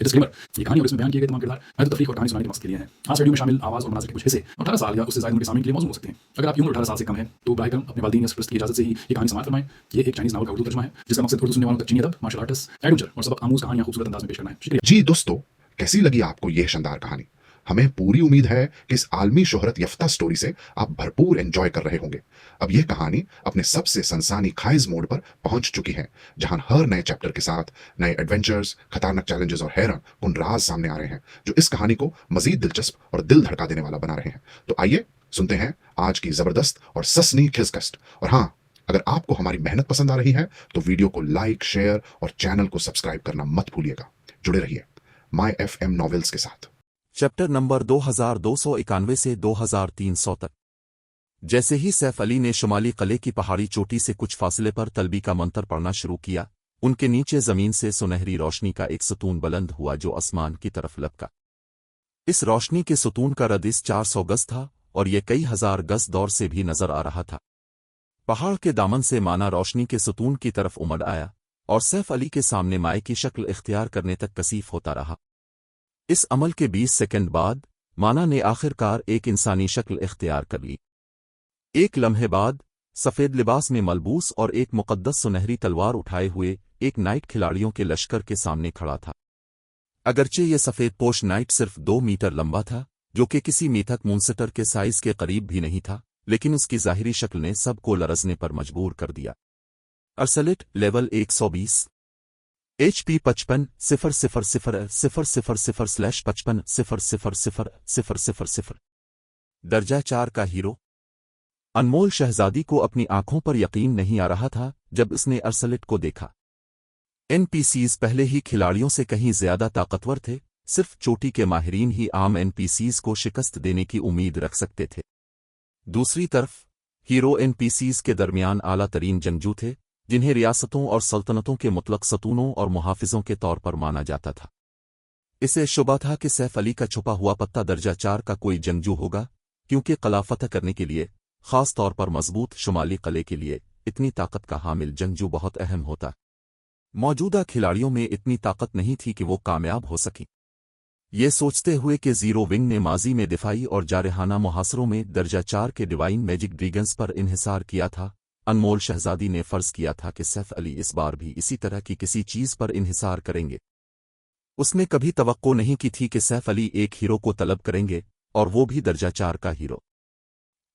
Disclaimer, ये कहानी और इसमें बयान किए गए तमाम किरदार महज तफरीक और कहानी सुनाने के मकसद के लिए हैं। आज वीडियो में शामिल आवाज़ और मनाज़िर के कुछ हिस्से 18 साल या उससे ज़्यादा उम्र के सामने के लिए मौजूद हो सकते हैं। अगर आपकी उम्र 18 साल से कम है तो बराए करम अपने वालिदैन या सरपरस्त की इजाज़त से ही ये कहानी समाअत फरमाएं। ये एक चाइनीज़ नावल का उर्दू तर्जुमा है जिसका मकसद उर्दू सुनने वालों तक चीनी अदब, मार्शल आर्ट्स, एडवेंचर और सबक आमूज़ कहानियां खूबसूरत अंदाज में पेश करना है। शुक्रिया जी दोस्तों, कैसी लगी आपको यह शानदार कहानी? हमें पूरी उम्मीद है कि इस आलमी शोहरत यफ्ता स्टोरी से आप भरपूर एंजॉय कर रहे होंगे। अब यह कहानी अपने सबसे सनसानी खाइज मोड पर पहुंच चुकी है, जहां हर नए चैप्टर के साथ नए एडवेंचर्स, खतरनाक चैलेंजेस और हैरान कुन राज सामने आ रहे हैं, जो इस कहानी को मजीद दिलचस्प और दिल धड़का देने वाला बना रहे हैं। तो आइए सुनते हैं आज की जबरदस्त और ससनी खिसकस्ट। और हाँ, अगर आपको हमारी मेहनत पसंद आ रही है तो वीडियो को लाइक, शेयर और चैनल को सब्सक्राइब करना मत भूलिएगा। जुड़े रहिए माय एफएम नॉवेल्स के साथ। चैप्टर नंबर 2291 से 2300 तक। जैसे ही सैफ अली ने शुमाली किले की पहाड़ी चोटी से कुछ फासले पर तलबी का मंत्र पढ़ना शुरू किया, उनके नीचे जमीन से सुनहरी रोशनी का एक सतून बुलंद हुआ जो आसमान की तरफ लपका। इस रोशनी के सतून का रदिस 400 गज था और ये कई हजार गज दौर से भी नजर आ रहा था। पहाड़ के दामन से माना रोशनी के सतून की तरफ उमड़ आया और सैफ अली के सामने माए की शक्ल इख्तियार करने तक कसीफ होता रहा। इस अमल के 20 सेकंड बाद माना ने आखिरकार एक इंसानी शक्ल इख्तियार कर ली। एक लम्हे बाद सफेद लिबास में मलबूस और एक मुकद्दस सुनहरी तलवार उठाए हुए एक नाइट खिलाड़ियों के लश्कर के सामने खड़ा था। अगरचे ये सफेद पोश नाइट सिर्फ 2 मीटर लंबा था, जो कि किसी मीथक मूनस्टर के साइज के करीब भी नहीं था, लेकिन उसकी ज़ाहिरी शक्ल ने सबको लरजने पर मजबूर कर दिया। अर्सलेट लेवल 120, HP 55,000/55,000/00000। दर्जा 4 का हीरो। अनमोल शहजादी को अपनी आंखों पर यकीन नहीं आ रहा था जब उसने अर्सलेट को देखा। NPCs पहले ही खिलाड़ियों से कहीं ज्यादा ताकतवर थे, सिर्फ चोटी के माहिरीन ही आम NPCs को शिकस्त देने की उम्मीद रख सकते थे। दूसरी तरफ हीरो NPCs के दरमियान आला तरीन जंगजू थे, जिन्हें रियासतों और सल्तनतों के मुतलक सतूनों और मुहाफिजों के तौर पर माना जाता था। इसे शुबा था कि सैफ अली का छुपा हुआ पत्ता दर्जा 4 का कोई जंगजू होगा, क्योंकि किला फतह करने के लिए, खास तौर पर मजबूत शुमाली किले के लिए, इतनी ताकत का हामिल जंगजू बहुत अहम होता। मौजूदा खिलाड़ियों में इतनी ताकत नहीं थी कि वो कामयाब हो सकी। ये सोचते हुए कि जीरो विंग ने माजी में दिफाई और जारहाना मुहासरों में दर्जा 4 के डिवाइन मैजिक ड्रैगन्स पर इन्हिसार किया था, अनमोल शहजादी ने फर्ज किया था कि सैफ अली इस बार भी इसी तरह की किसी चीज पर इन्हिसार करेंगे। उसने कभी तवक्को नहीं की थी कि सैफ अली एक हीरो को तलब करेंगे, और वो भी दर्जा 4 का हीरो।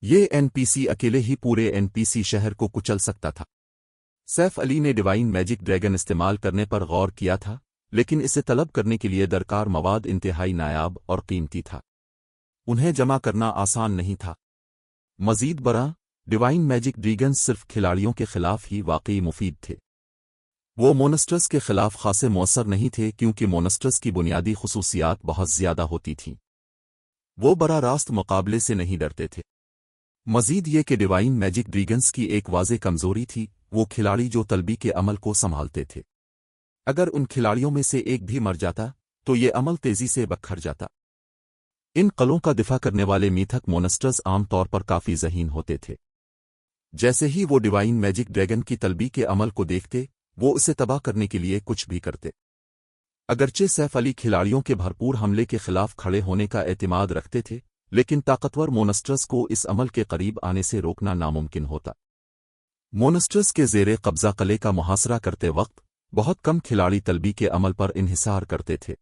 ये NPC अकेले ही पूरे NPC शहर को कुचल सकता था। सैफ अली ने डिवाइन मैजिक ड्रैगन इस्तेमाल करने पर गौर किया था, लेकिन इसे तलब करने के लिए दरकार मवाद इंतहाई नायाब और कीमती था। उन्हें जमा करना आसान नहीं था। मजीद बरा, डिवाइन मैजिक ड्रैगन सिर्फ खिलाड़ियों के खिलाफ ही वाकई मुफीद थे। वो मोनस्टर्स के खिलाफ खासे मौसर नहीं थे, क्योंकि मोनस्टर्स की बुनियादी खुसूसियात बहुत ज्यादा होती थीं। वो बरा रास्त मुकाबले से नहीं डरते थे। मजीद ये कि डिवाइन मैजिक ड्रैगन्स की एक वाज़े कमजोरी थी, वो खिलाड़ी जो तलबी के अमल को संभालते थे। अगर उन खिलाड़ियों में से एक भी मर जाता तो ये अमल तेजी से बखर जाता। इन कलों का दिफा करने वाले मीथक मोनस्टर्स आमतौर पर काफी ज़हीन होते थे। जैसे ही वो डिवाइन मैजिक ड्रैगन की तलबी के अमल को देखते, वो उसे तबाह करने के लिए कुछ भी करते। अगरचे सैफ अली खिलाड़ियों के भरपूर हमले के खिलाफ खड़े होने का एतमाद रखते थे, लेकिन ताकतवर मोनस्टर्स को इस अमल के करीब आने से रोकना नामुमकिन होता। मोनस्टर्स के ज़ेरे कब्जा किले का मुहासरा करते वक्त बहुत कम खिलाड़ी तलबी के अमल पर इन्हिसार करते थे,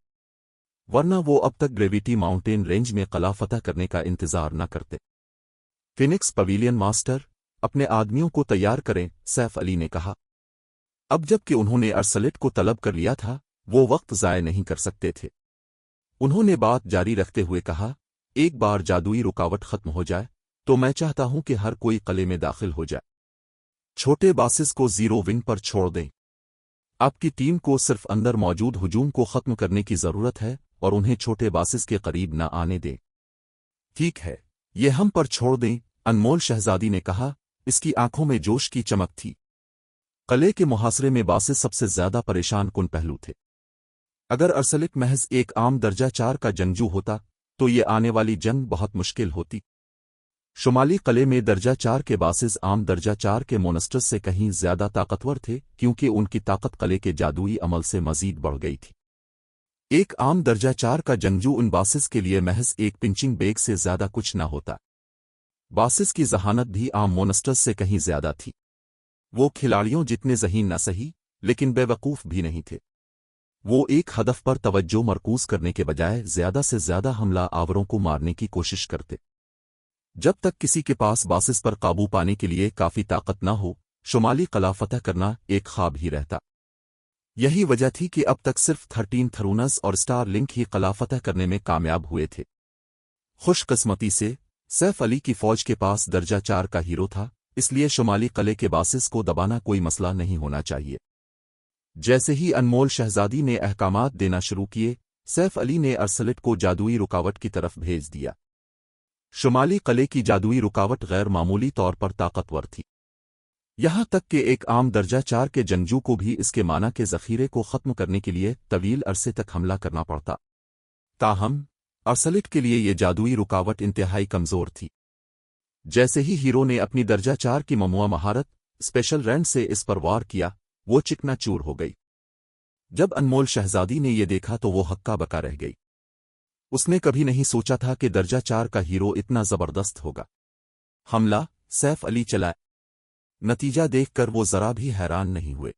वरना वो अब तक ग्रेविटी माउंटेन रेंज में किला फतह करने का इंतजार न करते। फिनिक्स पवेलियन मास्टर, अपने आदमियों को तैयार करें, सैफ अली ने कहा। अब जबकि उन्होंने अर्सलेट को तलब कर लिया था, वो वक्त ज़ाय नहीं कर सकते थे। उन्होंने बात जारी रखते हुए कहा, एक बार जादुई रुकावट खत्म हो जाए तो मैं चाहता हूं कि हर कोई किले में दाखिल हो जाए। छोटे बासिस को जीरो विंग पर छोड़ दें। आपकी टीम को सिर्फ अंदर मौजूद हुजूम को खत्म करने की जरूरत है और उन्हें छोटे बासिस के करीब न आने दें। ठीक है, ये हम पर छोड़ दें, अनमोल शहजादी ने कहा। इसकी आंखों में जोश की चमक थी। किले के मुहासरे में बासिस सबसे ज्यादा परेशान कुन पहलू थे। अगर अर्सलेट महज एक आम दर्जा 4 का जंगजू होता तो ये आने वाली जंग बहुत मुश्किल होती। शुमाली किले में दर्जा 4 के बासिस आम दर्जा 4 के मोनस्टर्स से कहीं ज्यादा ताकतवर थे, क्योंकि उनकी ताकत किले के जादुई अमल से मजीद बढ़ गई थी। एक आम दर्जा 4 का जंगजू उन बासिस के लिए महज एक पिंचिंग बेग से ज्यादा कुछ न होता। बासिस की जहानत भी आम मोनस्टर्स से कहीं ज्यादा थी। वो खिलाड़ियों जितने ज़हीन न सही, लेकिन बेवकूफ़ भी नहीं थे। वो एक हदफ पर तवज्जो मरकूज करने के बजाय ज्यादा से ज्यादा हमला आवरों को मारने की कोशिश करते। जब तक किसी के पास बासिस पर काबू पाने के लिए काफी ताकत न हो, शुमाली कला फतह करना एक ख्वाब ही रहता। यही वजह थी कि अब तक सिर्फ 13 थरूनस और स्टार लिंक ही कला फतह करने में कामयाब हुए थे। खुशकिस्मती से सैफ अली की फौज के पास दर्जा 4 का हीरो था, इसलिए शुमाली कले के बासिस को दबाना कोई मसला नहीं होना चाहिए। जैसे ही अनमोल शहजादी ने अहकामात देना शुरू किए, सैफ अली ने अरसलट को जादुई रुकावट की तरफ भेज दिया। शुमाली कले की जादुई रुकावट गैर मामूली तौर पर ताकतवर थी। यहां तक कि एक आम दर्जा 4 के जंगजू को भी इसके माना के जखीरे को खत्म करने के लिए तवील अरसे तक हमला करना पड़ता। ताहम अरसलट के लिए ये जादुई रुकावट इंतहाई कमजोर थी। जैसे ही हीरो ने अपनी दर्जा 4 की ममुआ महारत स्पेशल रैंड से इस पर वार किया, वो चिकनाचूर हो गई। जब अनमोल शहजादी ने ये देखा तो वो हक्का बका रह गई। उसने कभी नहीं सोचा था कि दर्जा 4 का हीरो इतना जबरदस्त होगा। हमला सैफ अली चलाए। नतीजा देखकर वो जरा भी हैरान नहीं हुए।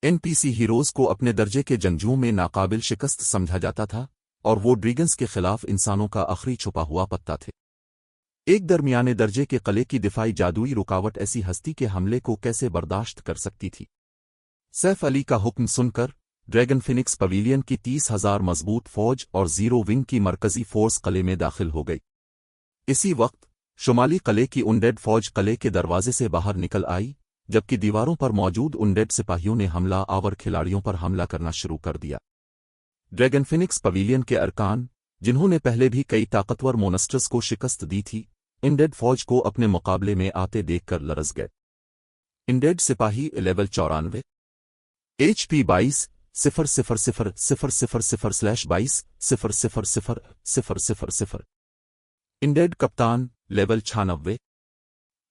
एनपीसी हीरोज को अपने दर्जे के जंगजुओं में नाकाबिल शिकस्त समझा जाता था, और वो ड्रैगन्स के खिलाफ इंसानों का आखिरी छुपा हुआ पत्ता थे। एक दरमियाने दर्जे के कले की दिफाई जादुई रुकावट ऐसी हस्ती के हमले को कैसे बर्दाश्त कर सकती थी। सैफ अली का हुक्म सुनकर ड्रैगन फिनिक्स पवेलियन की 30,000 मजबूत फौज और जीरो विंग की मरकजी फोर्स कले में दाखिल हो गई। इसी वक्त शुमाली कले की उनडेड फौज कले के दरवाजे से बाहर निकल आई, जबकि दीवारों पर मौजूद उनडेड सिपाहियों ने हमला आवर खिलाड़ियों पर हमला करना शुरू कर दिया। ड्रैगन फिनिक्स पवेलियन के अरकान, जिन्होंने पहले भी कई ताकतवर मोनस्टर्स को शिकस्त दी थी, इनडेड फौज को अपने मुकाबले में आते देखकर लरज गए। इनडेड सिपाही लेवल 94 HP 22-000-22-000-000। इनडेड कप्तान level 96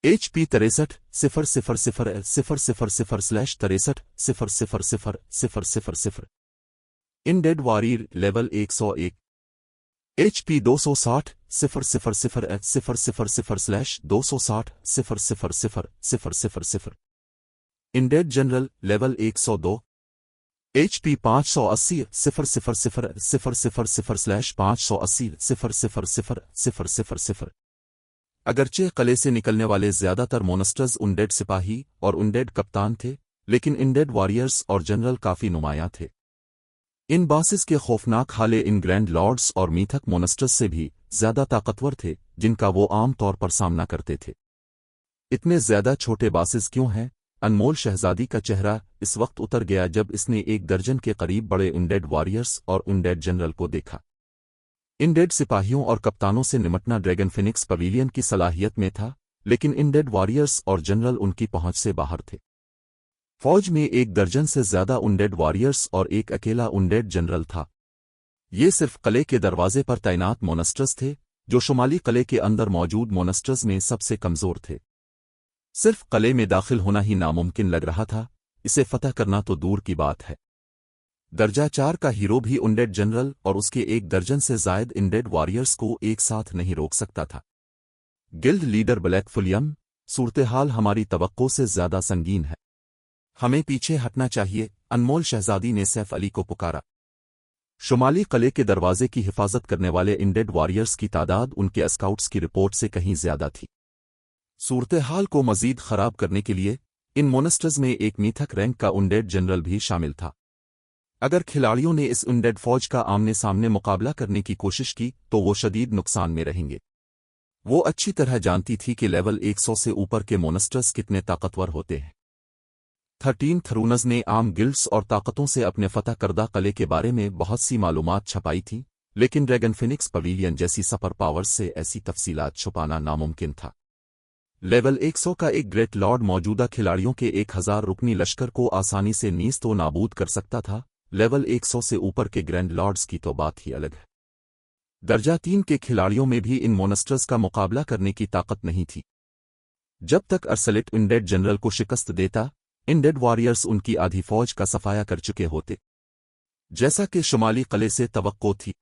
HP 63-000-000-000। Undead warrior level 101 HP 260-000-260-000-000। Undead general level 102 HP 580-000-580-000-000। अगरचे कले से निकलने वाले ज्यादातर मोनस्टर्स उनडेड सिपाही और उनडेड कप्तान थे, लेकिन इनडेड वॉरियर्स और जनरल काफी नुमायां थे। इन बासिस के खौफनाक हाले इन ग्रैंड लॉर्ड्स और मीथक मोनस्टर्स से भी ज्यादा ताकतवर थे, जिनका वो आम तौर पर सामना करते थे। इतने ज्यादा छोटे बासिस क्यों हैं? अनमोल शहजादी का चेहरा इस वक्त उतर गया जब इसने एक दर्जन के करीब बड़े उनडेड वॉरियर्स और उनडेड जनरल को देखा। इनडेड सिपाहियों और कप्तानों से निमटना ड्रैगन फिनिक्स पवेलियन की सलाहियत में था, लेकिन इनडेड वॉरियर्स और जनरल उनकी पहुंच से बाहर थे। फौज में एक दर्जन से ज्यादा उनडेड वॉरियर्स और एक अकेला उनडेड जनरल था। ये सिर्फ कले के दरवाजे पर तैनात मोनस्टर्स थे, जो शुमाली कले के अंदर मौजूद मोनस्टर्स में सबसे कमजोर थे। सिर्फ कले में दाखिल होना ही नामुमकिन लग रहा था, इसे फतह करना तो दूर की बात है। दर्जा 4 का हीरो भी उनडेड जनरल और उसके एक दर्जन से जायद इनडेड वॉरियर्स को एक साथ नहीं रोक सकता था। गिल्ड लीडर ब्लैक फुलियम, सूरत-ए-हाल हमारी तवक्को से ज्यादा संगीन है। हमें पीछे हटना चाहिए, अनमोल शहजादी ने सैफ अली को पुकारा। शुमाली कले के दरवाजे की हिफाजत करने वाले इनडेड वॉरियर्स की तादाद उनके स्काउट्स की रिपोर्ट से कहीं ज्यादा थी। सूरत-ए-हाल को मजीद खराब करने के लिए इन मोनस्टर्स में एक मीथक रैंक का उनडेड जनरल भी शामिल था। अगर खिलाड़ियों ने इस उनडेड फौज का आमने सामने मुकाबला करने की कोशिश की तो वो शदीद नुकसान में रहेंगे। वो अच्छी तरह जानती थी कि लेवल 100 से ऊपर के मोनस्टर्स कितने ताकतवर होते हैं। 13 थरूनज ने आम गिल्ड्स और ताकतों से अपने फतह करदा कले के बारे में बहुत सी मालूमात छपाई थी, लेकिन ड्रैगन फिनिक्स पवेलियन जैसी सुपर पावर्स से ऐसी तफसीलात छुपाना नामुमकिन था। लेवल 100 का एक ग्रेट लॉर्ड मौजूदा खिलाड़ियों के 1000 रुकनी लश्कर को आसानी से नीस्त व नाबूद कर सकता था। लेवल 100 से ऊपर के ग्रैंड लॉर्ड्स की तो बात ही अलग है। दर्जा 3 के खिलाड़ियों में भी इन मोनस्टर्स का मुकाबला करने की ताकत नहीं थी। जब तक अरसलट इनडेड जनरल को शिकस्त देता, इनडेड वॉरियर्स उनकी आधी फौज का सफाया कर चुके होते। जैसा कि शुमाली किले से तवक्को थी।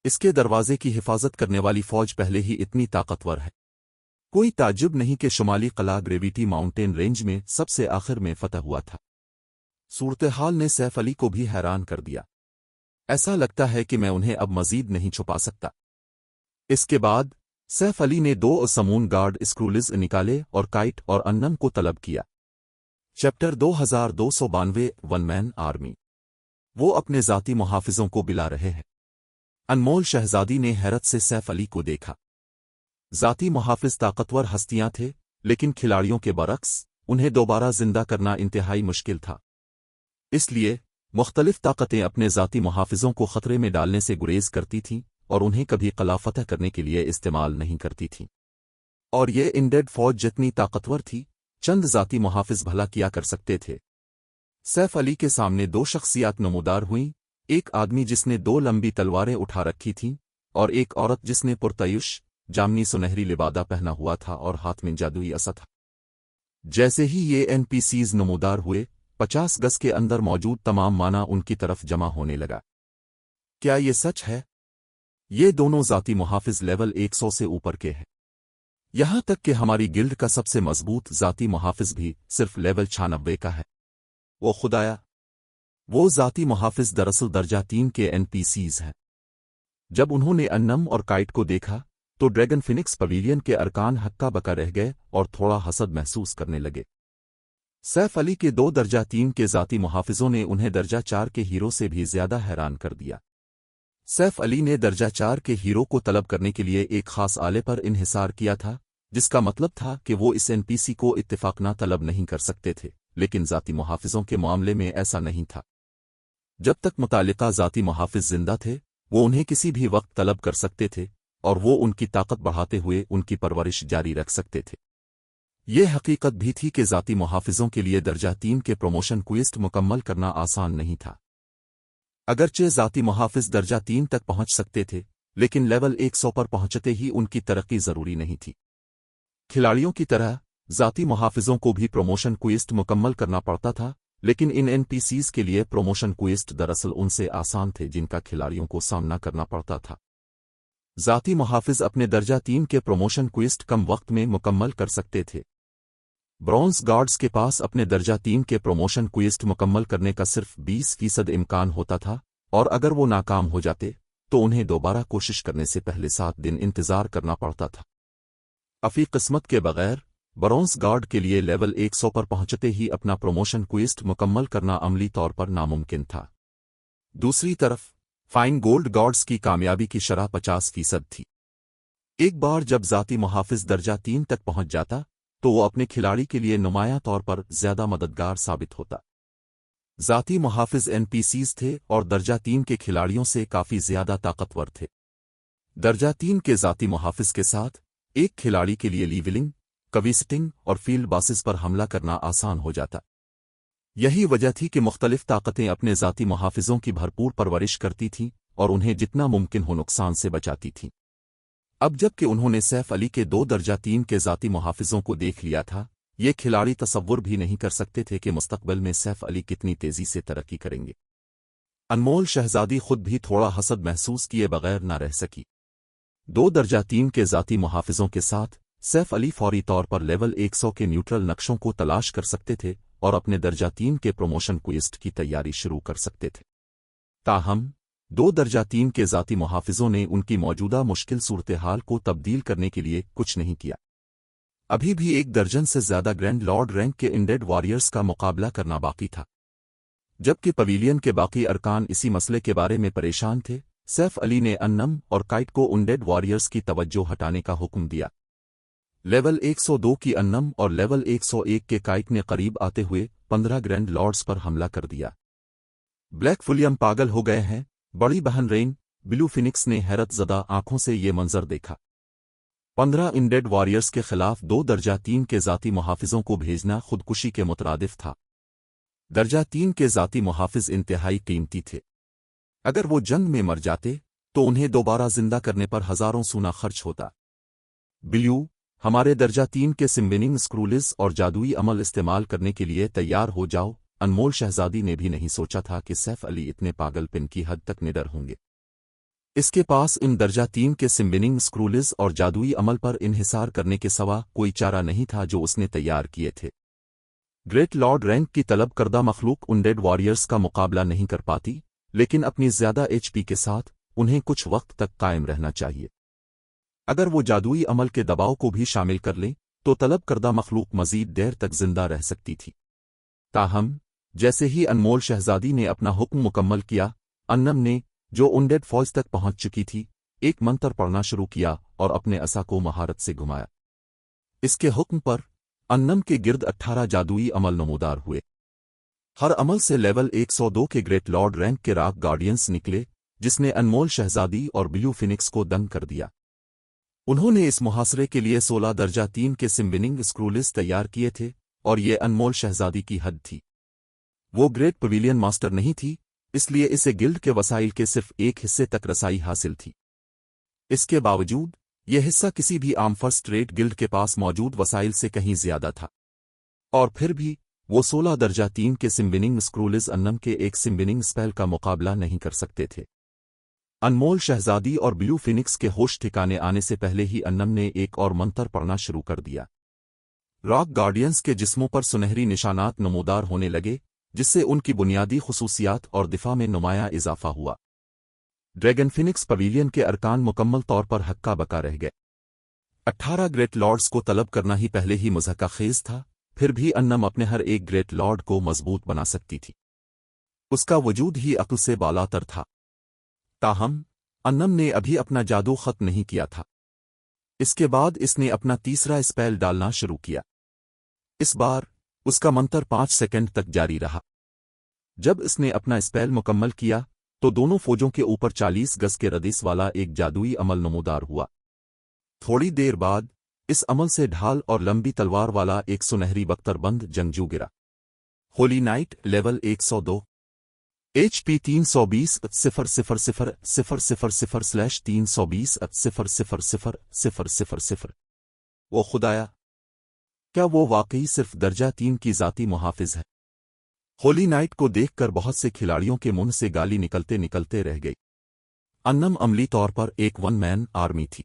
इसके दरवाजे की हिफाजत करने वाली फौज पहले ही इतनी ताकतवर है। कोई ताज्जुब नहीं कि शुमाली किला ग्रेविटी माउंटेन रेंज में सबसे आखिर में फतह हुआ था। सूरत-ए-हाल ने सैफ अली को भी हैरान कर दिया। ऐसा लगता है कि मैं उन्हें अब मजीद नहीं छुपा सकता। इसके बाद सैफ अली ने 2 समून गार्ड स्क्रूलिज निकाले और काइट और अन्नम को तलब किया। Chapter 2292 one man army. वो अपने ज़ाती मुहाफिजों को बिला रहे हैं। अनमोल शहजादी ने हैरत से सैफ अली को देखा। ज़ाती मुहाफिज ताकतवर हस्तियां थे, लेकिन खिलाड़ियों के बरक्स उन्हें दोबारा जिंदा करना इंतहाई मुश्किल था। इसलिए मुख्तलिफ ताकतें अपने ज़ाती मुहाफिजों को खतरे में डालने से गुरेज करती थीं और उन्हें कभी किला फतह करने के लिए इस्तेमाल नहीं करती थीं। और ये इंडेड फौज जितनी ताकतवर थी, चंद ज़ाती मुहाफिज भला किया कर सकते थे। सैफ अली के सामने 2 शख्सियात नमूदार हुईं, एक आदमी जिसने 2 लंबी तलवारें उठा रखी थीं और एक औरत जिसने पुरतयुश जामनी सुनहरी लिबादा पहना हुआ था और हाथ में जादुई असा था। जैसे ही ये एनपीसीज नमूदार हुए, 50 गज के अंदर मौजूद तमाम माना उनकी तरफ जमा होने लगा। क्या ये सच है? ये दोनों ज़ाती मुहाफिज लेवल 100 से ऊपर के हैं। यहां तक कि हमारी गिल्ड का सबसे मजबूत ज़ाती मुहाफिज भी सिर्फ लेवल 96 का है। वो खुदाया, वो ज़ाती मुहाफिज दरअसल दर्जा 3 के एनपीसीज हैं। जब उन्होंने अन्नम और काइट को देखा तो ड्रैगन फिनिक्स पवेलियन के अरकान हक्का बका रह गए और थोड़ा हसद महसूस करने लगे। सैफ अली के 2 दर्जा 3 के ज़ाती मुहाफिजों ने उन्हें दर्जा 4 के हीरो से भी ज्यादा हैरान कर दिया। सैफ अली ने दर्जा 4 के हीरो को तलब करने के लिए एक खास आले पर इन्हिसार किया था, जिसका मतलब था कि वो इस एनपीसी को इत्तेफाकना तलब नहीं कर सकते थे, लेकिन ज़ाती मुहाफिजों के मामले में ऐसा नहीं था। जब तक मुतालिका ज़ाती मुहाफिज जिंदा थे, वो उन्हें किसी भी वक्त तलब कर सकते थे और वो उनकी ताकत बढ़ाते हुए उनकी परवरिश जारी रख सकते थे। ये हकीकत भी थी कि ज़ाती मुहाफिजों के लिए दर्जा 3 के प्रमोशन क्वेस्ट मुकम्मल करना आसान नहीं था। अगरचे ज़ाती मुहाफिज दर्जा 3 तक पहुंच सकते थे, लेकिन लेवल 100 पर पहुंचते ही उनकी तरक्की जरूरी नहीं थी। खिलाड़ियों की तरह ज़ाती मुहाफिजों को भी प्रमोशन क्वेस्ट मुकम्मल करना पड़ता था, लेकिन इन एनपीसीज के लिए प्रमोशन क्वेस्ट दरअसल उनसे आसान थे जिनका खिलाड़ियों को सामना करना पड़ता था। ज़ाती मुहाफिज अपने दर्जा 3 के प्रमोशन क्वेस्ट कम वक्त में मुकम्मल कर सकते थे। ब्रॉन्ज गार्ड्स के पास अपने दर्जा 3 के प्रमोशन क्वेस्ट मुकम्मल करने का सिर्फ 20% इम्कान होता था, और अगर वो नाकाम हो जाते तो उन्हें दोबारा कोशिश करने से पहले 7 दिन इंतजार करना पड़ता था। अफी किस्मत के बगैर ब्रॉन्ज गार्ड के लिए लेवल 100 पर पहुंचते ही अपना प्रमोशन क्वेस्ट मुकम्मल करना अमली तौर पर नामुमकिन था। दूसरी तरफ फाइन गोल्ड गार्ड्स की कामयाबी की शरह 50% थी। एक बार जब ज़ाती मुहाफिज दर्जा 3 तक पहुंच जाता तो वो अपने खिलाड़ी के लिए नुमाया तौर पर ज्यादा मददगार साबित होता। ज़ाती मुहाफिज एनपीसीज थे और दर्जा 3 के खिलाड़ियों से काफी ज्यादा ताकतवर थे। दर्जा 3 के ज़ाती मुहाफिज के साथ एक खिलाड़ी के लिए लीवलिंग, कविस्टिंग और फील्ड बासिस पर हमला करना आसान हो जाता। यही वजह थी कि मुख्तलिफ ताकतें अपने ज़ाती मुहाफिजों की भरपूर परवरिश करती थीं और उन्हें जितना मुमकिन हो नुकसान से बचाती थीं। अब जबकि उन्होंने सैफ अली के 2 दर्जा 3 के ज़ाती मुहाफिजों को देख लिया था, ये खिलाड़ी तसव्वुर भी नहीं कर सकते थे कि मुस्तकबिल में सैफ अली कितनी तेजी से तरक्की करेंगे। अनमोल शहजादी खुद भी थोड़ा हसद महसूस किए बगैर न रह सकी। 2 दर्जा 3 के ज़ाती मुहाफिजों के साथ सैफ अली फौरी तौर पर लेवल 100 के न्यूट्रल नक्शों को तलाश कर सकते थे और अपने दर्जा 3 के प्रमोशन क्वेस्ट की तैयारी शुरू कर सकते थे। ताहम 2 दर्जा 3 के ज़ाती मुहाफिजों ने उनकी मौजूदा मुश्किल सूरत-ए-हाल को तब्दील करने के लिए कुछ नहीं किया। अभी भी 1 दर्जन से ज्यादा ग्रैंड लॉर्ड रैंक के इंडेड वॉरियर्स का मुकाबला करना बाकी था। जबकि पवेलियन के बाकी अरकान इसी मसले के बारे में परेशान थे, सैफ अली ने अन्नम और काइट को इंडेड वॉरियर्स की तवज्जो हटाने का हुक्म दिया। लेवल 102 की अन्नम और लेवल 101 के काइट ने करीब आते हुए 15 ग्रैंड लॉर्ड्स पर हमला कर दिया। ब्लैक फुलियम पागल हो गए हैं, बड़ी बहन रेन ब्लू फिनिक्स ने हैरत ज़दा आंखों से ये मंजर देखा। 15 इंडेड वॉरियर्स के खिलाफ 2 दर्जा 3 के ज़ाती मुहाफिजों को भेजना खुदकुशी के मुतरादिफ था। दर्जा 3 के ज़ाती मुहाफिज इंतहाई कीमती थे। अगर वो जंग में मर जाते तो उन्हें दोबारा जिंदा करने पर हजारों सूना खर्च होता। ब्लू, हमारे दर्जा 3 के सिम्बिनिंग स्क्रूलिज और जादुई अमल इस्तेमाल करने के लिए तैयार हो जाओ, अनमोल शहजादी ने भी नहीं सोचा था कि सैफ अली इतने पागलपन की हद तक निडर होंगे। इसके पास इन दर्जा 3 के सिम्बिनिंग स्क्रूलिज और जादुई अमल पर इन्हिसार करने के सिवा कोई चारा नहीं था जो उसने तैयार किए थे। ग्रेट लॉर्ड रैंक की तलब करदा मखलूक अनडेड वॉरियर्स का मुकाबला नहीं कर पाती, लेकिन अपनी ज्यादा एचपी के साथ उन्हें कुछ वक्त तक कायम रहना चाहिए। अगर वो जादुई अमल के दबाव को भी शामिल कर लें तो तलब करदा मखलूक मजीद देर तक जिंदा रह सकती थी। ताहम जैसे ही अनमोल शहजादी ने अपना हुक्म मुकम्मल किया, अन्नम ने, जो अनडेड फौज तक पहुंच चुकी थी, एक मंत्र पढ़ना शुरू किया और अपने असा को महारत से घुमाया। इसके हुक्म पर अन्नम के गिर्द 18 जादुई अमल नमूदार हुए। हर अमल से लेवल 102 के ग्रेट लॉर्ड रैंक के रॉक गार्डियंस निकले, जिसने अनमोल शहजादी और ब्लू फिनिक्स को दंग कर दिया। उन्होंने इस मुहासरे के लिए 16 दर्जा 3 के सिम्बिनिंग स्क्रूलिस तैयार किए थे और ये अनमोल शहजादी की हद थी। वो ग्रेट पवेलियन मास्टर नहीं थी, इसलिए इसे गिल्ड के वसाइल के सिर्फ एक हिस्से तक रसाई हासिल थी। इसके बावजूद यह हिस्सा किसी भी आम फर्स्ट रेट गिल्ड के पास मौजूद वसाइल से कहीं ज्यादा था, और फिर भी वो 16 दर्जा 3 के सिम्बिनिंग स्क्रूलिस अन्नम के एक सिम्बिनिंग स्पेल का मुकाबला नहीं कर सकते थे। अनमोल शहजादी और ब्लू फिनिक्स के होश ठिकाने आने से पहले ही अन्नम ने एक और मंत्र पढ़ना शुरू कर दिया। रॉक गार्डियंस के जिस्मों पर सुनहरी निशानात नमूदार होने लगे, जिससे उनकी बुनियादी खुसूसियात और दिफा में नुमाया इजाफा हुआ। ड्रैगन फिनिक्स पवेलियन के अरकान मुकम्मल तौर पर हक्का बका रह गए। 18 ग्रेट लॉर्ड्स को तलब करना ही पहले ही मुज़हका खेज था, फिर भी अन्नम अपने हर एक ग्रेट लॉर्ड को मजबूत बना सकती थी। उसका वजूद ही अक्ल से बालातर था। ताहम अन्नम ने अभी अपना जादू खत्म नहीं किया था। इसके बाद इसने अपना तीसरा स्पेल डालना शुरू किया। इस बार उसका मंत्र 5 सेकंड तक जारी रहा। जब इसने अपना स्पेल मुकम्मल किया तो दोनों फौजों के ऊपर 40 गज के रदीस वाला एक जादुई अमल नमूदार हुआ। थोड़ी देर बाद इस अमल से ढाल और लंबी तलवार वाला एक सुनहरी बख्तरबंद जंगजू गिरा। Holi night level 102 HP 320 000/320/0000000। वो खुदाया, क्या वो वाकई सिर्फ दर्जा 3 की जाती मुहाफिज है? होली नाइट को देखकर बहुत से खिलाड़ियों के मुंह से गाली निकलते निकलते रह गई। अन्नम अमली तौर पर एक वन मैन आर्मी थी।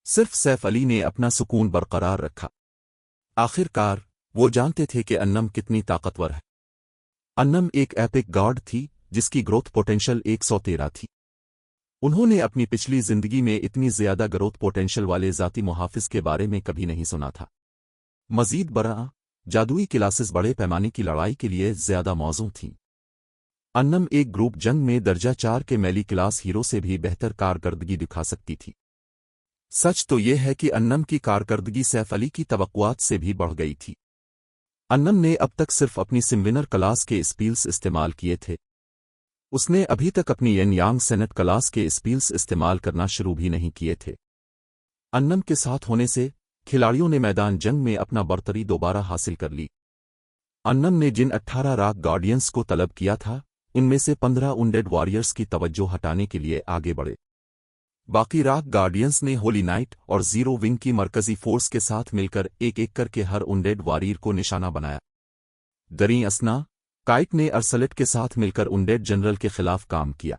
सिर्फ सैफ अली ने अपना सुकून बरकरार रखा। आखिरकार वो जानते थे कि अन्नम कितनी ताकतवर है। अन्नम एक एपिक गॉड थी जिसकी ग्रोथ पोटेंशियल 113 थी। उन्होंने अपनी पिछली जिंदगी में इतनी ज्यादा ग्रोथ पोटेंशियल वाले जाती मुहाफिज के बारे में कभी नहीं सुना था। मजीद बरा जादुई क्लासेस बड़े पैमाने की लड़ाई के लिए ज्यादा मौजूद थीं। अन्नम एक ग्रुप जंग में दर्जा 4 के मेली क्लास हीरो से भी बेहतर कारकर्दगी दिखा सकती थी। सच तो यह है कि अन्नम की कारकर्दगी सैफ अली की तवक्कुआत से भी बढ़ गई थी। अन्नम ने अब तक सिर्फ अपनी सिमविनर क्लास के स्पील्स इस्तेमाल किए थे। उसने अभी तक अपनी येन यांग सेनेट क्लास के स्पील्स इस्तेमाल करना शुरू भी नहीं किए थे। अन्नम के साथ होने से खिलाड़ियों ने मैदान जंग में अपना बर्तरी दोबारा हासिल कर ली। अन्नम ने जिन 18 रॉक गार्डियंस को तलब किया था, इनमें से 15 अनडेड वॉरियर्स की तवज्जो हटाने के लिए आगे बढ़े। बाकी रॉक गार्डियंस ने होली नाइट और जीरो विंग की मरकजी फोर्स के साथ मिलकर एक एक करके हर अनडेड वॉरियर को निशाना बनाया। दरी असना काइट ने अर्सलेट के साथ मिलकर अनडेड जनरल के खिलाफ काम किया।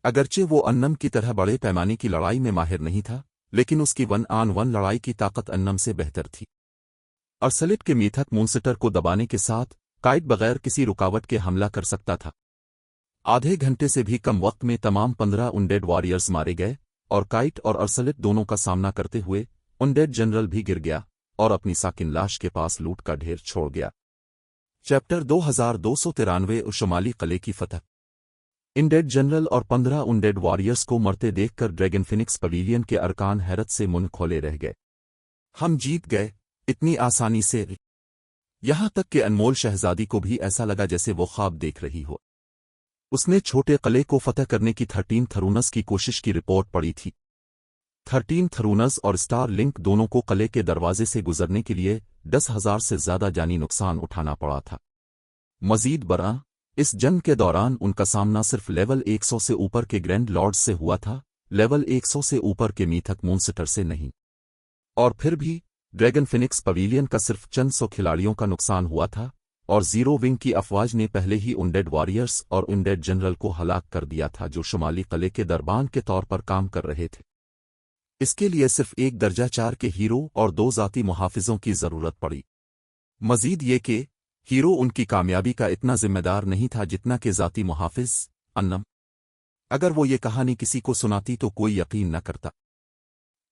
अगरचे वो अन्नम की तरह बड़े पैमाने की लड़ाई में माहिर नहीं था, लेकिन उसकी 1-on-1 लड़ाई की ताकत अन्नम से बेहतर थी। अर्सलेट के मीथक मूनस्टर को दबाने के साथ काइट बगैर किसी रुकावट के हमला कर सकता था। आधे घंटे से भी कम वक्त में तमाम 15 अनडेड वॉरियर्स मारे गए और काइट और अर्सलेट दोनों का सामना करते हुए अनडेड जनरल भी गिर गया और अपनी साकिन लाश के पास लूट का ढेर छोड़ गया। चैप्टर 2293 शुमाली किले की फतह। अनडेड जनरल और 15 अनडेड वॉरियर्स को मरते देखकर ड्रैगन फिनिक्स पवेलियन के अरकान हैरत से मुंह खोले रह गए। हम जीत गए, इतनी आसानी से। यहां तक कि अनमोल शहजादी को भी ऐसा लगा जैसे वो ख्वाब देख रही हो। उसने छोटे किले को फतह करने की 13 थरूनस की कोशिश की रिपोर्ट पड़ी थी। 13 थरूनस और स्टार लिंक दोनों को किले के दरवाजे से गुजरने के लिए 10,000 से ज्यादा जानी नुकसान उठाना पड़ा था। मजीद बरा इस जंग के दौरान उनका सामना सिर्फ लेवल 100 से ऊपर के ग्रैंड लॉर्ड्स से हुआ था, लेवल 100 से ऊपर के मीथक मूनस्टर से नहीं। और फिर भी ड्रैगन फिनिक्स पवेलियन का सिर्फ चंद सौ खिलाड़ियों का नुकसान हुआ था, اور زیرو ونگ کی افواج نے پہلے ہی انڈیڈ واریئرز اور انڈیڈ جنرل کو ہلاک کر دیا تھا جو شمالی قلعے کے دربان کے طور پر کام کر رہے تھے۔ اس کے لیے صرف ایک درجہ 4 کے ہیرو اور 2 ذاتی محافظوں کی ضرورت پڑی۔ مزید یہ کہ ہیرو ان کی کامیابی کا اتنا ذمہ دار نہیں تھا جتنا کہ ذاتی محافظ انم۔ اگر وہ یہ کہانی کسی کو سناتی تو کوئی یقین نہ کرتا۔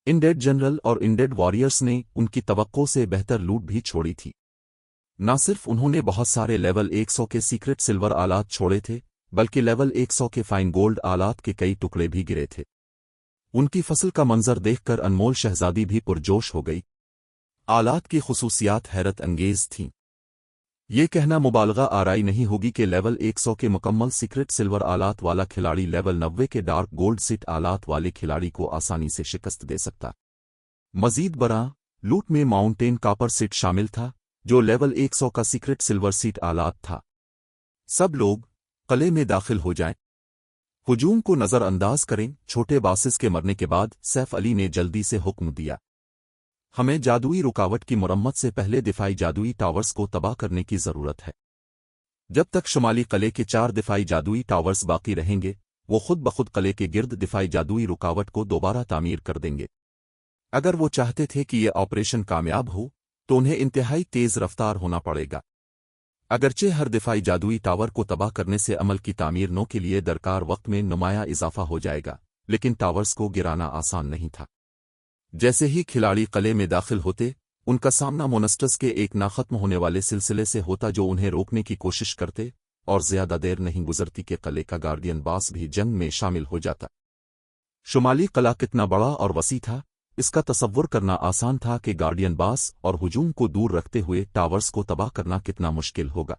انڈیڈ جنرل اور انڈیڈ واریئرز نے ان کی توقع سے بہتر لوٹ بھی چھوڑی تھی۔ نہ صرف انہوں نے بہت سارے لیول 100 کے سیکرٹ سلور آلات چھوڑے تھے بلکہ لیول 100 کے فائن گولڈ آلات کے کئی ٹکڑے بھی گرے تھے۔ ان کی فصل کا منظر دیکھ کر انمول شہزادی بھی پرجوش ہو گئی۔ آلات کی خصوصیات حیرت انگیز تھیں۔ یہ کہنا مبالغہ آرائی نہیں ہوگی کہ لیول 100 کے مکمل سیکرٹ سلور آلات والا کھلاڑی لیول 90 کے ڈارک گولڈ سیٹ آلات والے کھلاڑی کو آسانی سے شکست دے سکتا۔ مزید برآں لوٹ میں ماؤنٹین کاپر سیٹ شامل تھا جو لیول 100 کا سیکرٹ سلور سیٹ آلات تھا۔ سب لوگ قلعے میں داخل ہو جائیں، ہجوم کو نظر انداز کریں۔ چھوٹے باسس کے مرنے کے بعد سیف علی نے جلدی سے حکم دیا، ہمیں جادوئی رکاوٹ کی مرمت سے پہلے دفاعی جادوئی ٹاورز کو تباہ کرنے کی ضرورت ہے۔ جب تک شمالی قلعے کے 4 دفاعی جادوئی ٹاورز باقی رہیں گے وہ خود بخود قلعے کے گرد دفاعی جادوئی رکاوٹ کو دوبارہ تعمیر کر دیں گے۔ اگر وہ چاہتے تھے کہ یہ آپریشن کامیاب ہو تو انہیں انتہائی تیز رفتار ہونا پڑے گا۔ اگرچہ ہر دفاعی جادوئی ٹاور کو تباہ کرنے سے عمل کی تعمیر نو کے لیے درکار وقت میں نمایاں اضافہ ہو جائے گا، لیکن ٹاورز کو گرانا آسان نہیں تھا۔ جیسے ہی کھلاڑی قلعے میں داخل ہوتے ان کا سامنا مونسٹرز کے ایک ناختم ہونے والے سلسلے سے ہوتا جو انہیں روکنے کی کوشش کرتے، اور زیادہ دیر نہیں گزرتی کہ قلعے کا گارڈین باس بھی جنگ میں شامل ہو جاتا۔ شمالی قلعہ کتنا بڑا اور وسیع تھا اس کا تصور کرنا آسان تھا کہ گارڈین باس اور ہجوم کو دور رکھتے ہوئے ٹاورز کو تباہ کرنا کتنا مشکل ہوگا۔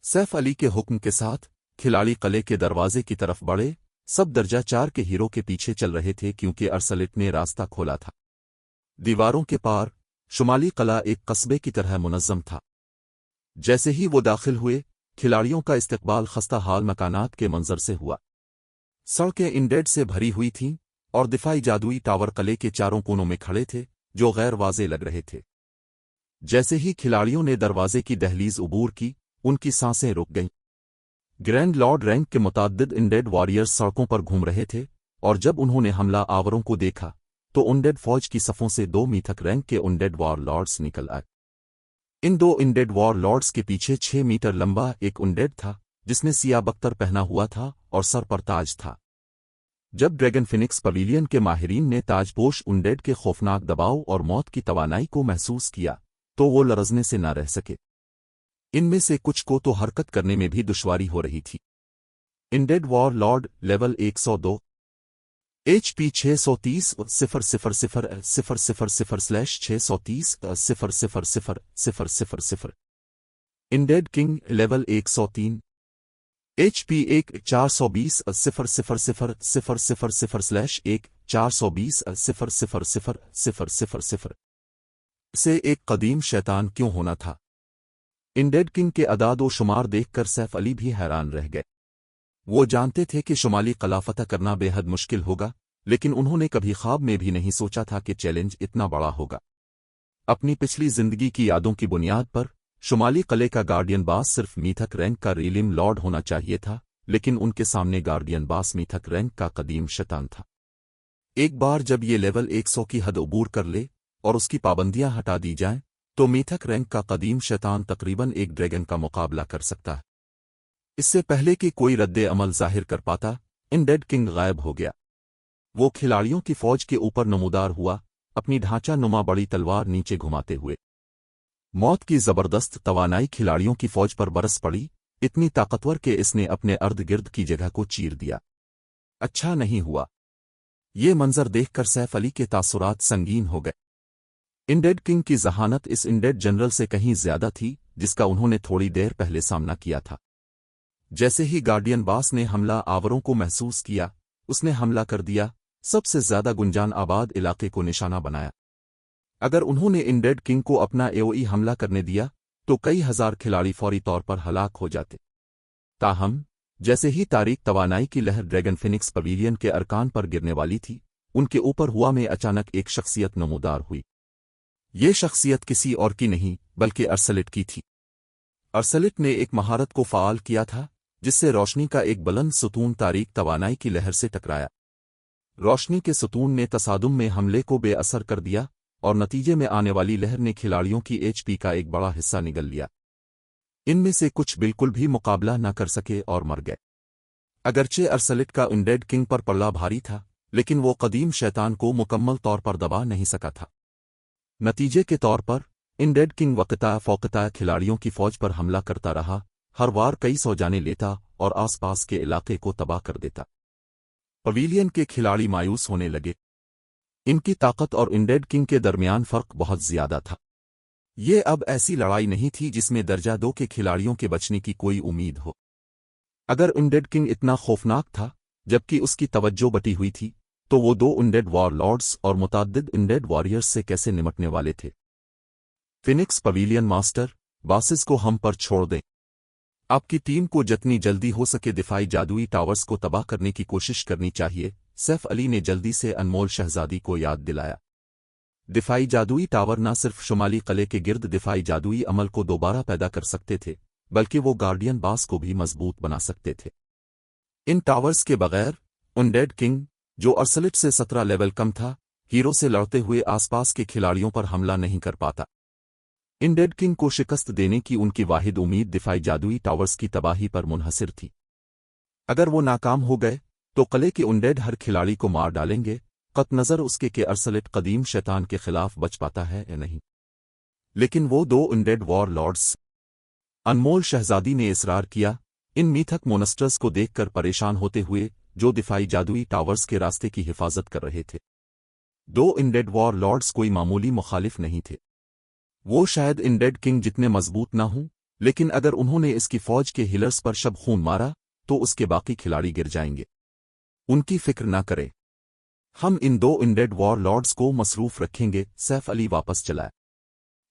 سیف علی کے حکم کے ساتھ کھلاڑی قلعے کے دروازے کی طرف بڑھے۔ سب درجہ 4 کے ہیرو کے پیچھے چل رہے تھے کیونکہ ارسلٹ نے راستہ کھولا تھا۔ دیواروں کے پار شمالی قلعہ ایک قصبے کی طرح منظم تھا۔ جیسے ہی وہ داخل ہوئے کھلاڑیوں کا استقبال خستہ حال مکانات کے منظر سے ہوا۔ سڑکیں انڈیڈ سے بھری ہوئی تھیں اور دفاعی جادوئی ٹاور قلعے کے چاروں کونوں میں کھڑے تھے جو غیر واضح لگ رہے تھے۔ جیسے ہی کھلاڑیوں نے دروازے کی دہلیز عبور کی ان کی سانسیں رک گئیں۔ گرینڈ لارڈ رینک کے متعدد انڈیڈ واریئرز سڑکوں پر گھوم رہے تھے اور جب انہوں نے حملہ آوروں کو دیکھا تو انڈیڈ فوج کی صفوں سے 2 میتھک رینک کے انڈیڈ وار لارڈز نکل آئے۔ ان 2 انڈیڈ وار لارڈز کے پیچھے 6 میٹر لمبا ایک انڈیڈ تھا جس نے سیاہ بختر پہنا ہوا تھا اور سر پر تاج تھا۔ جب ڈریگن فینکس پویلین کے ماہرین نے تاج پوش انڈیڈ کے خوفناک دباؤ اور موت کی توانائی کو محسوس کیا تو وہ لرزنے سے نہ رہ سکے۔ ان میں سے کچھ کو تو حرکت کرنے میں بھی دشواری ہو رہی تھی۔ Undead warlord level 102 H P 630 000/630 undead king level 103 H P 420/1/420/000 سے ایک قدیم شیطان کیوں ہونا تھا؟ انڈیڈ کنگ کے اعداد و شمار دیکھ کر سیف علی بھی حیران رہ گئے۔ وہ جانتے تھے کہ شمالی قلعہ فتح کرنا بے حد مشکل ہوگا، لیکن انہوں نے کبھی خواب میں بھی نہیں سوچا تھا کہ چیلنج اتنا بڑا ہوگا۔ اپنی پچھلی زندگی کی یادوں کی بنیاد پر شمالی قلعے کا گارڈین باس صرف میتھک رینک کا ریلم لارڈ ہونا چاہیے تھا، لیکن ان کے سامنے گارڈین باس میتھک رینک کا قدیم شیطان تھا۔ ایک بار جب یہ لیول 100 کی حد عبور کر لے اور اس کی پابندیاں ہٹا دی جائیں تو میتھک رینک کا قدیم شیطان تقریباً ایک ڈریگن کا مقابلہ کر سکتا ہے۔ اس سے پہلے کہ کوئی رد عمل ظاہر کر پاتا انڈیڈ کنگ غائب ہو گیا۔ وہ کھلاڑیوں کی فوج کے اوپر نمودار ہوا، اپنی ڈھانچہ نما بڑی تلوار نیچے گھماتے ہوئے۔ موت کی زبردست توانائی کھلاڑیوں کی فوج پر برس پڑی، اتنی طاقتور کہ اس نے اپنے ارد گرد کی جگہ کو چیر دیا۔ اچھا نہیں ہوا۔ یہ منظر دیکھ کر سیف علی کے تاثرات سنگین ہو گئے۔ انڈیڈ کنگ کی ذہانت اس انڈیڈ جنرل سے کہیں زیادہ تھی جس کا انہوں نے تھوڑی دیر پہلے سامنا کیا تھا۔ جیسے ہی گارڈین باس نے حملہ آوروں کو محسوس کیا اس نے حملہ کر دیا، سب سے زیادہ گنجان آباد علاقے کو نشانہ بنایا۔ اگر انہوں نے انڈیڈ کنگ کو اپنا AOE حملہ کرنے دیا تو کئی ہزار کھلاڑی فوری طور پر ہلاک ہو جاتے۔ تاہم جیسے ہی تاریک توانائی کی لہر ڈریگن فینکس پویلین کے ارکان پر گرنے والی تھی ان کے اوپر ہوا میں اچانک ایک شخصیت نمودار ہوئی۔ یہ شخصیت کسی اور کی نہیں بلکہ ارسلٹ کی تھی۔ ارسلट ने एक महारत को फ़ाल किया था जिससे रोशनी का एक बुलंद सतून तारीक तवानाई की लहर से टकराया। रोशनी के सतून ने तसादुम में हमले को बेअसर कर दिया और नतीजे में आने वाली लहर ने खिलाड़ियों की एचपी का एक बड़ा हिस्सा निगल लिया। इनमें से कुछ बिल्कुल भी मुकाबला न कर सके और मर गए। अगरचे अरसलिट का अनडेड किंग पर पल्ला भारी था, लेकिन वो कदीम शैतान को मुकम्मल तौर पर दबा नहीं सका था। नतीजे के तौर पर अनडेड किंग वक़्ता फ़ौक़ता खिलाड़ियों की फ़ौज पर हमला करता रहा, हर वार कई सौ जानें लेता और आसपास के इलाके को तबाह कर देता। पवेलियन के खिलाड़ी मायूस होने लगे। इनकी ताकत और अनडेड किंग के दरमियान फ़र्क बहुत ज़्यादा था। ये अब ऐसी लड़ाई नहीं थी जिसमें दर्जा 2 के खिलाड़ियों के बचने की कोई उम्मीद हो। अगर अनडेड किंग इतना खौफनाक था जबकि उसकी तवज्जो बटी हुई थी, तो वो 2 अनडेड वॉर लॉर्ड्स और मुतअद्दिद अनडेड वॉरियर्स से कैसे निमटने वाले थे। फिनिक्स पवेलियन मास्टर, बासिस को हम पर छोड़ दें। आपकी टीम को जितनी जल्दी हो सके दिफाई जादुई टावर्स को तबाह करने की कोशिश करनी चाहिए, सैफ अली ने जल्दी से अनमोल शहजादी को याद दिलाया। दिफाई जादुई टावर न सिर्फ शुमाली किले के गिर्द दिफाई जादुई अमल को दोबारा पैदा कर सकते थे, बल्कि वो गार्डियन बास को भी मजबूत बना सकते थे। इन टावर्स के बगैर अनडेड किंग, जो अरसलिट से 17 लेवल कम था, हीरो से लड़ते हुए आसपास के खिलाड़ियों पर हमला नहीं कर पाता। अनडेड किंग को शिकस्त देने की उनकी वाहिद उम्मीद दिफाई जादुई टावर्स की तबाही पर मुनहसिर थी। अगर वो नाकाम हो गए तो किले के अनडेड हर खिलाड़ी को मार डालेंगे, कत नज़र उसके कि अरसलिट कदीम शैतान के खिलाफ बच पाता है या नहीं। लेकिन वो 2 अनडेड वॉर लॉर्ड्स, अनमोल शहजादी ने इसरार किया, इन मीथक मोनस्टर्स को देखकर परेशान होते हुए, जो दिफाई जादुई टावर्स के रास्ते की हिफाजत कर रहे थे। 2 अनडेड वॉर लॉर्ड्स कोई मामूली मुखालिफ नहीं थे। वो शायद अनडेड किंग जितने मजबूत ना हों, लेकिन अगर उन्होंने इसकी फौज के हिलर्स पर शब खून मारा तो उसके बाकी खिलाड़ी गिर जाएंगे। उनकी फिक्र ना करें, हम इन 2 अनडेड वॉर लॉर्ड्स को मसरूफ रखेंगे। सैफ अली वापस चला।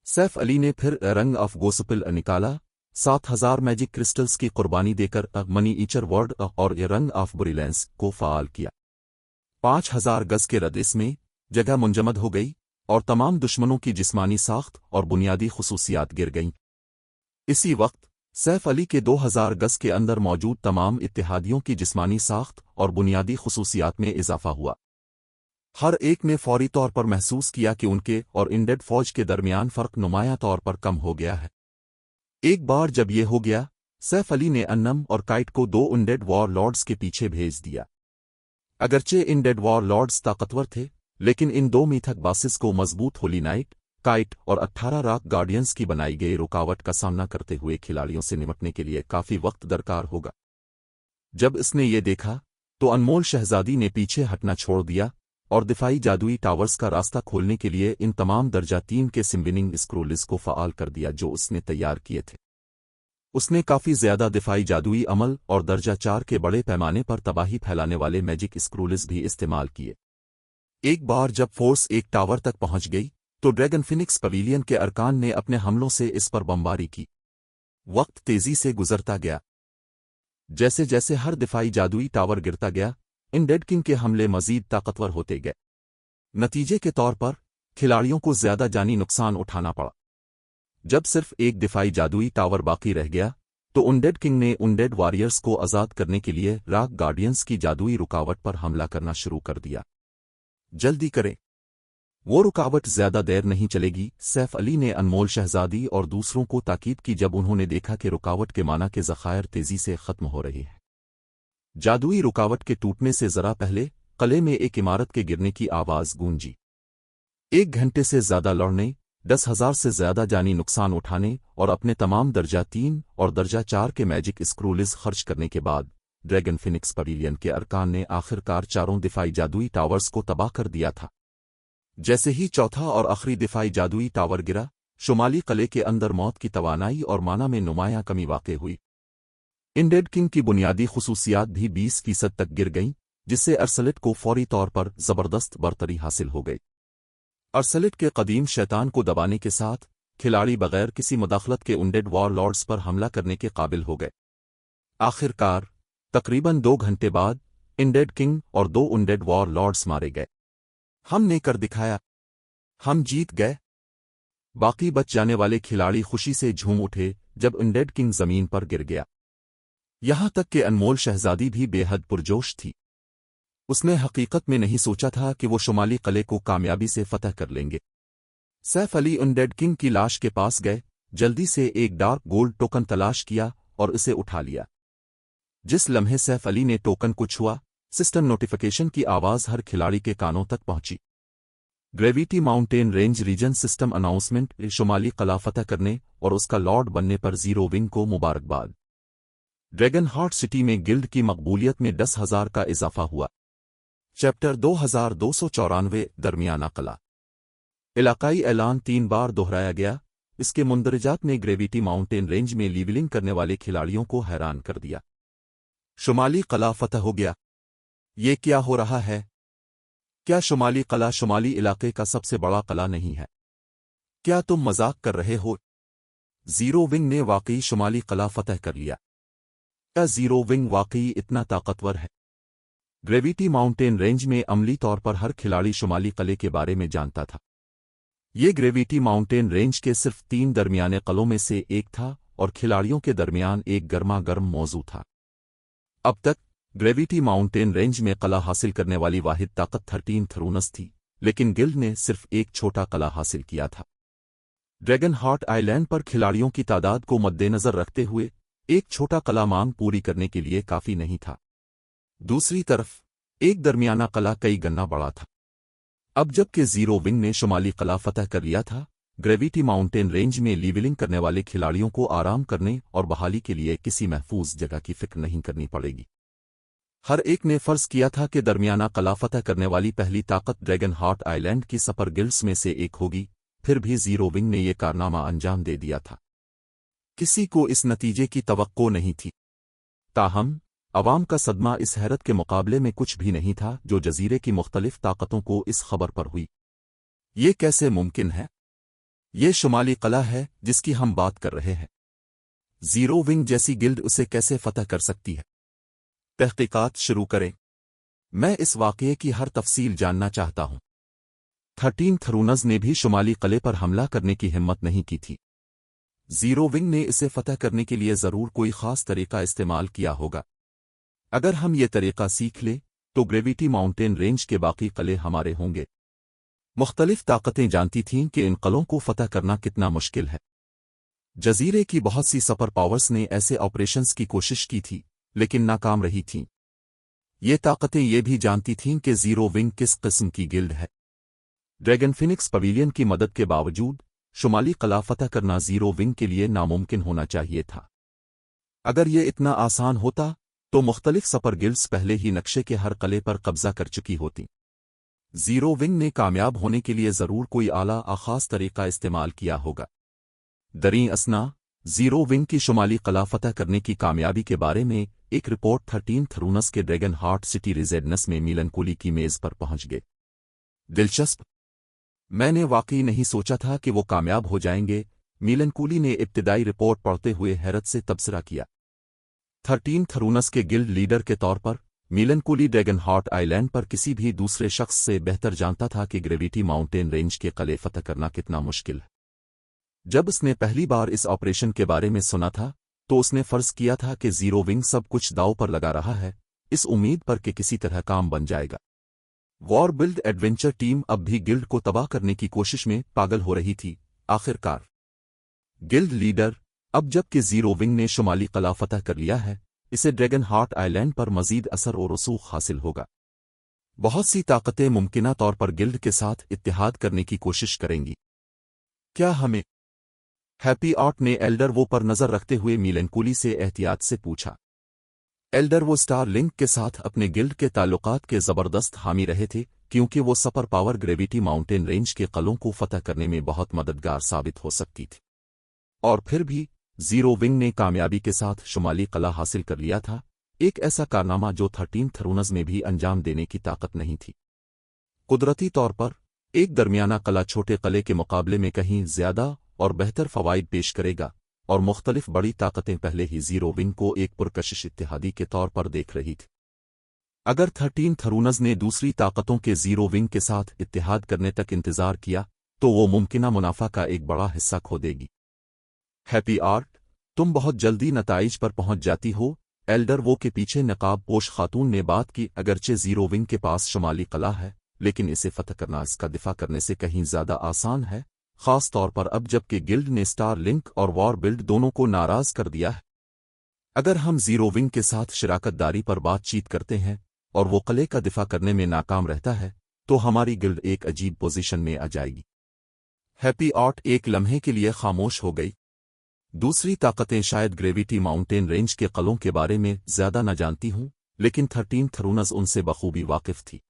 सैफ अली ने फिर रंग ऑफ गोस्पेल निकाला, 7000 मैजिक क्रिस्टल्स की कुर्बानी देकर मनी ईचर वर्ड और रंग ऑफ ब्रिलियंस को फ़ाल किया। 5000 गज के रदिस में जगह मुंजमद हो गई और तमाम दुश्मनों की जिस्मानी साख्त और बुनियादी खुसूसियात गिर गईं। इसी वक्त सैफ अली के 2000 गज के अंदर मौजूद तमाम इत्तेहादियों की जिस्मानी साख्त और बुनियादी खुसूसियात में इजाफा हुआ। हर एक ने फौरी तौर पर महसूस किया कि उनके और अनडेड फौज के दरमियान फ़र्क नुमायां तौर पर कम हो गया है। एक बार जब यह हो गया, सैफ अली ने अन्नम और काइट को 2 अनडेड वॉर लॉर्ड्स के पीछे भेज दिया। अगरचे अनडेड वॉर लॉर्ड्स ताकतवर थे, लेकिन इन 2 मीथक बासिस को मजबूत होली नाइट, काइट और 18 रॉक गार्डियंस की बनाई गई रुकावट का सामना करते हुए खिलाड़ियों से निपटने के लिए काफ़ी वक्त दरकार होगा। जब इसने ये देखा तो अनमोल शहजादी ने पीछे हटना छोड़ दिया और दिफाई जादुई टावर्स का रास्ता खोलने के लिए इन तमाम दर्जा 3 के सिम्बिनिंग स्क्रोल्स को फ़ाल कर दिया जो उसने तैयार किए थे। उसने काफ़ी ज़्यादा दिफाई जादुई अमल और दर्जा 4 के बड़े पैमाने पर तबाही फैलाने वाले मैजिक स्क्रोल्स भी इस्तेमाल किए। एक बार जब फोर्स एक टावर तक पहुंच गई तो ड्रैगन फिनिक्स पवेलियन के अरकान ने अपने हमलों से इस पर बमबारी की। वक्त तेजी से गुजरता गया। जैसे जैसे हर दिफाई जादुई टावर गिरता गया, अनडेड किंग के हमले मजीद ताकतवर होते गए। नतीजे के तौर पर खिलाड़ियों को ज्यादा जानी नुकसान उठाना पड़ा। जब सिर्फ एक दिफाई जादुई टावर बाकी रह गया तो अनडेड किंग ने अनडेड वॉरियर्स को आज़ाद करने के लिए रॉक गार्डियंस की जादुई रुकावट पर हमला करना शुरू कर दिया। जल्दी करें, वो रुकावट ज्यादा देर नहीं चलेगी। सैफ अली ने अनमोल शहजादी और दूसरों को ताकीद की जब उन्होंने देखा कि रुकावट के माना के ज़खायर तेजी से खत्म हो रही है। जादुई रुकावट के टूटने से जरा पहले किले में एक इमारत के गिरने की आवाज गूंजी। 1 घंटे से ज्यादा लड़ने, 10,000 से ज्यादा जानी नुकसान उठाने और अपने तमाम दर्जा 3 और दर्जा 4 के मैजिक स्क्रोल्स खर्च करने के बाद ड्रैगन फिनिक्स पवेलियन के अरकान ने आखिरकार 4 दिफाई जादुई टावर्स को तबाह कर दिया था। जैसे ही चौथा और आखिरी दिफाई जादुई टावर गिरा, शुमाली किले के अंदर मौत की तवानाई और माना में नुमायां कमी वाक़ हुई। अनडेड किंग की बुनियादी खुसूसियात भी 20% तक गिर गईं, जिससे अरसलिट को फौरी तौर पर जबरदस्त बरतरी हासिल हो गई। अरसलिट के कदीम शैतान को दबाने के साथ खिलाड़ी बगैर किसी मुदाखलत के अनडेड वॉर लॉर्ड्स पर हमला करने के काबिल हो गए। आखिरकार तकरीबन 2 घंटे बाद अनडेड किंग और 2 अनडेड वॉर लॉर्ड्स मारे गए। हमने कर दिखाया, हम जीत गए। باقی بچ جانے والے کھلاڑی خوشی سے جھوم اٹھے جب انڈیڈ کنگ زمین پر گر گیا، یہاں تک کہ انمول شہزادی بھی بے حد پرجوش تھی۔ اس نے حقیقت میں نہیں سوچا تھا کہ وہ شمالی قلعے کو کامیابی سے فتح کر لیں گے۔ سیف علی انڈیڈ کنگ کی لاش کے پاس گئے، جلدی سے ایک ڈارک گولڈ ٹوکن تلاش کیا اور اسے اٹھا لیا۔ جس لمحے سیف علی نے ٹوکن کو چھوا، سسٹم نوٹیفیکیشن کی آواز ہر کھلاڑی کے کانوں تک پہنچی۔ Gravity mountain range region system announcement, شمالی قلعہ فتح کرنے اور اس کا لارڈ بننے پر زیرو ونگ کو مبارکباد۔ ڈریگن ہارٹ سٹی میں گلڈ کی مقبولیت میں 10,000 کا اضافہ ہوا۔ چیپٹر 2294 درمیانہ قلعہ۔ علاقائی اعلان 3 بار دہرایا گیا، اس کے مندرجات نے گریویٹی ماؤنٹین رینج میں لیولنگ کرنے والے کھلاڑیوں کو حیران کر دیا۔ شمالی قلعہ فتح ہو گیا۔ یہ کیا ہو رہا ہے؟ کیا شمالی قلعہ شمالی علاقے کا سب سے بڑا قلعہ نہیں ہے؟ کیا تم مذاق کر رہے ہو؟ زیرو ونگ نے واقعی شمالی قلعہ فتح کر لیا۔ کیا زیرو ونگ واقعی اتنا طاقتور ہے؟ گریویٹی ماؤنٹین رینج میں عملی طور پر ہر کھلاڑی شمالی قلعے کے بارے میں جانتا تھا۔ یہ گریویٹی ماؤنٹین رینج کے صرف 3 درمیانے قلعوں میں سے ایک تھا اور کھلاڑیوں کے درمیان ایک گرما گرم موضوع تھا۔ اب تک گریویٹی ماؤنٹین رینج میں قلعہ حاصل کرنے والی واحد طاقت 13 تھرونس تھی، لیکن گلڈ نے صرف ایک چھوٹا قلعہ حاصل کیا تھا۔ ڈریگن ہارٹ آئی لینڈ پر کھلاڑیوں کی تعداد کو مد نظر رکھتے ہوئے ایک چھوٹا قلعہ مانگ پوری کرنے کے لیے کافی نہیں تھا۔ دوسری طرف ایک درمیانہ قلعہ کئی گنا بڑا تھا۔ اب جب کہ زیرو ونگ نے شمالی قلعہ فتح کر لیا تھا، گریویٹی ماؤنٹین رینج میں لیولنگ کرنے والے کھلاڑیوں کو آرام کرنے اور بحالی کے لیے کسی محفوظ جگہ کی فکر نہیں کرنی پڑے گی۔ ہر ایک نے فرض کیا تھا کہ درمیانہ قلعہ فتح کرنے والی پہلی طاقت ڈریگن ہارٹ آئی لینڈ کی سپر گلڈز میں سے ایک ہوگی، پھر بھی زیرو ونگ نے یہ کارنامہ انجام دے دیا تھا۔ کسی کو اس نتیجے کی توقع نہیں تھی۔ تاہم عوام کا صدمہ اس حیرت کے مقابلے میں کچھ بھی نہیں تھا جو جزیرے کی مختلف طاقتوں کو اس خبر پر ہوئی۔ یہ کیسے ممکن ہے؟ یہ شمالی قلعہ ہے جس کی ہم بات کر رہے ہیں۔ زیرو ونگ جیسی گلڈ اسے کیسے فتح کر سکتی ہے؟ تحقیقات شروع کریں۔ میں اس واقعے کی ہر تفصیل جاننا چاہتا ہوں۔ 13 تھرونز نے بھی شمالی قلعے پر حملہ کرنے کی ہمت نہیں کی تھی۔ زیرو ونگ نے اسے فتح کرنے کے لیے ضرور کوئی خاص طریقہ استعمال کیا ہوگا۔ اگر ہم یہ طریقہ سیکھ لیں تو گریویٹی ماؤنٹین رینج کے باقی قلعے ہمارے ہوں گے۔ مختلف طاقتیں جانتی تھیں کہ ان قلعوں کو فتح کرنا کتنا مشکل ہے۔ جزیرے کی بہت سی سپر پاورز نے ایسے آپریشنز کی کوشش کی تھی لیکن ناکام رہی تھیں۔ یہ طاقتیں یہ بھی جانتی تھیں کہ زیرو ونگ کس قسم کی گلڈ ہے۔ ڈریگن فینکس پویلین کی مدد کے باوجود شمالی قلعہ فتح کرنا زیرو ونگ کے لیے ناممکن ہونا چاہیے تھا۔ اگر یہ اتنا آسان ہوتا تو مختلف سپر گلڈز پہلے ہی نقشے کے ہر قلعے پر قبضہ کر چکی ہوتی۔ زیرو ونگ نے کامیاب ہونے کے لیے ضرور کوئی اعلیٰ خاص طریقہ استعمال کیا ہوگا۔ دریں اثنا زیرو ونگ کی شمالی قلعہ فتح کرنے کی کامیابی کے بارے میں ایک رپورٹ 13 تھرونس کے ڈریگن ہارٹ سٹی ریزیڈنس میں میلنکولی کی میز پر پہنچ گئے۔ دلچسپ، میں نے واقعی نہیں سوچا تھا کہ وہ کامیاب ہو جائیں گے، میلنکولی نے ابتدائی رپورٹ پڑھتے ہوئے حیرت سے تبصرہ کیا۔ 13 تھرونس کے گلڈ لیڈر کے طور پر melancholy dragon Heart Island پر کسی بھی دوسرے شخص سے بہتر جانتا تھا کہ گریویٹی ماؤنٹین رینج کے قلعے فتح کرنا کتنا مشکل ہے۔ جب اس نے پہلی بار اس آپریشن کے بارے میں سنا تھا تو اس نے فرض کیا تھا کہ زیرو ونگ سب کچھ داؤ پر لگا رہا ہے، اس امید پر کہ کسی طرح کام بن جائے گا۔ وار بلڈ ایڈونچر ٹیم اب بھی گلڈ کو تباہ کرنے کی کوشش میں پاگل ہو رہی تھی۔ آخر کار گلڈ لیڈر، اب جب کہ زیرو ونگ نے شمالی قلعہ فتح کر لیا ہے، اسے ڈریگن ہارٹ آئی لینڈ پر مزید اثر و رسوخ حاصل ہوگا۔ بہت سی طاقتیں ممکنہ طور پر گلڈ کے ساتھ اتحاد کرنے کی کوشش کریں گی۔ کیا ہمیں؟ ہیپی آرٹ نے ایلڈر وہ پر نظر رکھتے ہوئے میلنکولی سے احتیاط سے پوچھا۔ ایلڈر وہ سٹار لنک کے ساتھ اپنے گلڈ کے تعلقات کے زبردست حامی رہے تھے کیونکہ وہ super power gravity mountain range کے قلعوں کو فتح کرنے میں بہت مددگار ثابت ہو سکتی تھی۔ اور پھر بھی زیرو ونگ نے کامیابی کے ساتھ شمالی قلعہ حاصل کر لیا تھا، ایک ایسا کارنامہ جو 13 تھرونز میں بھی انجام دینے کی طاقت نہیں تھی۔ قدرتی طور پر ایک درمیانہ قلعہ چھوٹے قلعے کے مقابلے میں کہیں زیادہ اور بہتر فوائد پیش کرے گا، اور مختلف بڑی طاقتیں پہلے ہی زیرو ونگ کو ایک پرکشش اتحادی کے طور پر دیکھ رہی تھی۔ اگر 13 تھرونز نے دوسری طاقتوں کے زیرو ونگ کے ساتھ اتحاد کرنے تک انتظار کیا तो वो मुमकिना मुनाफा का एक बड़ा हिस्सा खो देगी। हैप्पी आर्ट, तुम बहुत जल्दी नताइज पर पहुंच जाती हो। एल्डर वो के पीछे नकाब पोश खातून ने बात की। अगरचे जीरो विंग के पास शुमाली कला है, लेकिन इसे फतह करना इसका दिफा करने से कहीं ज्यादा आसान है, खास तौर पर अब जबकि गिल्ड ने स्टार लिंक और वॉर बिल्ड दोनों को नाराज कर दिया है। अगर हम जीरो विंग के साथ शराकत दारी पर बातचीत करते हैं और वो किले का दिफा करने में नाकाम रहता है, तो हमारी गिल्ड एक अजीब पोजीशन में आ जाएगी। हैप्पी आर्ट एक लम्हे के लिए खामोश हो गई। दूसरी ताकतें शायद ग्रेविटी माउंटेन रेंज के किलों के बारे में ज्यादा न जानती हूं, लेकिन 13 थरूनस उनसे बखूबी वाकिफ थी।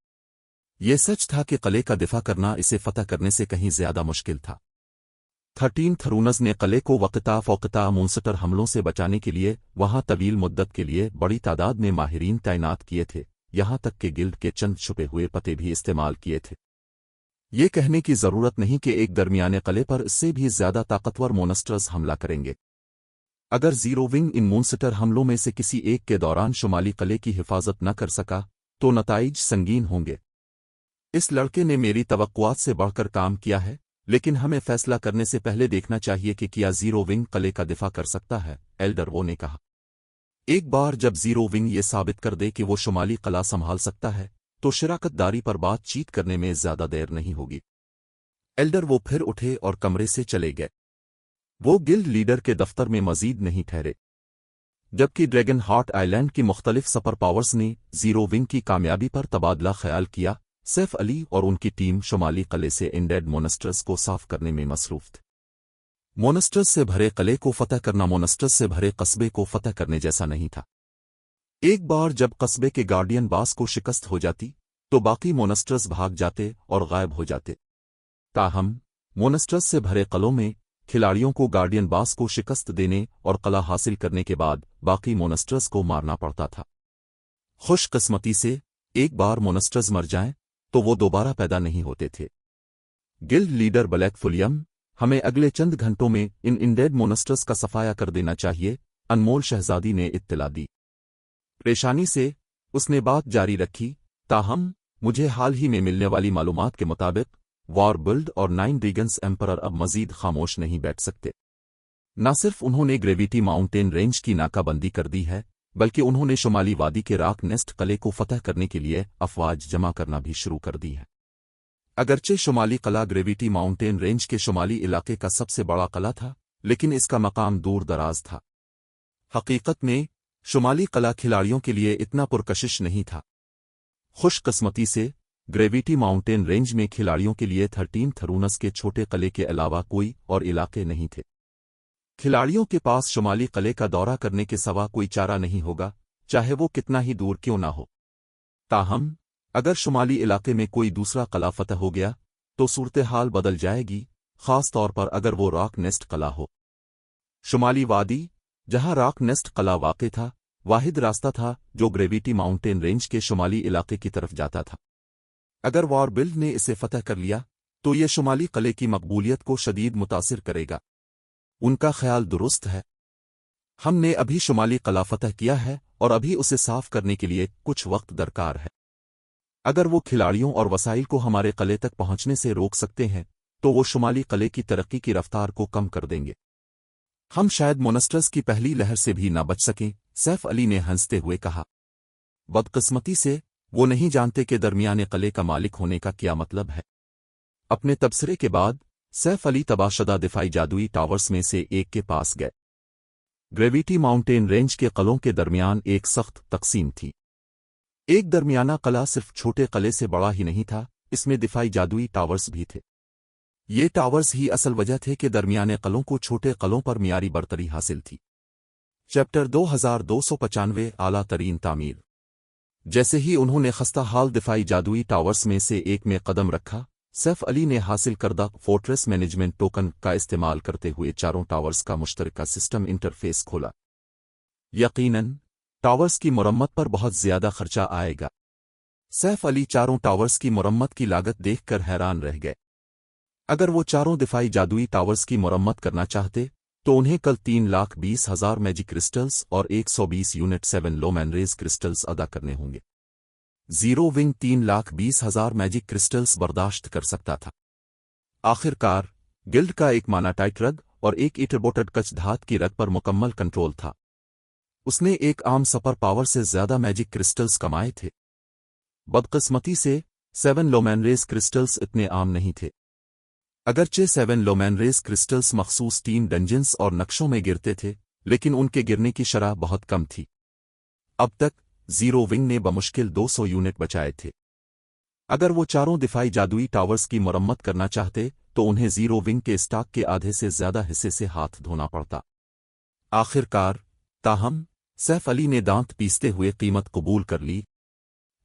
ये सच था कि किले का दिफा करना इसे फतह करने से कहीं ज्यादा मुश्किल था। 13 थरूनस ने किले को वक्ता मुनसटर हमलों से बचाने के लिए वहां तवील मुद्दत के लिए बड़ी तादाद में माहिरीन तैनात किए थे, यहां तक कि गिल्ड के चंद छुपे हुए पते भी इस्तेमाल किए थे। ये कहने की जरूरत नहीं कि एक दरमियाने किले पर इससे भी ज्यादा ताकतवर मोनस्टर्स हमला करेंगे। अगर जीरो विंग इन मूनस्टर हमलों में से किसी एक के दौरान शुमाली किले की हिफाजत न कर सका, तो नताइज संगीन होंगे। इस लड़के ने मेरी तवक्कुआत से बढ़कर काम किया है, लेकिन हमें फैसला करने से पहले देखना चाहिए कि क्या जीरो विंग किले का दिफा कर सकता है, एल्डर वो ने कहा। एक बार जब जीरो विंग ये साबित कर दे कि वो शुमाली किला संभाल सकता है, तो शराकत दारी पर बातचीत करने में ज्यादा देर नहीं होगी। एल्डर वो फिर उठे और कमरे से चले गए। वो गिल्ड लीडर के दफ्तर में मजीद नहीं ठहरे। जबकि ड्रैगन हार्ट आइलैंड की मुख्तलिफ सुपर पावर्स ने जीरो विंग की कामयाबी पर तबादला ख्याल किया, सैफ अली और उनकी टीम शुमाली किले से इंडेड मोनस्टर्स को साफ करने में मसरूफ थे। मोनस्टर्स से भरे किले को फतह करना मोनस्टर्स से भरे कस्बे को फतह करने जैसा नहीं था। एक बार जब कस्बे के गार्डियन बास को शिकस्त हो जाती, तो बाकी मोनस्टर्स भाग जाते और गायब हो जाते। ताहम मोनस्टर्स से भरे किलों में खिलाड़ियों को गार्डियन बास को शिकस्त देने और किला हासिल करने के बाद बाकी मोनस्टर्स को मारना पड़ता था। खुशकिस्मती से एक बार मोनस्टर्स मर जाएं, तो वो दोबारा पैदा नहीं होते थे। गिल्ड लीडर ब्लैक फुलियम, हमें अगले चंद घंटों में इन इंडेड मोनस्टर्स का सफाया कर देना चाहिए, अनमोल शहजादी ने इत्तला दी। परेशानी से उसने बात जारी रखी, ताहम मुझे हाल ही में मिलने वाली मालूमात के मुताबिक वॉर बिल्ड और 9 ड्रैगन्स एम्परर अब मजीद खामोश नहीं बैठ सकते। न सिर्फ उन्होंने ग्रेविटी माउंटेन रेंज की नाकाबंदी कर दी है, बल्कि उन्होंने शुमाली वादी के राक नेस्ट किले को फतह करने के लिए अफवाज जमा करना भी शुरू कर दी है। अगरचे शुमाली किला ग्रेविटी माउंटेन रेंज के शुमाली इलाके का सबसे बड़ा किला था, लेकिन इसका मकाम दूर दराज था। हकीकत में शुमाली किला खिलाड़ियों के लिए इतना पुरकशिश नहीं था। खुशकिस्मती से ग्रेविटी माउंटेन रेंज में खिलाड़ियों के लिए 13 थरूनस के छोटे किले के अलावा कोई और इलाके नहीं थे। खिलाड़ियों के पास शुमाली किले का दौरा करने के सिवा कोई चारा नहीं होगा, चाहे वो कितना ही दूर क्यों ना हो। ताहम अगर शुमाली इलाके में कोई दूसरा किला फतह हो गया, तो सूरत हाल बदल जाएगी, खास तौर पर अगर वो रॉक नेस्ट किला हो। शुमाली वादी, जहां रॉक नेस्ट किला वाक़ था, वाहिद रास्ता था जो ग्रेविटी माउंटेन रेंज के शुमाली इलाके की तरफ जाता था। अगर वॉर बिल्ड ने इसे फतह कर लिया, तो ये शुमाली किले की मकबूलियत को शदीद मुतासिर करेगा। उनका ख्याल दुरुस्त है। हमने अभी शुमाली किला फतह किया है और अभी उसे साफ करने के लिए कुछ वक्त दरकार है। अगर वो खिलाड़ियों और वसाइल को हमारे किले तक पहुंचने से रोक सकते हैं, तो वो शुमाली किले की तरक्की की रफ्तार को कम कर देंगे। हम शायद मोनस्टर्स की पहली लहर से भी ना बच सकें, सैफ अली ने हंसते हुए कहा। बदकिस्मती से वो नहीं जानते कि दरमियाने किले का मालिक होने का क्या मतलब है। अपने तबसरे के बाद सैफ अली तबाशदा दिफाई जादुई टावर्स में से एक के पास गए। ग्रेविटी माउंटेन रेंज के किलों के दरमियान एक सख्त तकसीम थी। एक दरमियाना किला सिर्फ छोटे किले से बड़ा ही नहीं था, इसमें दिफाई जादुई टावर्स भी थे। ये टावर्स ही असल वजह थे कि दरमियाने किलों को छोटे किलों पर मियारी बरतरी हासिल थी। चैप्टर 2295 आला तरीन तामीर। जैसे ही उन्होंने खस्ता हाल दिफाई जादुई टावर्स में से एक में कदम रखा, सैफ अली ने हासिल करदा फोर्ट्रेस मैनेजमेंट टोकन का इस्तेमाल करते हुए चारों टावर्स का मुश्तरका सिस्टम इंटरफेस खोला। यकीनन टावर्स की मुरम्मत पर बहुत ज्यादा खर्चा आएगा। सैफ अली चारों टावर्स की मुरम्मत की लागत देखकर हैरान रह गए। अगर वो चारों दिफाई जादुई टावर्स की मुरम्मत करना चाहते, तो उन्हें कल 3,20,000 मैजिक क्रिस्टल्स और 120 यूनिट 7 लो मैनरेज क्रिस्टल्स अदा करने होंगे। जीरो विंग 3,20,000 मैजिक क्रिस्टल्स बर्दाश्त कर सकता था। आखिरकार गिल्ड का एक मानाटाइट रग और एक ईटरबोटेड कच धात की रग पर मुकम्मल कंट्रोल था। उसने एक आम सुपर पावर से ज्यादा मैजिक क्रिस्टल्स कमाए थे। बदकिस्मती से 7 लोमैनरेस क्रिस्टल्स इतने आम नहीं थे। अगरचे 7 लोमैनरेस क्रिस्टल्स मखसूस 3 डंजन्स और नक्शों में गिरते थे, लेकिन उनके गिरने की शरह बहुत कम थी। अब तक जीरो विंग ने बमुश्किल 200 यूनिट बचाए थे। अगर वो चारों दिफाई जादुई टावर्स की मरम्मत करना चाहते तो उन्हें जीरो विंग के स्टॉक के आधे से ज्यादा हिस्से से हाथ धोना पड़ता। आखिरकार ताहम सैफ अली ने दांत पीसते हुए कीमत कबूल कर ली।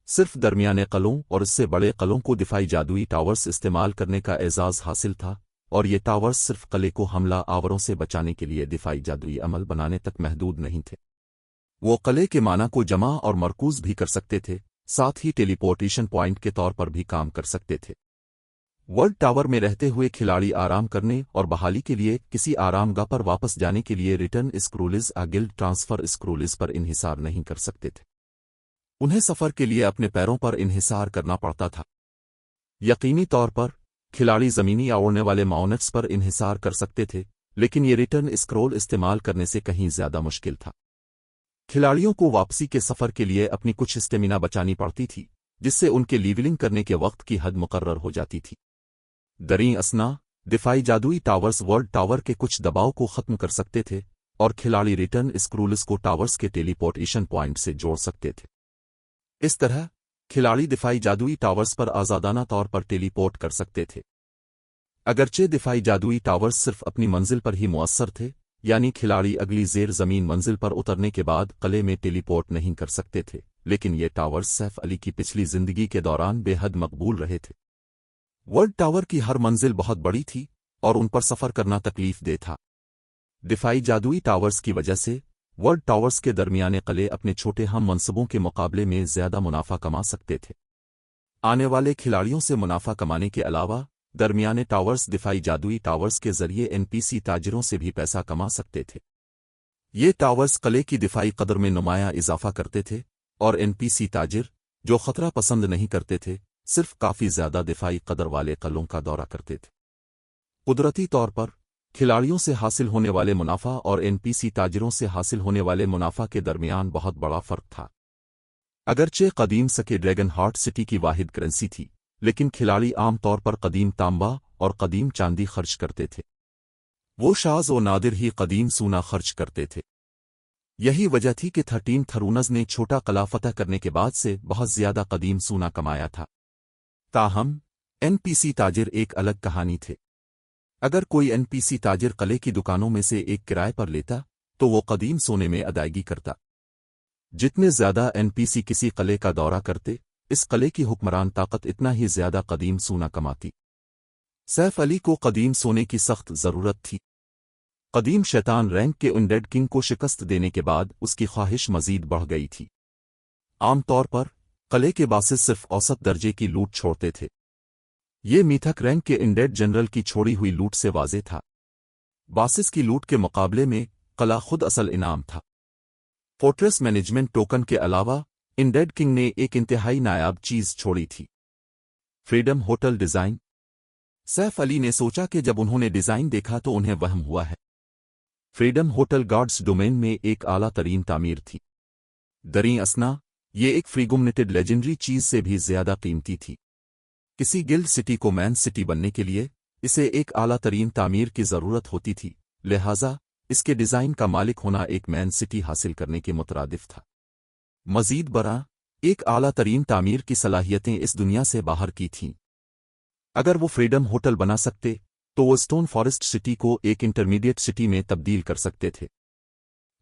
सिर्फ दरमियाने कलों और इससे बड़े कलों को दिफाई जादुई टावर्स इस्तेमाल करने का एजाज हासिल था, और ये टावर्स सिर्फ कले को हमला आवरों से बचाने के लिए दिफाई जादुई अमल बनाने तक महदूद नहीं थे। वो कले के माना को जमा और मरकूज भी कर सकते थे, साथ ही टेलीपोर्टेशन पॉइंट के तौर पर भी काम कर सकते थे। वर्ल्ड टावर में रहते हुए खिलाड़ी आराम करने और बहाली के लिए किसी आरामगाह पर वापस जाने के लिए रिटर्न स्क्रूलिज या गिल्ड ट्रांसफर स्क्रूलिज पर इन्हिसार नहीं कर सकते थे। उन्हें सफर के लिए अपने पैरों पर इन्हिसार करना पड़ता था। यकीनी तौर पर खिलाड़ी जमीनी या उड़ने वाले माउनेट्स पर इन्हिसार कर सकते थे, लेकिन ये रिटर्न स्क्रोल इस्तेमाल करने से कहीं ज्यादा मुश्किल था। खिलाड़ियों को वापसी के सफर के लिए अपनी कुछ स्टेमिना बचानी पड़ती थी, जिससे उनके लीवलिंग करने के वक्त की हद मुकर्रर हो जाती थी। दरी असना दिफाई जादुई टावर्स वर्ल्ड टावर के कुछ दबाव को खत्म कर सकते थे और खिलाड़ी रिटर्न स्क्रूल्स को टावर्स के टेलीपोर्टेशन पॉइंट से जोड़ सकते थे। इस तरह खिलाड़ी दिफाई जादुई टावर्स पर आजादाना तौर पर टेलीपोर्ट कर सकते थे। अगरचे दिफाई जादुई टावर्स सिर्फ अपनी मंजिल पर ही मुअस्सर थे, यानी खिलाड़ी अगली जेर जमीन मंजिल पर उतरने के बाद कले में टेलीपोर्ट नहीं कर सकते थे, लेकिन ये टावर्स सैफ अली की पिछली जिंदगी के दौरान बेहद मकबूल रहे थे। वर्ल्ड टावर की हर मंजिल बहुत बड़ी थी और उन पर सफर करना तकलीफ दे था। दिफाई जादुई टावर्स की वजह से वर्ल्ड टावर्स के दरमियाने कले अपने छोटे हम मनसबों के मुकाबले में ज्यादा मुनाफा कमा सकते थे। आने वाले खिलाड़ियों से मुनाफा कमाने के अलावा दरमियाने टावर्स दिफाई जादुई टावर्स के जरिए एनपीसी ताजिरों से भी पैसा कमा सकते थे। ये टावर्स कले की दिफाई कदर में नुमाया इजाफा करते थे और एनपीसी ताजिर, जो खतरा पसंद नहीं करते थे, सिर्फ काफी ज्यादा दिफाई कदर वाले कलों का दौरा करते थे। कुदरती तौर पर खिलाड़ियों से हासिल होने वाले मुनाफा और एनपीसी ताजिरों से हासिल होने वाले मुनाफा के दरमियान बहुत बड़ा फर्क था। अगरचे कदीम सके ड्रैगन हार्ट सिटी की वाहिद करेंसी थी, लेकिन खिलाड़ी आमतौर पर कदीम तांबा और कदीम चांदी खर्च करते थे। वो शाज और नादिर ही कदीम सूना खर्च करते थे। यही वजह थी कि 13 थरूनज ने छोटा कला फतह करने के बाद से बहुत ज्यादा कदीम सूना कमाया था। ताहम एनपीसी ताजिर एक अलग कहानी थे। अगर कोई एनपीसी ताजिर कले की दुकानों में से एक किराए पर लेता तो वो कदीम सोने में अदायगी करता। जितने ज्यादा एनपीसी किसी कले का दौरा करते, इस कले की हुक्मरान ताकत इतना ही ज्यादा कदीम सोना कमाती। सैफ अली को कदीम सोने की सख्त जरूरत थी। कदीम शैतान रैंक के अनडेड किंग को शिकस्त देने के बाद उसकी ख्वाहिश मजीद बढ़ गई थी। आमतौर पर कले के बासिस सिर्फ औसत दर्जे की लूट छोड़ते थे। ये मीथक रैंक के अनडेड जनरल की छोड़ी हुई लूट से वाज़े था। बासिस की लूट के मुकाबले में कला खुद असल इनाम था। फोर्ट्रेस मैनेजमेंट टोकन के अलावा अनडेड किंग ने एक इंतहाई नायाब चीज छोड़ी थी, freedom hotel design. Saif Ali ने सोचा कि जब उन्होंने डिजाइन देखा तो उन्हें वहम हुआ है। फ्रीडम होटल गॉड्स डोमेन में एक आला तरीन तामीर थी। दरी असना ये एक फ्रीगुमनेटेड लेजेंडरी चीज से भी ज्यादा कीमती थी। किसी गिल्ड सिटी को मैन सिटी बनने के लिए इसे एक आला तरीन तामीर की जरूरत होती थी, लिहाजा इसके डिजाइन का मालिक होना एक मैन सिटी हासिल करने के मुतरादिफ था। मजीद बरा एक आला तरीन तामीर की सलाहियतें इस दुनिया से बाहर की थीं। अगर वो फ्रीडम होटल बना सकते तो वो स्टोन फॉरेस्ट सिटी को एक इंटरमीडिएट सिटी में तब्दील कर सकते थे।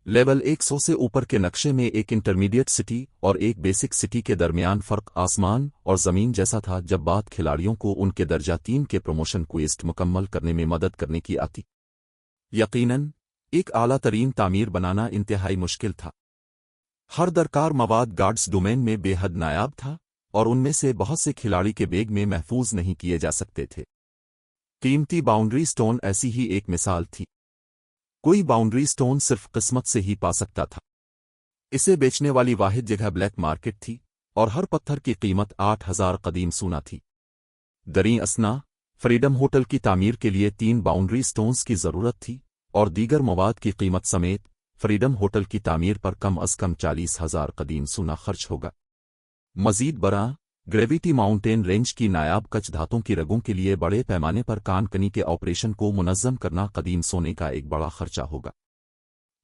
लेवल 100 से ऊपर के नक्शे में एक इंटरमीडिएट सिटी और एक बेसिक सिटी के दरमियान फर्क आसमान और जमीन जैसा था। जब बात खिलाड़ियों को उनके दर्जा 3 के प्रमोशन क्वेस्ट मुकम्मल करने में मदद करने की आती, यकीनन एक आला तरीन तामीर बनाना इंतहाई मुश्किल था। हर दरकार मवाद गार्ड्स डोमेन में बेहद नायाब था और उनमें से बहुत से खिलाड़ी के बेग में महफूज नहीं किए जा सकते थे। कीमती बाउंड्री स्टोन ऐसी ही एक मिसाल थी। कोई बाउंड्री स्टोन सिर्फ किस्मत से ही पा सकता था। इसे बेचने वाली वाहिद जगह ब्लैक मार्केट थी और हर पत्थर की कीमत 8000 कदीम सूना थी। दरी असना फ्रीडम होटल की तामीर के लिए 3 बाउंड्री स्टोन्स की जरूरत थी और दीगर मवाद की कीमत समेत फ्रीडम होटल की तामीर पर कम अज कम 40,000 कदीम सोना खर्च होगा। मजीद बरा ग्रेविटी माउंटेन रेंज की नायाब कच्छ धातों की रगों के लिए बड़े पैमाने पर कानकनी के ऑपरेशन को मुनज़्ज़म करना कदीम सोने का एक बड़ा खर्चा होगा।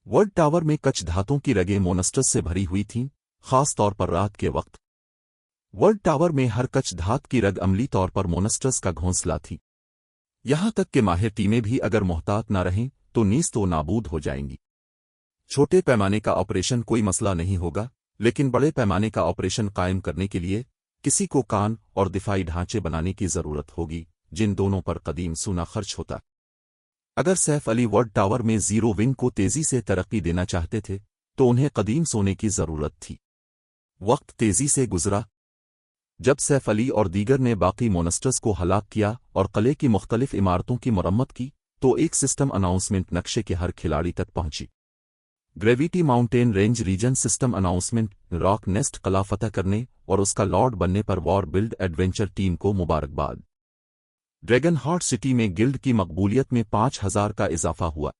वर्ल्ड टावर में कच्छ धातों की रगें मोनस्टर्स से भरी हुई थीं, खास तौर पर रात के वक्त। वर्ल्ड टावर में हर कच्छ धात की रग अमली तौर पर मोनस्टर्स का घोंसला थी। यहां तक कि माहिर टीमें भी अगर मोहतात न रहें तो नीस तो नाबूद हो जाएंगी। छोटे पैमाने का ऑपरेशन कोई मसला नहीं होगा, लेकिन बड़े पैमाने का ऑपरेशन कायम करने के लिए किसी को कान और दिफाई ढांचे बनाने की जरूरत होगी, जिन दोनों पर कदीम सोना खर्च होता। अगर सैफ अली वर्ल्ड टावर में जीरो विंग को तेजी से तरक्की देना चाहते थे तो उन्हें कदीम सोने की जरूरत थी। वक्त तेजी से गुजरा। जब सैफ अली और दीगर ने बाकी मोनस्टर्स को हलाक किया और किले की मुख्तलिफ इमारतों की मरम्मत की तो एक सिस्टम अनाउंसमेंट नक्शे के हर खिलाड़ी तक पहुंची। Gravity Mountain Range region system announcement Rock Nest किला फतह करने और उसका लॉर्ड बनने पर वॉर बिल्ड एडवेंचर टीम को मुबारकबाद। ड्रैगन हार्ट सिटी में गिल्ड की मकबूलियत में 5,000 का इजाफा हुआ।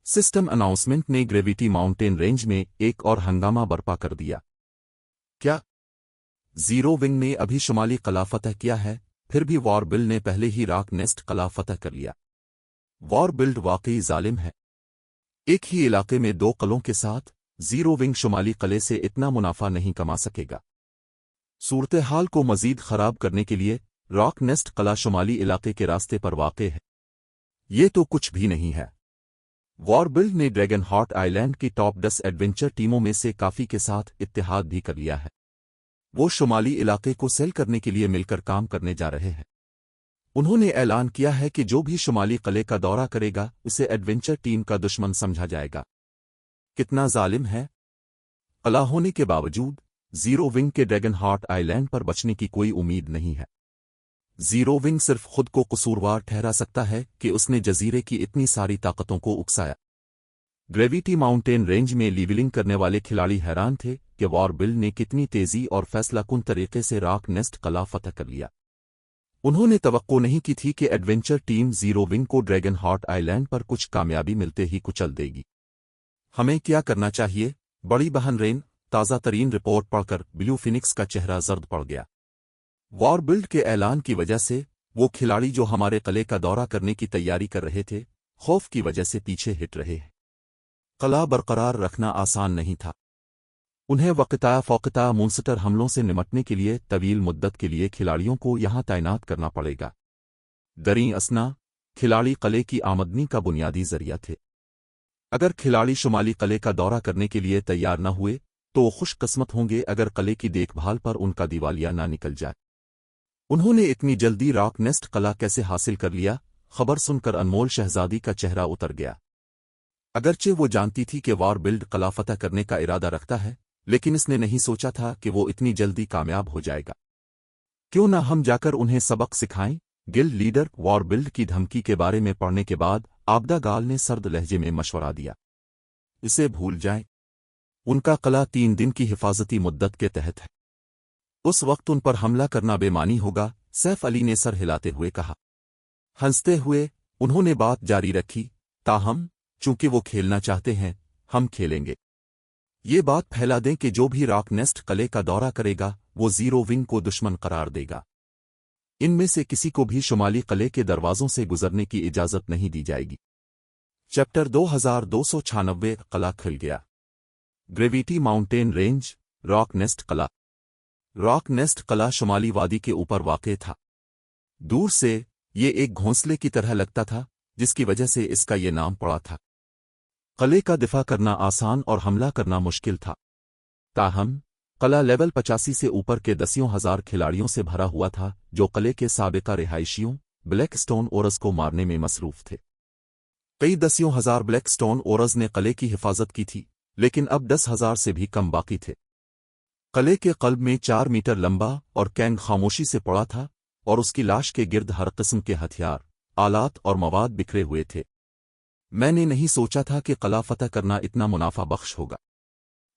सिस्टम अनाउंसमेंट ने ग्रेविटी माउंटेन रेंज में एक और हंगामा बर्पा कर दिया। क्या जीरो विंग ने अभी शुमाली किला फतह किया है? फिर भी वॉर बिल्ड ने पहले ही रॉक नेस्ट किला फतह कर लिया। वॉर बिल्ड वाकई जालिम है। एक ही इलाके में 2 किलों के साथ जीरो विंग शुमाली किले से इतना मुनाफा नहीं कमा सकेगा। सूरत हाल को मजीद खराब करने के लिए रॉक नेस्ट किला शुमाली इलाके के रास्ते पर वाक़े है। ये तो कुछ भी नहीं है। वॉर बिल्ड ने ड्रैगन हार्ट आइलैंड की टॉप 10 एडवेंचर टीमों में से काफ़ी के साथ इत्तेहाद भी कर लिया है। वो शुमाली इलाके को सेल करने के लिए मिलकर काम करने जा रहे हैं। उन्होंने ऐलान किया है कि जो भी शुमाली किले का दौरा करेगा उसे एडवेंचर टीम का दुश्मन समझा जाएगा। कितना जालिम है। किला होने के बावजूद जीरो विंग के ड्रैगन हार्ट आइलैंड पर बचने की कोई उम्मीद नहीं है। जीरो विंग सिर्फ खुद को कसूरवार ठहरा सकता है कि उसने जजीरे की इतनी सारी ताकतों को उकसाया। ग्रेविटी माउंटेन रेंज में लीवलिंग करने वाले खिलाड़ी हैरान थे कि वॉर बिल्ड ने कितनी तेजी और फैसलाकुन तरीके से रॉक नेस्ट किला फतह कर लिया। उन्होंने तवक्को नहीं की थी कि एडवेंचर टीम जीरो विंग को ड्रैगन हार्ट आइलैंड पर कुछ कामयाबी मिलते ही कुचल देगी। हमें क्या करना चाहिए? बड़ी बहन रेन ताज़ा तरीन रिपोर्ट पढ़कर ब्लू फिनिक्स का चेहरा जर्द पड़ गया। वॉर बिल्ड के ऐलान की वजह से वो खिलाड़ी जो हमारे किले का दौरा करने की तैयारी कर रहे थे, खौफ की वजह से पीछे हट रहे हैं। किला बरकरार रखना आसान नहीं था। उन्हें वक़्ता फ़ौक़ता मुंसटर हमलों से निमटने के लिए तवील मुद्दत के लिए खिलाड़ियों को यहां तैनात करना पड़ेगा। दरीं असना खिलाड़ी किले की आमदनी का बुनियादी जरिया थे। अगर खिलाड़ी शुमाली किले का दौरा करने के लिए तैयार न हुए तो खुशकिस्मत होंगे अगर किले की देखभाल पर उनका दिवालिया ना निकल जाए। उन्होंने इतनी जल्दी रॉक नेस्ट किला कैसे हासिल कर लिया? खबर सुनकर अनमोल शहजादी का चेहरा उतर गया। अगरचे वो जानती थी कि वॉर बिल्ड किला फतह करने का इरादा रखता है, लेकिन इसने नहीं सोचा था कि वो इतनी जल्दी कामयाब हो जाएगा। क्यों ना हम जाकर उन्हें सबक सिखाएं? गिल्ड लीडर वॉर बिल्ड की धमकी के बारे में पढ़ने के बाद आबदा गाल ने सर्द लहजे में मशवरा दिया। इसे भूल जाएं। उनका किला 3 दिन की हिफाजती मुद्दत के तहत है। उस वक्त उन पर हमला करना बेमानी होगा, सैफ अली ने सर हिलाते हुए कहा। हंसते हुए उन्होंने बात जारी रखी, ताहम चूंकि वो खेलना चाहते हैं, हम खेलेंगे। ये बात फैला दें कि जो भी रॉक नेस्ट किले का दौरा करेगा वो जीरो विंग को दुश्मन करार देगा। इनमें से किसी को भी शुमाली किले के दरवाजों से गुजरने की इजाजत नहीं दी जाएगी। चैप्टर 2296 किला खुल गया। Gravity Mountain Range Rock Nest किला। रॉक नेस्ट किला शुमाली वादी के ऊपर वाक़े था। दूर से ये एक घोंसले की तरह लगता था, जिसकी वजह से इसका ये नाम पड़ा था। किले का दिफा करना आसान और हमला करना मुश्किल था। ताहम किला लेवल 85 से ऊपर के दसियों हजार खिलाड़ियों से भरा हुआ था जो किले के साबिका रिहायशियों ब्लैक स्टोन ओरस को मारने में मसरूफ थे। कई दसियों हजार ब्लैक स्टोन ओरस ने किले की हिफाजत की थी, लेकिन अब 10,000 से भी कम बाकी थे। किले के क़ल्ब में 4 मीटर लंबा और कैंग खामोशी से पड़ा था और उसकी लाश के गिर्द हर किस्म के हथियार, आलात और मवाद बिखरे हुए थे। मैंने नहीं सोचा था कि किला फतह करना इतना मुनाफा बख्श होगा।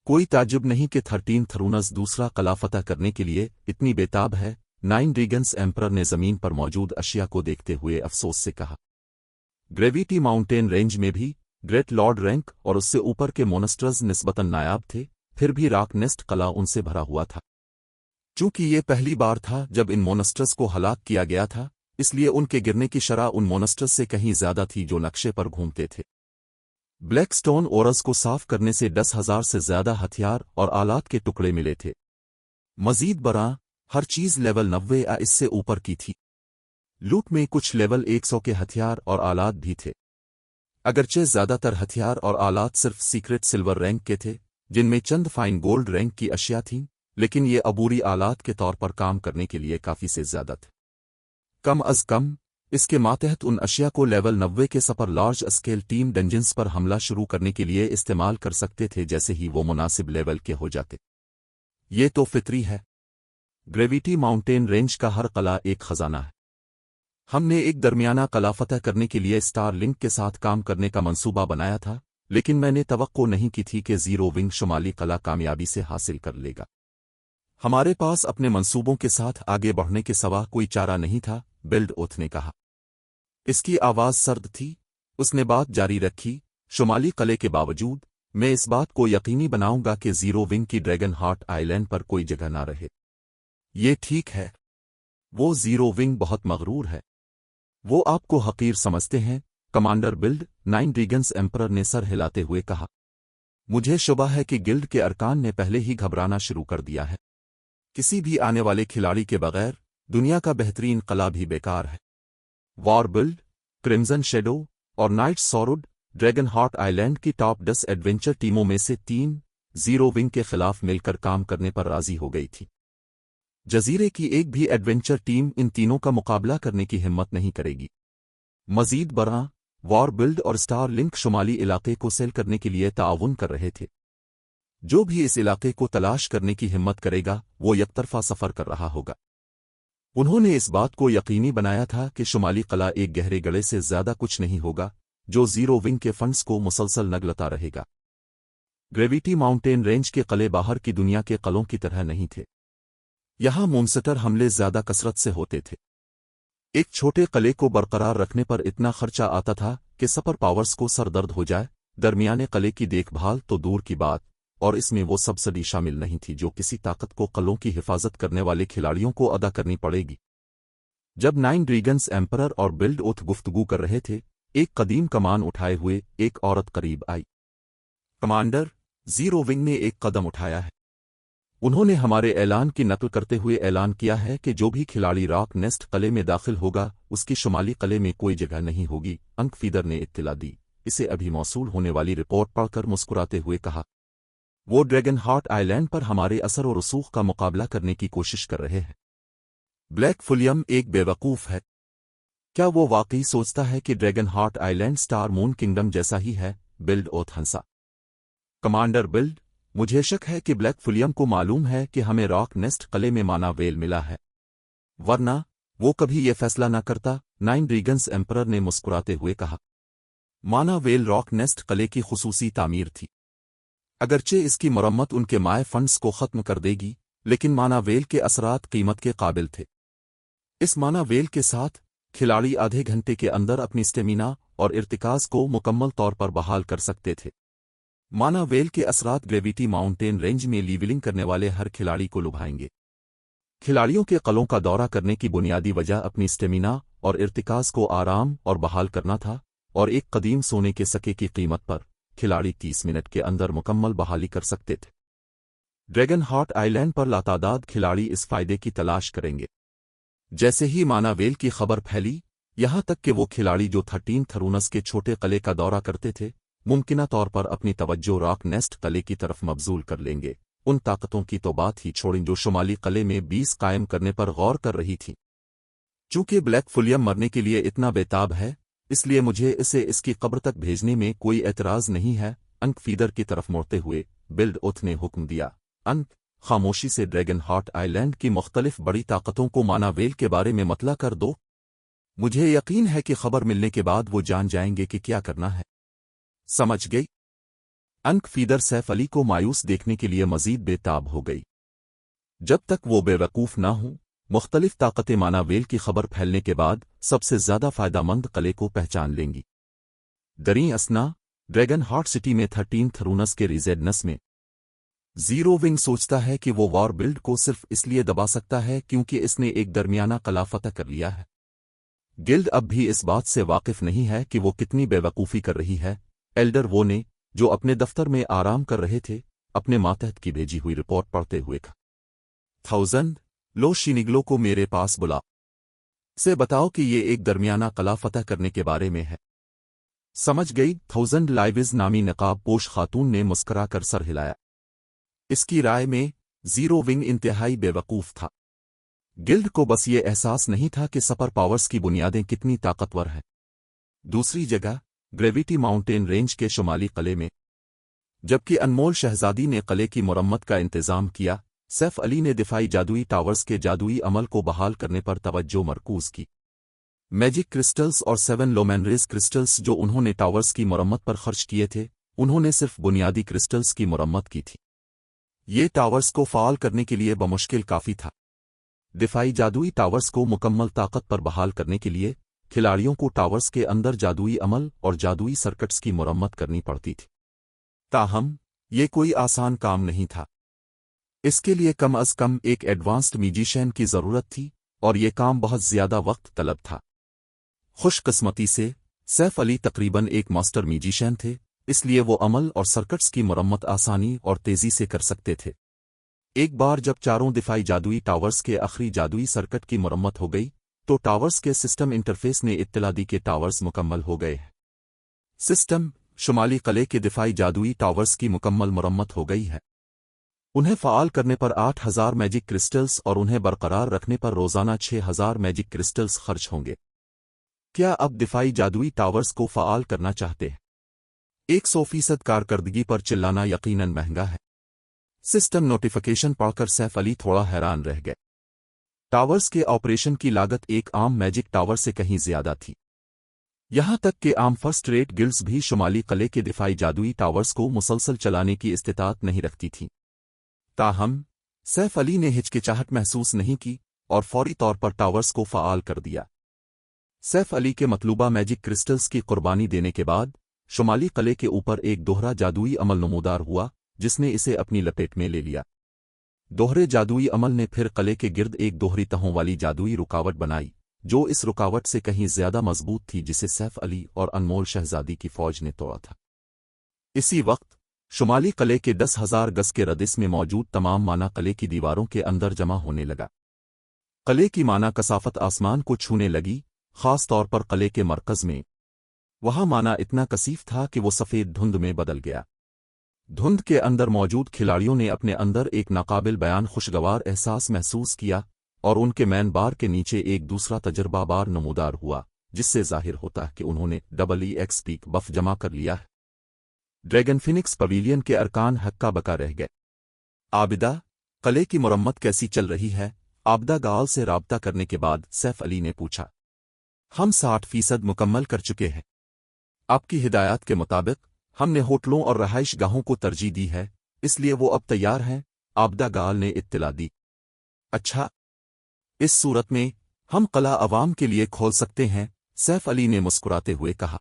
कोई ताज्जुब नहीं कि 13 थरूनस दूसरा किला फतह करने के लिए इतनी बेताब है, नाइन रीगन्स एम्परर ने जमीन पर मौजूद अशिया को देखते हुए अफसोस से कहा। ग्रेविटी माउंटेन रेंज में भी ग्रेट लॉर्ड रैंक और उससे ऊपर के मोनस्टर्स निस्बतन नायाब थे, फिर भी रॉक नेस्ट कला उनसे भरा हुआ था। चूंकि ये पहली बार था जब इन मोनस्टर्स को हलाक किया गया था, इसलिए उनके गिरने की शरह उन मोनस्टर्स से कहीं ज्यादा थी जो नक्शे पर घूमते थे। ब्लैक स्टोन ओरस को साफ करने से 10,000 से ज्यादा हथियार और आलात के टुकड़े मिले थे। मजीद बरां, हर चीज लेवल 90 या इससे ऊपर की थी। लूट में कुछ लेवल 100 के हथियार और आलात भी थे। अगरचे ज्यादातर हथियार और आलात सिर्फ सीक्रेट सिल्वर रैंक के थे, जिनमें चंद फाइन गोल्ड रैंक की अशिया थीं, लेकिन ये अबूरी आलात के तौर पर काम करने के लिए काफी से ज्यादा थे। कम अज कम इसके मातहत उन अशिया को लेवल 90 के सपर लार्ज स्केल टीम डंजन्स पर हमला शुरू करने के लिए इस्तेमाल कर सकते थे जैसे ही वो मुनासिब लेवल के हो जाते। ये तो फितरी है। ग्रेविटी माउंटेन रेंज का हर कला एक खजाना है। हमने एक दरमियाना कला फतह करने के लिए स्टार लिंक के साथ काम करने का मंसूबा बनाया था, लेकिन मैंने तवक्को नहीं की थी कि जीरो विंग शुमाली कला कामयाबी से हासिल कर लेगा। हमारे पास अपने मंसूबों के साथ आगे बढ़ने के सिवा कोई चारा नहीं था, बिल्ड ओथ ने कहा। इसकी आवाज सर्द थी। उसने बात जारी रखी, शुमाली कले के बावजूद मैं इस बात को यकीनी बनाऊंगा कि जीरो विंग की ड्रैगन हार्ट आइलैंड पर कोई जगह ना रहे। ये ठीक है। वो जीरो विंग बहुत मगरूर है। वो आपको हकीर समझते हैं, कमांडर बिल्ड, नाइन रीगन्स एम्परर ने सर हिलाते हुए कहा। मुझे शुबा है कि गिल्ड के अरकान ने पहले ही घबराना शुरू कर दिया है। किसी भी आने वाले खिलाड़ी के बगैर दुनिया का बेहतरीन कला भी बेकार है। वॉर बिल्ड, क्रिम्सन शेडो और नाइट सॉरुड ड्रैगन हार्ट आइलैंड की टॉप 10 एडवेंचर टीमों में से 3 जीरो विंग के खिलाफ मिलकर काम करने पर राजी हो गई थी। जजीरे की एक भी एडवेंचर टीम इन तीनों का मुकाबला करने की हिम्मत नहीं करेगी। मजीद बरां, वॉर बिल्ड और स्टार लिंक शुमाली इलाके को सेल करने के लिए ताउन कर रहे थे। जो भी इस इलाके को तलाश करने की हिम्मत करेगा वो यकतरफा सफर कर रहा होगा। उन्होंने इस बात को यकीनी बनाया था कि शुमाली कला एक गहरे गड़े से ज्यादा कुछ नहीं होगा जो जीरो विंग के फंड्स को मुसलसल नगलता रहेगा। ग्रेविटी माउंटेन रेंज के कले बाहर की दुनिया के कलों की तरह नहीं थे। यहां मोनस्टर हमले ज्यादा कसरत से होते थे। एक छोटे कले को बरकरार रखने पर इतना खर्चा आता था कि सुपर पावर्स को सरदर्द हो जाए। दरमियाने कले की देखभाल तो दूर की बात, और इसमें वो सब्सिडी शामिल नहीं थी जो किसी ताकत को कलों की हिफाजत करने वाले खिलाड़ियों को अदा करनी पड़ेगी। जब नाइन रीगन्स एम्परर और बिल्ड ओथ गुफ्तगू कर रहे थे, एक कदीम कमान उठाए हुए एक औरत करीब आई। कमांडर, जीरो विंग ने एक कदम उठाया है। उन्होंने हमारे ऐलान की नकल करते हुए ऐलान किया है कि जो भी खिलाड़ी रॉक नेस्ट कले में दाखिल होगा उसकी शुमाली कले में कोई जगह नहीं होगी। अंक फीदर ने इत्तला दी। इसे अभी मौसूल होने वाली रिपोर्ट पढ़कर मुस्कुराते हुए कहा। वो ड्रैगन हार्ट आइलैंड पर हमारे असर और रसूख का मुकाबला करने की कोशिश कर रहे हैं। ब्लैक फुलियम एक बेवकूफ है। क्या वो वाकई सोचता है कि dragon heart island star moon kingdom जैसा ही है? बिल्ड ओथ हंसा। कमांडर बिल्ड, मुझे शक है कि ब्लैक फुलियम को मालूम है कि हमें रॉक नेस्ट कले में माना वेल मिला है, वरना वो कभी ये फैसला न करता। नाइन रीगन्स एम्परर ने मुस्कुराते हुए कहा। माना वेल रॉक नेस्ट कले की खुसूसी तामीर थी। अगरचे इसकी मरम्मत उनके माए फंड्स को खत्म कर देगी, लेकिन माना वेल के असरात कीमत के काबिल थे। इस माना वेल के साथ खिलाड़ी आधे घंटे के अंदर अपनी स्टेमिना और इर्तिकाज को मुकम्मल तौर पर बहाल कर सकते थे। माना वेल के असरात ग्रेविटी माउंटेन रेंज में लीवलिंग करने वाले हर खिलाड़ी को लुभाएंगे। खिलाड़ियों के कलों का दौरा करने की बुनियादी वजह अपनी स्टेमिना और इर्तिकाज को आराम और बहाल करना था, और एक कदीम सोने के सके की कीमत पर खिलाड़ी 30 मिनट के अंदर मुकम्मल बहाली कर सकते थे। ड्रैगन हार्ट आइलैंड पर लातादाद खिलाड़ी इस फायदे की तलाश करेंगे। जैसे ही माना वेल की खबर फैली, यहां तक कि वो खिलाड़ी जो 13 थरूनस के छोटे कले का दौरा करते थे, मुमकिना तौर पर अपनी तवज्जो रॉक नेस्ट कले की तरफ मबजूल कर लेंगे। उन ताकतों की तो बात ही छोड़ें जो शुमाली कले में 20 कायम करने पर गौर कर रही थीं। चूंकि ब्लैक फुलियम मरने के लिए इतना बेताब है, इसलिए मुझे इसे इसकी कब्र तक भेजने में कोई एतराज नहीं है। अंक फीदर की तरफ मुड़ते हुए बिल्ड ओथ ने हुक्म दिया। अंक, खामोशी से ड्रैगन हार्ट आइलैंड की मुख्तलिफ बड़ी ताकतों को माना वेल के बारे में मतला कर दो। मुझे यकीन है कि खबर मिलने के बाद वो जान जाएंगे कि क्या करना है। समझ गई? अंक फीदर सैफ अली को मायूस देखने के लिए मजीद बेताब हो गई। जब तक वो बेवकूफ ना हो, مختلف طاقتیں مانا ویل کی خبر پھیلنے کے بعد سب سے زیادہ فائدہ مند قلعے کو پہچان لیں گی۔ دریں اسنا ڈریگن ہارٹ سٹی میں 13 تھرونس کے ریزیڈنس میں زیرو ونگ سوچتا ہے کہ وہ وار بلڈ کو صرف اس لیے دبا سکتا ہے کیونکہ اس نے ایک درمیانہ قلعہ فتح کر لیا ہے۔ گلڈ اب بھی اس بات سے واقف نہیں ہے کہ وہ کتنی بے وقوفی کر رہی ہے۔ ایلڈر وہ نے جو اپنے دفتر میں آرام کر رہے تھے اپنے ماتحت کی بھیجی ہوئی رپورٹ پڑھتے ہوئے کہا، 1000 لو شینگلو کو میرے پاس بلا سے بتاؤ کہ یہ ایک درمیانہ قلعہ فتح کرنے کے بارے میں ہے۔ سمجھ گئی 1000 لائیوز نامی نقاب پوش خاتون نے مسکرا کر سر ہلایا۔ اس کی رائے میں زیرو ونگ انتہائی بے وقوف تھا۔ گلڈ کو بس یہ احساس نہیں تھا کہ سپر پاورز کی بنیادیں کتنی طاقتور ہیں۔ دوسری جگہ گریویٹی ماؤنٹین رینج کے شمالی قلعے میں جبکہ انمول شہزادی نے قلعے کی مرمت کا انتظام کیا، سیف علی نے دفاعی جادوئی ٹاورز کے جادوئی عمل کو بحال کرنے پر توجہ مرکوز کی۔ میجک کرسٹلز اور 7 لومینریز کرسٹلز جو انہوں نے ٹاورز کی مرمت پر خرچ کیے تھے انہوں نے صرف بنیادی کرسٹلز کی مرمت کی تھی۔ یہ ٹاورز کو فعال کرنے کے لیے بمشکل کافی تھا۔ دفاعی جادوئی ٹاورز کو مکمل طاقت پر بحال کرنے کے لیے کھلاڑیوں کو ٹاورز کے اندر جادوئی عمل اور جادوئی سرکٹس کی مرمت کرنی پڑتی تھی۔ تاہم یہ کوئی آسان کام نہیں تھا۔ اس کے لیے کم از کم ایک ایڈوانسڈ میجیشین کی ضرورت تھی اور یہ کام بہت زیادہ وقت طلب تھا۔ خوش قسمتی سے سیف علی تقریباً ایک ماسٹر میجیشین تھے، اس لیے وہ عمل اور سرکٹس کی مرمت آسانی اور تیزی سے کر سکتے تھے۔ ایک بار جب چاروں دفاعی جادوئی ٹاورز کے آخری جادوئی سرکٹ کی مرمت ہو گئی تو ٹاورز کے سسٹم انٹرفیس نے اطلاع دی کہ ٹاورز مکمل ہو گئے ہیں۔ سسٹم شمالی قلعے کے دفاعی جادوئی ٹاورز کی مکمل مرمت ہو گئی ہے۔ انہیں فعال کرنے پر 8000 میجک کرسٹلز اور انہیں برقرار رکھنے پر روزانہ 6000 میجک کرسٹلز خرچ ہوں گے۔ کیا اب دفاعی جادوئی ٹاورز کو فعال کرنا چاہتے ہیں؟ 100% کارکردگی پر چلانا یقیناً مہنگا ہے۔ سسٹم نوٹیفیکیشن پڑھ کر سیف علی تھوڑا حیران رہ گئے۔ ٹاورز کے آپریشن کی لاگت ایک عام میجک ٹاور سے کہیں زیادہ تھی۔ یہاں تک کہ عام فرسٹ ریٹ گلڈز بھی شمالی قلعے کے دفاعی جادوئی ٹاورز کو مسلسل چلانے کی استطاعت نہیں رکھتی تھیں۔ تاہم سیف علی نے ہچکچاہٹ محسوس نہیں کی اور فوری طور پر ٹاورز کو فعال کر دیا۔ سیف علی کے مطلوبہ میجک کرسٹلز کی قربانی دینے کے بعد شمالی قلعے کے اوپر ایک دوہرا جادوئی عمل نمودار ہوا جس نے اسے اپنی لپیٹ میں لے لیا۔ دوہرے جادوئی عمل نے پھر قلعے کے گرد ایک دوہری تہوں والی جادوئی رکاوٹ بنائی جو اس رکاوٹ سے کہیں زیادہ مضبوط تھی جسے سیف علی اور انمول شہزادی کی فوج نے توڑا تھا۔ اسی وقت شمالی قلعے کے 10,000 گز کے ردس میں موجود تمام مانا قلعے کی دیواروں کے اندر جمع ہونے لگا۔ قلعے کی مانا کثافت آسمان کو چھونے لگی، خاص طور پر قلعے کے مرکز میں۔ وہاں مانا اتنا کثیف تھا کہ وہ سفید دھند میں بدل گیا۔ دھند کے اندر موجود کھلاڑیوں نے اپنے اندر ایک ناقابل بیان خوشگوار احساس محسوس کیا اور ان کے مین بار کے نیچے ایک دوسرا تجربہ بار نمودار ہوا جس سے ظاہر ہوتا ہے کہ انہوں نے EXP بف جمع کر لیا ہے۔ ڈریگن فینکس پویلین کے ارکان ہکا بکا رہ گئے۔ عابدہ، قلعے کی مرمت کیسی چل رہی ہے؟ عابدہ گال سے رابطہ کرنے کے بعد سیف علی نے پوچھا۔ ہم 60% مکمل کر چکے ہیں۔ آپ کی ہدایات کے مطابق ہم نے ہوٹلوں اور رہائش گاہوں کو ترجیح دی ہے، اس لیے وہ اب تیار ہیں، عابدہ گال نے اطلاع دی۔ اچھا، اس صورت میں ہم قلعہ عوام کے لیے کھول سکتے ہیں، سیف علی نے مسکراتے ہوئے کہا۔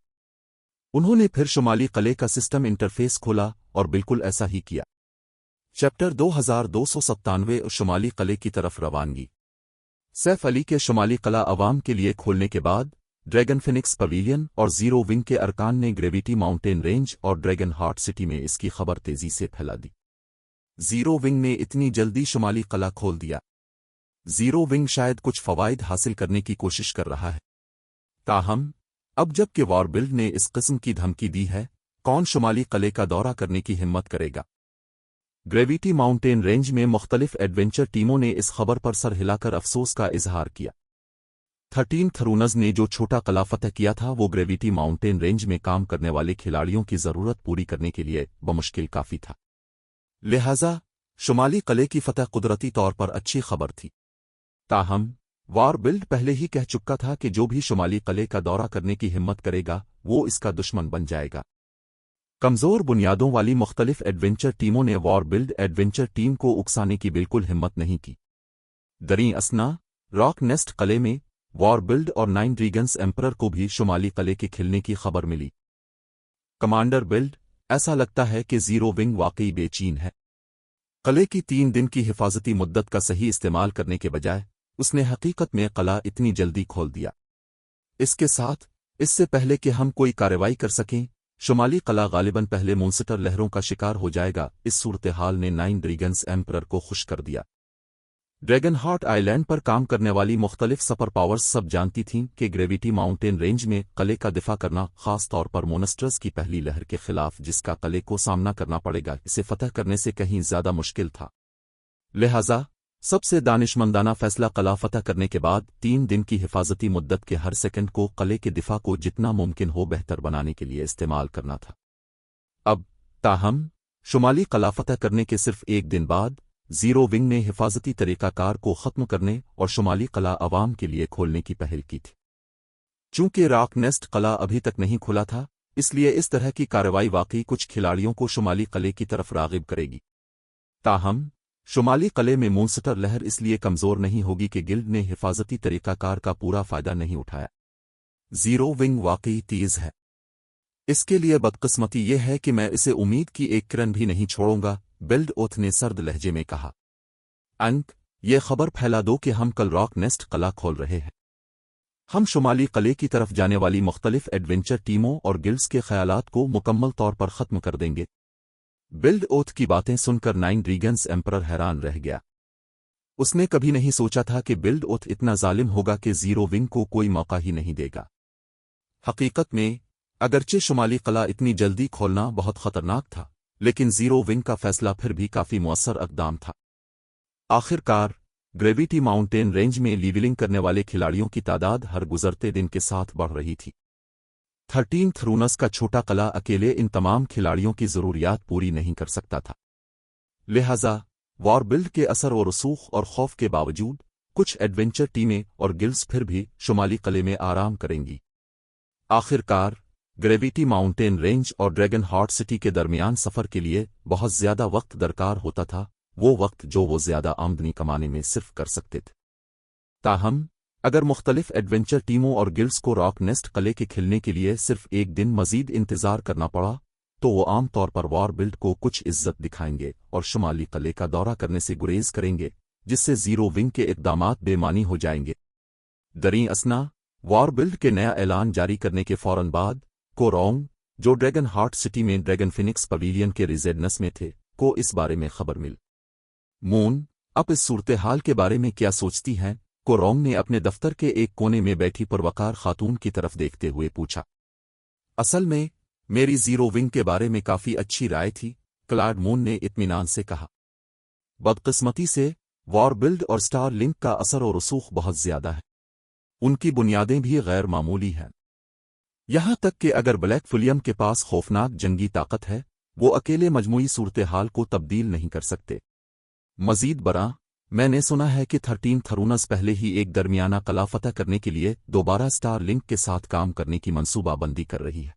انہوں نے پھر شمالی قلعے کا سسٹم انٹرفیس کھولا اور بالکل ایسا ہی کیا۔ چیپٹر 2297 شمالی قلعے کی طرف روانگی۔ سیف علی کے شمالی قلعہ عوام کے لیے کھولنے کے بعد ڈریگن فینکس پویلین اور زیرو ونگ کے ارکان نے گریویٹی ماؤنٹین رینج اور ڈریگن ہارٹ سٹی میں اس کی خبر تیزی سے پھیلا دی۔ زیرو ونگ نے اتنی جلدی شمالی قلعہ کھول دیا۔ زیرو ونگ شاید کچھ فوائد حاصل کرنے کی کوشش کر رہا ہے۔ تاہم اب جب کہ وار بلڈ نے اس قسم کی دھمکی دی ہے، کون شمالی قلعے کا دورہ کرنے کی ہمت کرے گا؟ گریویٹی ماؤنٹین رینج میں مختلف ایڈونچر ٹیموں نے اس خبر پر سر ہلا کر افسوس کا اظہار کیا۔ 13 تھرونز نے جو چھوٹا قلعہ فتح کیا تھا وہ گریویٹی ماؤنٹین رینج میں کام کرنے والے کھلاڑیوں کی ضرورت پوری کرنے کے لیے بمشکل کافی تھا۔ لہذا شمالی قلعے کی فتح قدرتی طور پر اچھی خبر تھی۔ تاہم وار بلڈ پہلے ہی کہہ چکا تھا کہ جو بھی شمالی قلعے کا دورہ کرنے کی ہمت کرے گا وہ اس کا دشمن بن جائے گا۔ کمزور بنیادوں والی مختلف ایڈونچر ٹیموں نے وار بلڈ ایڈونچر ٹیم کو اکسانے کی بالکل ہمت نہیں کی۔ دریں اسنا रॉक नेस्ट कले में वॉर बिल्ड और 9 ड्रैगन्स एम्परर को भी शुमाली कले के खिलने की खबर मिली। कमांडर बिल्ड, ऐसा लगता है कि जीरो विंग वाकई बेचैन है। कले की 3 दिन की हिफाजती मुद्दत का सही इस्तेमाल करने के बजाय उसने हकीकत में कला इतनी जल्दी खोल दिया। इसके साथ, इससे पहले कि हम कोई कार्रवाई कर सकें, शुमाली कला गालिबन पहले मॉन्स्टर लहरों का शिकार हो जाएगा। इस सूरत-ए-हाल ने 9 ड्रैगन्स एम्परर को खुश कर दिया। ड्रैगन हार्ट आइलैंड पर काम करने वाली मुख्तलिफ सुपर पावर्स सब जानती थीं कि ग्रेविटी माउंटेन रेंज में कले का दिफा करना, खास तौर पर मोनस्टर्स की पहली लहर के खिलाफ जिसका कले को सामना करना पड़ेगा, इसे फतह करने से कहीं ज्यादा मुश्किल था। लिहाजा सबसे दानिशमंदाना फैसला कला फतह करने के बाद 3 दिन की हिफाजती मुद्दत के हर सेकंड को कले के दिफा को जितना मुमकिन हो बेहतर बनाने के लिए इस्तेमाल करना था। अब ताहम शुमाली कला फतह करने के सिर्फ 1 दिन बाद जीरो विंग ने हिफाजती तरीकाकार को ख़त्म करने और शुमाली कला अवाम के लिए खोलने की पहल की थी। चूंकि रॉक नेस्ट कला अभी तक नहीं खुला था, इसलिए इस तरह की कार्रवाई वाकई कुछ खिलाड़ियों को शुमाली कले की तरफ राग़िब करेगी। ताहम शुमाली कले में मॉन्स्टर लहर इसलिए कमज़ोर नहीं होगी कि गिल्ड ने हिफाजती तरीकाकार का पूरा फ़ायदा नहीं उठाया। जीरो विंग वाकई तेज़ है। इसके लिए बदकिस्मती ये है कि मैं इसे उम्मीद की एक किरण भी नहीं छोड़ूंगा, बिल्ड ओथ ने सर्द लहजे में कहा। अंक, ये खबर फैला दो कि हम कल रॉक नेस्ट कला खोल रहे हैं। हम शुमाली कले की तरफ जाने वाली मुख्तलिफ एडवेंचर टीमों और गिल्ड्स के ख्यालात को मुकम्मल तौर पर ख़त्म कर देंगे। बिल्ड ओथ की बातें सुनकर 9 ड्रैगन्स एम्परर हैरान रह गया। उसने कभी नहीं सोचा था कि बिल्ड ओथ इतना जालिम होगा कि जीरो विंग को कोई मौका ही नहीं देगा। हकीकत में, अगरचे शुमाली कला इतनी जल्दी खोलना बहुत खतरनाक था, लेकिन जीरो विंग का फैसला फिर भी काफी मुअस्सर इक़दाम था। आखिरकार ग्रेविटी माउंटेन रेंज में लीवलिंग करने वाले खिलाड़ियों की तादाद हर गुजरते दिन के साथ बढ़ रही थी। 13 थ्रूनस का छोटा कला अकेले इन तमाम खिलाड़ियों की ज़रूरियात पूरी नहीं कर सकता था। लिहाजा वॉर बिल्ड के असर और रसूख और खौफ के बावजूद कुछ एडवेंचर टीमें और गिल्ड्स फिर भी शुमाली कले में आराम करेंगी। आखिरकार ग्रेविटी माउंटेन रेंज और ड्रैगन हार्ट सिटी के दरमियान सफ़र के लिए बहुत ज़्यादा वक्त दरकार होता था, वो वक्त जो वो ज़्यादा आमदनी कमाने में सिर्फ कर सकते थे। ताहम अगर मुख्तलिफ एडवेंचर टीमों और गिल्ड्स को रॉक नेस्ट कले के खिलने के लिए सिर्फ 1 दिन मजीद इंतज़ार करना पड़ा, तो वो आम तौर पर वॉर बिल्ड को कुछ इज्जत दिखाएंगे और शुमाली कले का दौरा करने से गुरेज करेंगे, जिससे जीरो विंग के इक़दामात बेमानी हो जाएंगे। दरीं असना वॉर बिल्ड के नया ऐलान जारी करने के फौरन बाद कोरोंग, जो ड्रैगन हार्ट सिटी में ड्रैगन फिनिक्स पवेलियन के रिजेडनेस में थे, को इस बारे में खबर मिली। मून, अब इस सूरत हाल के बारे में क्या सोचती हैं? कोरोंग ने अपने दफ्तर के एक कोने में बैठी पुरवकार खातून की तरफ देखते हुए पूछा। असल में मेरी जीरो विंग के बारे में काफी अच्छी राय थी, क्लाड मून ने इत्मीनान से कहा। बदकिस्मती से वॉर बिल्ड और स्टार लिंक का असर और रसूख बहुत ज्यादा है। उनकी बुनियादें भी गैर मामूली हैं। यहां तक कि अगर ब्लैक फुलियम के पास खौफनाक जंगी ताकत है, वो अकेले मजमूई सूरत हाल को तब्दील नहीं कर सकते। मजीद बरा, मैंने सुना है कि 13 थरूनस पहले ही एक दरमियाना कला फतह करने के लिए दोबारा स्टार लिंक के साथ काम करने की मंसूबाबंदी कर रही है।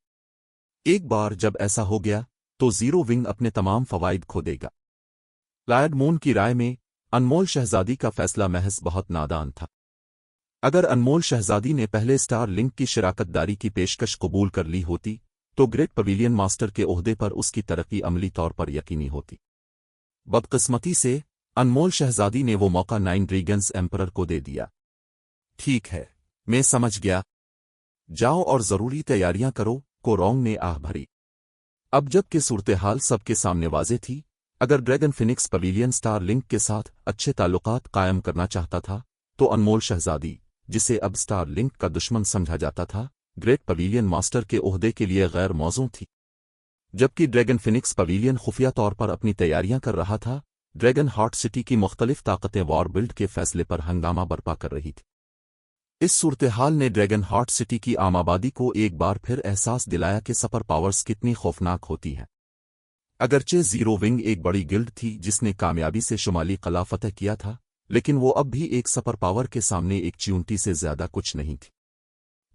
एक बार जब ऐसा हो गया, तो जीरो विंग अपने तमाम फवाइद खो देगा। क्लाड मून की राय में अनमोल शहजादी का फैसला महज बहुत नादान था। अगर अनमोल शहजादी ने पहले स्टार लिंक की शराकतदारी की पेशकश कबूल कर ली होती, तो ग्रेट पवेलियन मास्टर के ओहदे पर उसकी तरक्की अमली तौर पर यकीनी होती। बदकिस्मती से अनमोल शहजादी ने वो मौका 9 ड्रैगन्स एम्परर को दे दिया। ठीक है, मैं समझ गया। जाओ और जरूरी तैयारियां करो, कोरोंग ने आह भरी। अब जबकि सूरत हाल सबके सामने वाज़े थी, अगर dragon Phoenix pavilion star link के साथ अच्छे ताल्लुकात कायम करना चाहता था, तो अनमोल शहजादी, जिसे अब स्टार लिंक का दुश्मन समझा जाता था, ग्रेट पवेलियन मास्टर के ओहदे के लिए गैर मौजूद थी। जबकि ड्रैगन फिनिक्स पवेलियन खुफिया तौर पर अपनी तैयारियां कर रहा था, ड्रैगन हार्ट सिटी की मुख्तलिफ ताकतें वॉर बिल्ड के फैसले पर हंगामा बर्पा कर रही थी। इस सूरत हाल ने ड्रैगन हार्ट सिटी की आम आबादी को एक बार फिर एहसास दिलाया कि सुपर पावर्स कितनी खौफनाक होती हैं। अगरचे जीरो विंग एक बड़ी गिल्ड थी जिसने कामयाबी से शुमाली कला फतह किया था, लेकिन वो अब भी एक सुपर पावर के सामने एक चींटी से ज्यादा कुछ नहीं थी।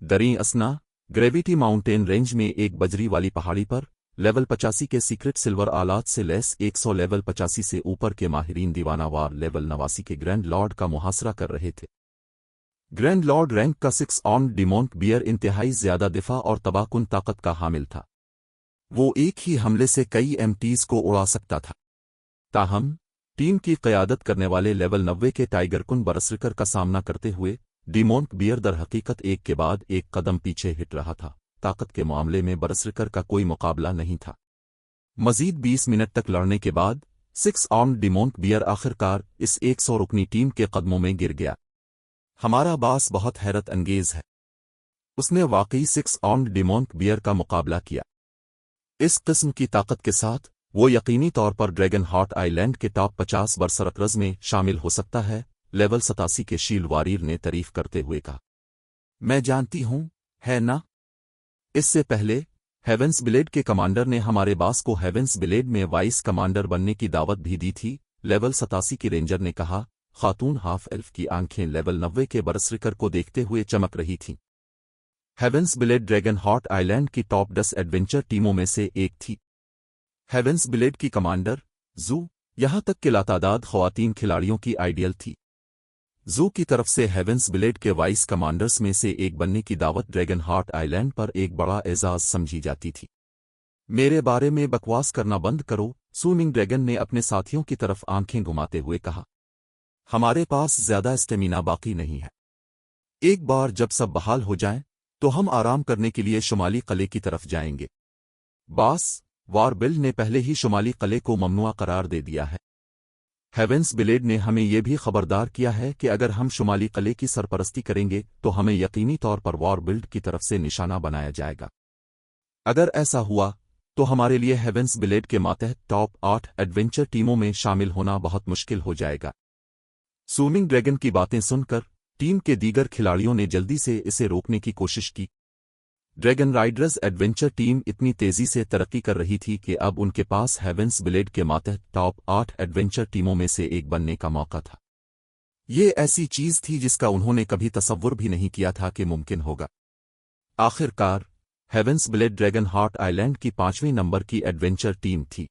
दरीं असना ग्रेविटी माउंटेन रेंज में एक बजरी वाली पहाड़ी पर लेवल 85 के सीक्रेट सिल्वर आलात से लेस 100 लेवल 85 से ऊपर के माहिरीन दीवानावार लेवल 89 के ग्रैंड लॉर्ड का मुहासरा कर रहे थे। ग्रैंड लॉर्ड रैंक का 6 ऑन डिमोंट बियर इंतहाई ज्यादा दिफा और तबाहकुन ताकत का हामिल था। वो एक ही हमले से कई एमटीज को उड़ा सकता था। ताहम टीम की क़यादत करने वाले लेवल 90 के टाइगरकुन बरसरिकर का सामना करते हुए डिमोंट बियर दर हकीकत एक के बाद एक कदम पीछे हिट रहा था। ताकत के मामले में बरसरिकर का कोई मुकाबला नहीं था। मजीद 20 मिनट तक लड़ने के बाद 6 ऑन डिमोंट बियर आखिरकार इस 100 रुकनी टीम के कदमों में गिर गया। हमारा बास बहुत हैरत अंगेज है। उसने वाकई 6 ऑन डिमोंट बियर का मुकाबला किया। इस किस्म की ताकत के साथ वो यकीनी तौर पर ड्रैगन हॉट आइलैंड के टॉप 50 बरसरकरज में शामिल हो सकता है, लेवल 87 के शील्ड वारियर ने तारीफ करते हुए कहा। मैं जानती हूं, है ना? इससे पहले हेवेंस ब्लेड के कमांडर ने हमारे बास को हेवेंस ब्लेड में वाइस कमांडर बनने की दावत भी दी थी, लेवल 87 की रेंजर ने कहा। खातून हाफ एल्फ की आंखें लेवल 90 के बरसरिकर को देखते हुए चमक रही थीं। Heavens blade dragon hot island की टॉप 10 एडवेंचर टीमों में से एक थी। हेवेंस ब्लेड की कमांडर जू यहां तक कि लातादाद ख्वातीन खिलाड़ियों की आइडियल थी। जू की तरफ से हेवेंस ब्लेड के वाइस कमांडर्स में से एक बनने की दावत ड्रैगन हॉट आइलैंड पर एक बड़ा एजाज समझी जाती थी। मेरे बारे में बकवास करना बंद करो, स्विमिंग ड्रैगन ने अपने साथियों की तरफ आंखें घुमाते हुए कहा। हमारे पास ज्यादा स्टेमिना बाकी नहीं है। एक बार जब सब बहाल हो जाएं, तो हम आराम करने के लिए शुमाली किले की तरफ जाएंगे। बास वारबिल्ड ने पहले ही शुमाली किले को ममनुआ करार दे दिया है। हेवेंस ब्लेड ने हमें यह भी खबरदार किया है कि अगर हम शुमाली किले की सरपरस्ती करेंगे तो हमें यकीनी तौर पर वारबिल्ड की तरफ से निशाना बनाया जाएगा। अगर ऐसा हुआ तो हमारे लिए हेवेंस ब्लेड के मातहत टॉप 8 एडवेंचर टीमों में शामिल होना बहुत मुश्किल हो जाएगा। स्विमिंग ड्रैगन की बातें सुनकर टीम के दीगर खिलाड़ियों ने जल्दी से इसे रोकने की कोशिश की। ड्रैगन राइडर्स एडवेंचर टीम इतनी तेजी से तरक्की कर रही थी कि अब उनके पास हेवेंस ब्लेड के मातहत टॉप 8 एडवेंचर टीमों में से एक बनने का मौका था। ये ऐसी चीज थी जिसका उन्होंने कभी तसव्वुर भी नहीं किया था कि मुमकिन होगा। आखिरकार heavens blade dragon hot island की 5वें नंबर की एडवेंचर टीम थी।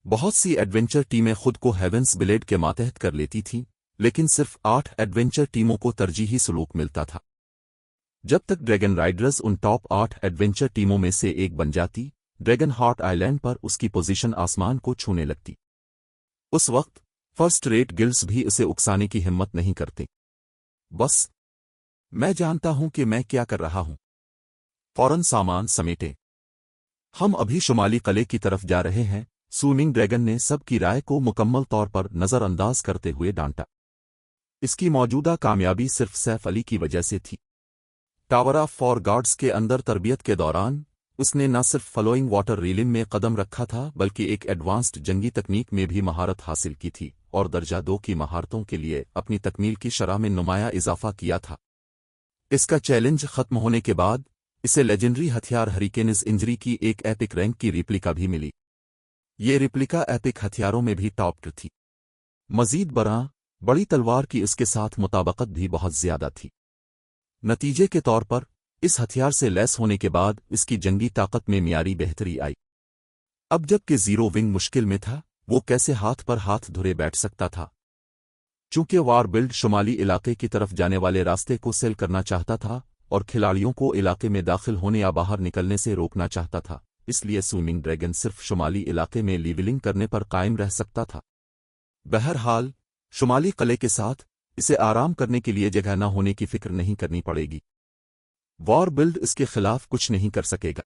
बहुत सी एडवेंचर टीमें खुद को हेवेंस ब्लेड के मातहत कर लेती थीं, लेकिन सिर्फ 8 एडवेंचर टीमों को तरजीही सलूक मिलता था। जब तक ड्रैगन राइडर्स उन टॉप 8 एडवेंचर टीमों में से एक बन जाती, ड्रैगन हॉट आइलैंड पर उसकी पोजीशन आसमान को छूने लगती। उस वक्त फर्स्ट रेट गिल्ड्स भी उसे उकसाने की हिम्मत नहीं करते। बस मैं जानता हूं कि मैं क्या कर रहा हूं। फौरन सामान समेटे, हम अभी शुमाली किले की तरफ जा रहे हैं। स्विमिंग ड्रैगन ने सबकी राय को मुकम्मल तौर पर नजरअंदाज करते हुए डांटा। इसकी मौजूदा कामयाबी सिर्फ सैफ अली की वजह से थी। टावर ऑफ फॉर गार्ड्स के अंदर तरबियत के दौरान उसने न सिर्फ फॉलोइंग वाटर रीलिंग में कदम रखा था, बल्कि एक एडवांस्ड जंगी तकनीक में भी महारत हासिल की थी और दर्जा 2 की महारतों के लिए अपनी तकमील की शरह में नुमाया इजाफा किया था। इसका चैलेंज खत्म होने के बाद इसे लेजेंडरी हथियार हरिकेन्स इंजरी की एक एपिक रैंक की रिप्लिका भी मिली। ये रिप्लिका एपिक हथियारों में भी टॉप थी। मजीद बड़ी तलवार की इसके साथ मुताबकत भी बहुत ज्यादा थी। नतीजे के तौर पर इस हथियार से लैस होने के बाद इसकी जंगी ताकत में मियारी बेहतरी आई। अब जबकि जीरो विंग मुश्किल में था, वो कैसे हाथ पर हाथ धुरे बैठ सकता था। चूंकि वारबिल्ड शुमाली इलाके की तरफ जाने वाले रास्ते को सेल करना चाहता था और खिलाड़ियों को इलाके में दाखिल होने या बाहर निकलने से रोकना चाहता था, इसलिए स्विमिंग ड्रैगन सिर्फ शुमाली इलाके में लीवलिंग करने पर कायम रह सकता था। बहरहाल शुमाली किले के साथ इसे आराम करने के लिए जगह न होने की फिक्र नहीं करनी पड़ेगी। वारबिल्ड इसके खिलाफ कुछ नहीं कर सकेगा।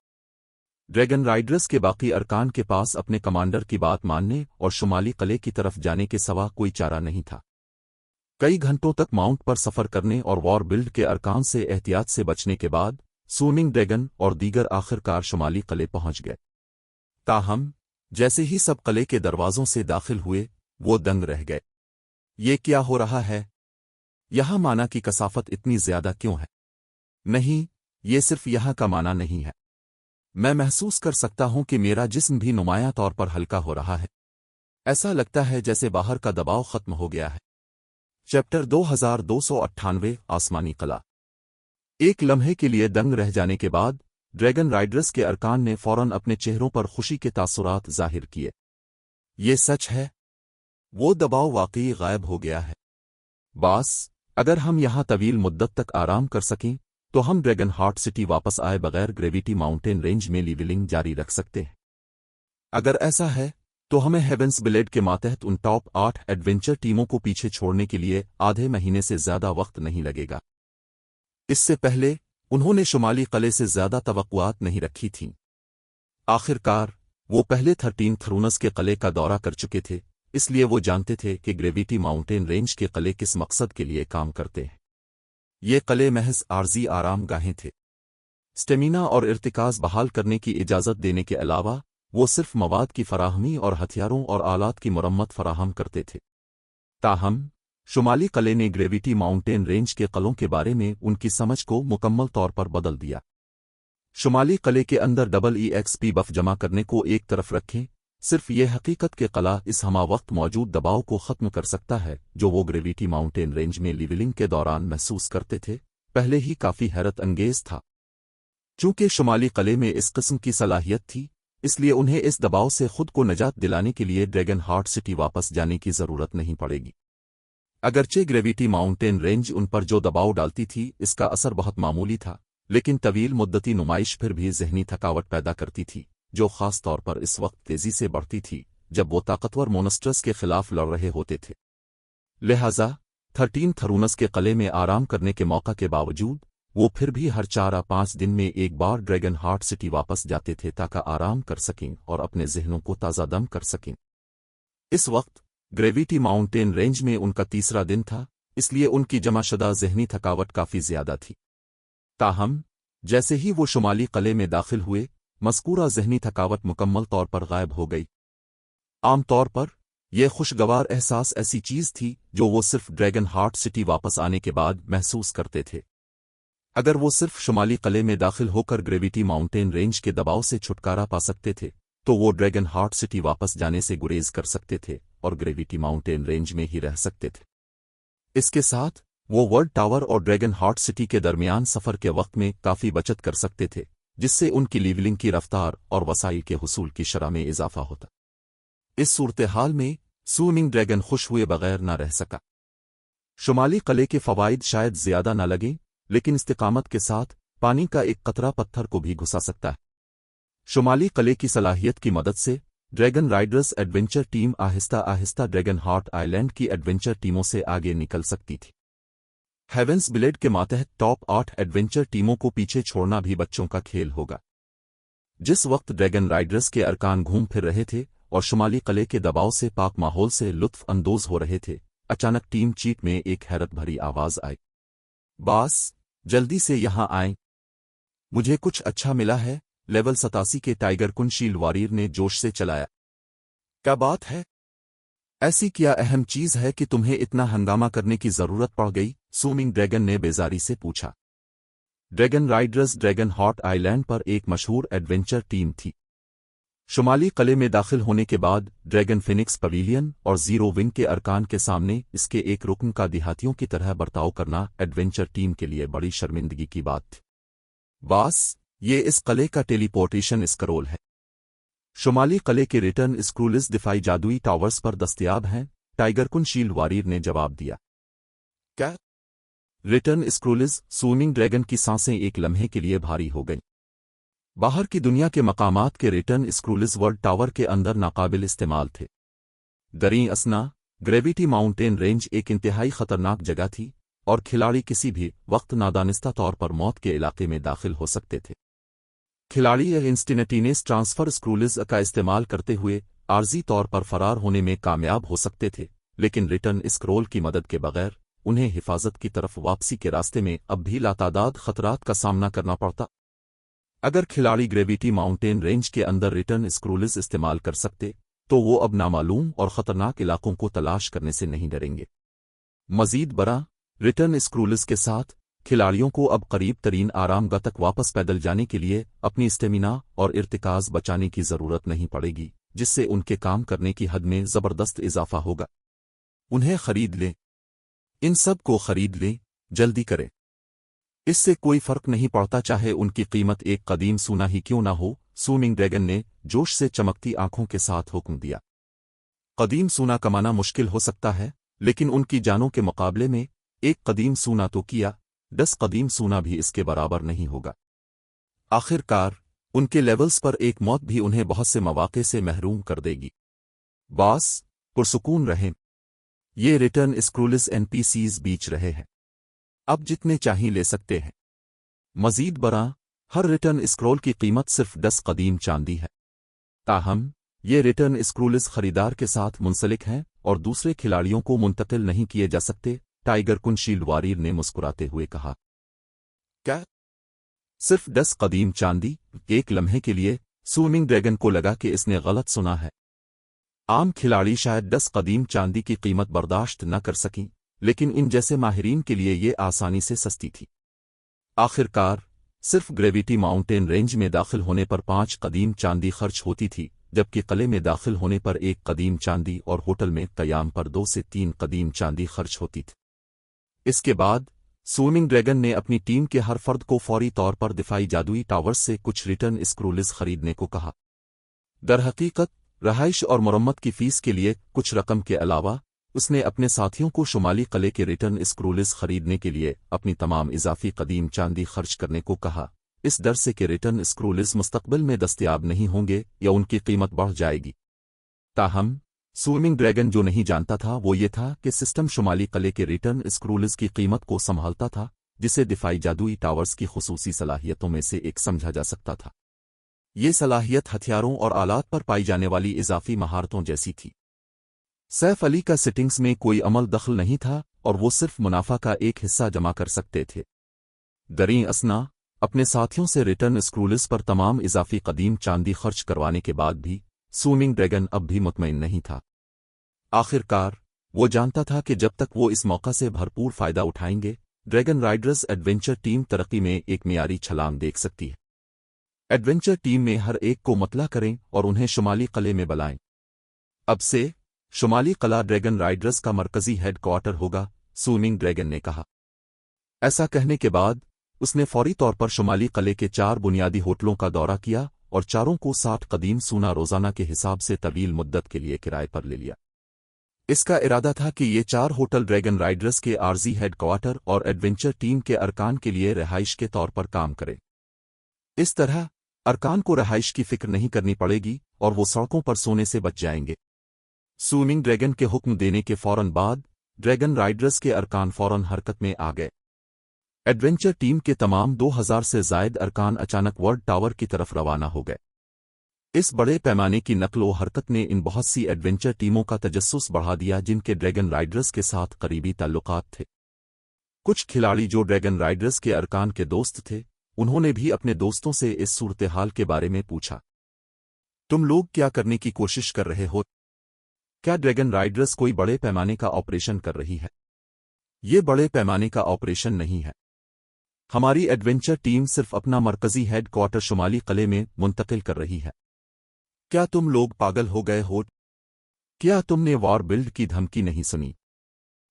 ड्रैगन राइडर्स के बाकी अरकान के पास अपने कमांडर की बात मानने और शुमाली किले की तरफ जाने के सिवा कोई चारा नहीं था। कई घंटों तक माउंट पर सफर करने और वारबिल्ड के अरकान से एहतियात से बचने के बाद स्विमिंग ड्रैगन और दीगर आखिरकार शुमाली किले पहुंच गए। ताहम जैसे ही सब किले के दरवाजों से दाखिल हुए, वो दंग रह गए। ये क्या हो रहा है? यहां माना की कसाफत इतनी ज्यादा क्यों है? नहीं, ये सिर्फ यहां का माना नहीं है। मैं महसूस कर सकता हूं कि मेरा जिस्म भी नुमाया तौर पर हल्का हो रहा है। ऐसा लगता है जैसे बाहर का दबाव खत्म हो गया है। चैप्टर 2298 आसमानी किला। एक लम्हे के लिए दंग रह जाने के बाद ड्रैगन राइडर्स के अरकान ने फौरन अपने चेहरों पर खुशी के तासुरात जाहिर किए। ये सच है, वो दबाव वाकई गायब हो गया है। बास اگر ہم یہاں طویل مدت تک آرام کر سکیں تو ہم ڈریگن ہارٹ سٹی واپس آئے بغیر گریویٹی ماؤنٹین رینج میں لیولنگ جاری رکھ سکتے ہیں۔ اگر ایسا ہے تو ہمیں ہیونز بلیڈ کے ماتحت ان ٹاپ 8 ایڈونچر ٹیموں کو پیچھے چھوڑنے کے لیے آدھے مہینے سے زیادہ وقت نہیں لگے گا۔ اس سے پہلے انہوں نے شمالی قلعے سے زیادہ توقعات نہیں رکھی تھیں۔ آخر کار وہ پہلے 13 تھرونس کے قلعے کا دورہ کر چکے تھے، اس لیے وہ جانتے تھے کہ گریویٹی ماؤنٹین رینج کے قلعے کس مقصد کے لیے کام کرتے ہیں۔ یہ قلعے محض عارضی آرام گاہیں تھے۔ سٹیمینا اور ارتکاز بحال کرنے کی اجازت دینے کے علاوہ وہ صرف مواد کی فراہمی اور ہتھیاروں اور آلات کی مرمت فراہم کرتے تھے۔ تاہم شمالی قلعے نے گریویٹی ماؤنٹین رینج کے قلعوں کے بارے میں ان کی سمجھ کو مکمل طور پر بدل دیا۔ شمالی قلعے کے اندر EXP بف جمع کرنے کو ایک طرف رکھیں، صرف یہ حقیقت کہ قلعہ اس ہمہ وقت موجود دباؤ کو ختم کر سکتا ہے جو وہ گریویٹی ماؤنٹین رینج میں لیولنگ کے دوران محسوس کرتے تھے، پہلے ہی کافی حیرت انگیز تھا۔ چونکہ شمالی قلعے میں اس قسم کی صلاحیت تھی، اس لیے انہیں اس دباؤ سے خود کو نجات دلانے کے لیے ڈریگن ہارٹ سٹی واپس جانے کی ضرورت نہیں پڑے گی۔ اگرچہ گریویٹی ماؤنٹین رینج ان پر جو دباؤ ڈالتی تھی اس کا اثر بہت معمولی تھا، لیکن طویل مدتی نمائش پھر بھی ذہنی تھکاوٹ پیدا کرتی تھی، جو خاص طور پر اس وقت تیزی سے بڑھتی تھی جب وہ طاقتور مونسٹرز کے خلاف لڑ رہے ہوتے تھے۔ لہٰذا 13 تھرونس کے قلعے میں آرام کرنے کے موقع کے باوجود وہ پھر بھی ہر 4-5 دن میں ایک بار ڈریگن ہارٹ سٹی واپس جاتے تھے تاکہ آرام کر سکیں اور اپنے ذہنوں کو تازہ دم کر سکیں۔ اس وقت گریویٹی ماؤنٹین رینج میں ان کا تیسرا دن تھا، اس لیے ان کی جمع شدہ ذہنی تھکاوٹ کافی زیادہ تھی۔ تاہم جیسے ہی وہ شمالی قلعے میں داخل ہوئے، مذکورہ ذہنی تھکاوٹ مکمل طور پر غائب ہو گئی۔ عام طور پر یہ خوشگوار احساس ایسی چیز تھی جو وہ صرف ڈریگن ہارٹ سٹی واپس آنے کے بعد محسوس کرتے تھے۔ اگر وہ صرف شمالی قلعے میں داخل ہو کر گریویٹی ماؤنٹین رینج کے دباؤ سے چھٹکارا پا سکتے تھے تو وہ ڈریگن ہارٹ سٹی واپس جانے سے گریز کر سکتے تھے اور گریویٹی ماؤنٹین رینج میں ہی رہ سکتے تھے۔ اس کے ساتھ وہ ورلڈ ٹاور اور ڈریگن ہارٹ سٹی کے درمیان سفر کے وقت میں کافی بچت کر سکتے تھے، جس سے ان کی لیولنگ کی رفتار اور وسائل کے حصول کی شرح میں اضافہ ہوتا۔ اس صورتحال میں سوئمنگ ڈریگن خوش ہوئے بغیر نہ رہ سکا۔ شمالی قلعے کے فوائد شاید زیادہ نہ لگیں، لیکن استقامت کے ساتھ پانی کا ایک قطرہ پتھر کو بھی گھسا سکتا ہے۔ شمالی قلعے کی صلاحیت کی مدد سے ڈریگن رائڈرز ایڈونچر ٹیم آہستہ آہستہ ڈریگن ہارٹ آئی لینڈ کی ایڈونچر ٹیموں سے آگے نکل سکتی تھی۔ ہیونز بلیڈ کے ماتحت ٹاپ 8 ایڈونچر ٹیموں کو پیچھے چھوڑنا بھی بچوں کا کھیل ہوگا۔ جس وقت ڈریگن رائڈرز کے ارکان گھوم پھر رہے تھے اور شمالی قلعے کے دباؤ سے پاک ماحول سے لطف اندوز ہو رہے تھے، اچانک ٹیم چیٹ میں ایک حیرت بھری آواز آئی، باس جلدی سے یہاں آئیں، مجھے کچھ اچھا ملا ہے۔ لیول 87 کے ٹائیگر کن شیلڈ واریر نے جوش سے چلایا، کیا بات ہے؟ ایسی کیا اہم چیز ہے کہ تمہیں اتنا ہنگامہ کرنے کی ضرورت پڑ گئی؟ سوئمنگ ڈریگن نے بیزاری سے پوچھا۔ Dragon Riders Dragon Heart Island پر ایک مشہور ایڈونچر ٹیم تھی۔ شمالی قلعے میں داخل ہونے کے بعد ڈریگن فینکس پویلین اور زیرو ونگ کے ارکان کے سامنے اس کے ایک رکن کا دیہاتیوں کی طرح برتاؤ کرنا ایڈونچر ٹیم کے لیے بڑی شرمندگی کی بات تھی۔ باس، یہ اس قلعے کا ٹیلی پورٹیشن اسکرول ہے۔ شمالی قلعے کے ریٹرن اسکرولز دفاعی جادوئی ٹاورز پر دستیاب ہیں، ٹائیگر کن شیلڈ واریر نے جواب دیا۔ کیا؟ Return scrolls? سوئمنگ ڈریگن کی سانسیں ایک لمحے کے لیے بھاری ہو گئیں۔ باہر کی دنیا کے مقامات کے ریٹرن اسکرولز ورلڈ ٹاور کے اندر ناقابل استعمال تھے۔ دریں اثنا، گریویٹی ماؤنٹین رینج ایک انتہائی خطرناک جگہ تھی اور کھلاڑی کسی بھی وقت نادانستہ طور پر موت کے علاقے میں داخل ہو سکتے تھے۔ کھلاڑی انسٹنٹینیس ٹرانسفر اسکرولز کا استعمال کرتے ہوئے عارضی طور پر فرار ہونے میں کامیاب ہو سکتے تھے، لیکن ریٹرن اسکرول کی مدد کے بغیر انہیں حفاظت کی طرف واپسی کے راستے میں اب بھی لاتعداد خطرات کا سامنا کرنا پڑتا۔ اگر کھلاڑی گریویٹی ماؤنٹین رینج کے اندر ریٹرن اسکرولز استعمال کر سکتے تو وہ اب نامعلوم اور خطرناک علاقوں کو تلاش کرنے سے نہیں ڈریں گے۔ مزید برآں، ریٹرن اسکرولز کے ساتھ کھلاڑیوں کو اب قریب ترین آرام گاہ تک واپس پیدل جانے کے لیے اپنی اسٹیمینا اور ارتکاز بچانے کی ضرورت نہیں پڑے گی، جس سے ان کے کام کرنے کی حد میں زبردست اضافہ ہوگا۔ انہیں خرید لیں، ان سب کو خرید لیں، جلدی کریں۔ اس سے کوئی فرق نہیں پڑتا چاہے ان کی قیمت ایک قدیم سونا ہی کیوں نہ ہو، سوئمنگ ڈریگن نے جوش سے چمکتی آنکھوں کے ساتھ حکم دیا۔ قدیم سونا کمانا مشکل ہو سکتا ہے، لیکن ان کی جانوں کے مقابلے میں एक कदीम सूना तो किया, 10 कदीम सूना भी इसके बराबर नहीं होगा। आखिरकार उनके लेवल्स पर एक मौत भी उन्हें बहुत से मौके से महरूम कर देगी। बॉस, पुरसुकून रहें। ये रिटर्न स्क्रूलेस एनपीसीज बीच रहे हैं। अब जितने चाहिए ले सकते हैं। मजीद बरा, हर रिटर्न स्क्रोल की कीमत सिर्फ 10 कदीम चांदी है। ताहम ये रिटर्न स्क्रूलेस खरीदार के साथ मुंसलिक हैं और दूसरे खिलाड़ियों को मुंतकिल नहीं किए जा सकते, टाइगर कुनशील्ड वारियर ने मुस्कुराते हुए कहा। क्या? सिर्फ 10 कदीम चांदी? एक लम्हे के लिए स्विमिंग ड्रैगन को लगा कि इसने गलत सुना है। आम खिलाड़ी शायद 10 कदीम चांदी की कीमत बर्दाश्त न कर सकें, लेकिन इन जैसे माहिरीन के लिए ये आसानी से सस्ती थी। आखिरकार सिर्फ ग्रेविटी माउंटेन रेंज में दाखिल होने पर 5 कदीम चांदी खर्च होती थी, जबकि किले में दाखिल होने पर 1 कदीम चांदी और होटल में क़याम पर 2 से 3 कदीम चांदी खर्च होती थी। इसके बाद स्विमिंग ड्रैगन ने अपनी टीम के हर फर्द को फौरी तौर पर दिफाई जादुई टावर्स से कुछ रिटर्न स्क्रूलेस खरीदने को कहा। दरहकीकत रहाइश और मरम्मत की फीस के लिए कुछ रकम के अलावा उसने अपने साथियों को शुमाली किले के रिटर्न स्क्रूलेस खरीदने के लिए अपनी तमाम इजाफी कदीम चांदी खर्च करने को कहा, इस डर से कि रिटर्न स्क्रूलेस मुस्तकबिल में दस्तयाब नहीं होंगे या उनकी कीमत बढ़ जाएगी। ताहम स्विमिंग ड्रैगन जो नहीं जानता था वो ये था कि सिस्टम शुमाली किले के रिटर्न स्क्रूलेस की कीमत को संभालता था, जिसे दिफाई जादुई टावर्स की खुसूसी सलाहियतों में से एक समझा जा सकता था। ये सलाहियत हथियारों और आलात पर पाई जाने वाली इजाफी महारतों जैसी थी। सैफ अली का सेटिंग्स में कोई अमल दखल नहीं था और वो सिर्फ मुनाफा का एक हिस्सा जमा कर सकते थे। दरीं असना अपने साथियों से रिटर्न स्क्रूलेस पर तमाम इजाफी कदीम चांदी खर्च करवाने के बाद भी स्विमिंग ड्रैगन अब भी मुतमईन नहीं था। आखिरकार वो जानता था कि जब तक वो इस मौका से भरपूर फायदा उठाएंगे, ड्रैगन राइडर्स एडवेंचर टीम तरक्की में एक मियारी छलांग देख सकती है। एडवेंचर टीम में हर एक को मतला करें और उन्हें शुमाली किले में बुलाएं। अब से शुमाली किला ड्रैगन राइडर्स का मरकजी हेड क्वार्टर होगा, स्विमिंग ड्रैगन ने कहा। ऐसा कहने के बाद उसने फौरी तौर पर शुमाली किले के 4 बुनियादी होटलों का दौरा किया और चारों को 60 कदीम सूना रोजाना के हिसाब से तवील मुद्दत के लिए किराए पर ले लिया। इसका इरादा था कि ये 4 होटल ड्रैगन राइडर्स के आर्जी हेड क्वार्टर और एडवेंचर टीम के अरकान के लिए रिहाइश के तौर पर काम करें। इस तरह अरकान को रिहाइश की फिक्र नहीं करनी पड़ेगी और वो सड़कों पर सोने से बच जाएंगे। स्विमिंग ड्रैगन के हुक्म देने के फौरन बाद ड्रैगन राइडर्स के अरकान फौरन हरकत में आ गए। एडवेंचर टीम के तमाम 2000 से जायद अरकान अचानक वर्ल्ड टावर की तरफ रवाना हो गए। इस बड़े पैमाने की नकलो हरकत ने इन बहुत सी एडवेंचर टीमों का तजस्सुस बढ़ा दिया जिनके ड्रैगन राइडर्स के साथ करीबी ताल्लुकात थे। कुछ खिलाड़ी जो ड्रैगन राइडर्स के अरकान के दोस्त थे, उन्होंने भी अपने दोस्तों से इस सूरत-ए-हाल के बारे में पूछा। तुम लोग क्या करने की कोशिश कर रहे हो? क्या ड्रैगन राइडर्स कोई बड़े पैमाने का ऑपरेशन कर रही है? ये बड़े पैमाने का ऑपरेशन नहीं है। हमारी एडवेंचर टीम सिर्फ अपना मरकजी हेड क्वार्टर शुमाली किले में मुंतकिल कर रही है। क्या तुम लोग पागल हो गए हो? क्या तुमने वॉर बिल्ड की धमकी नहीं सुनी?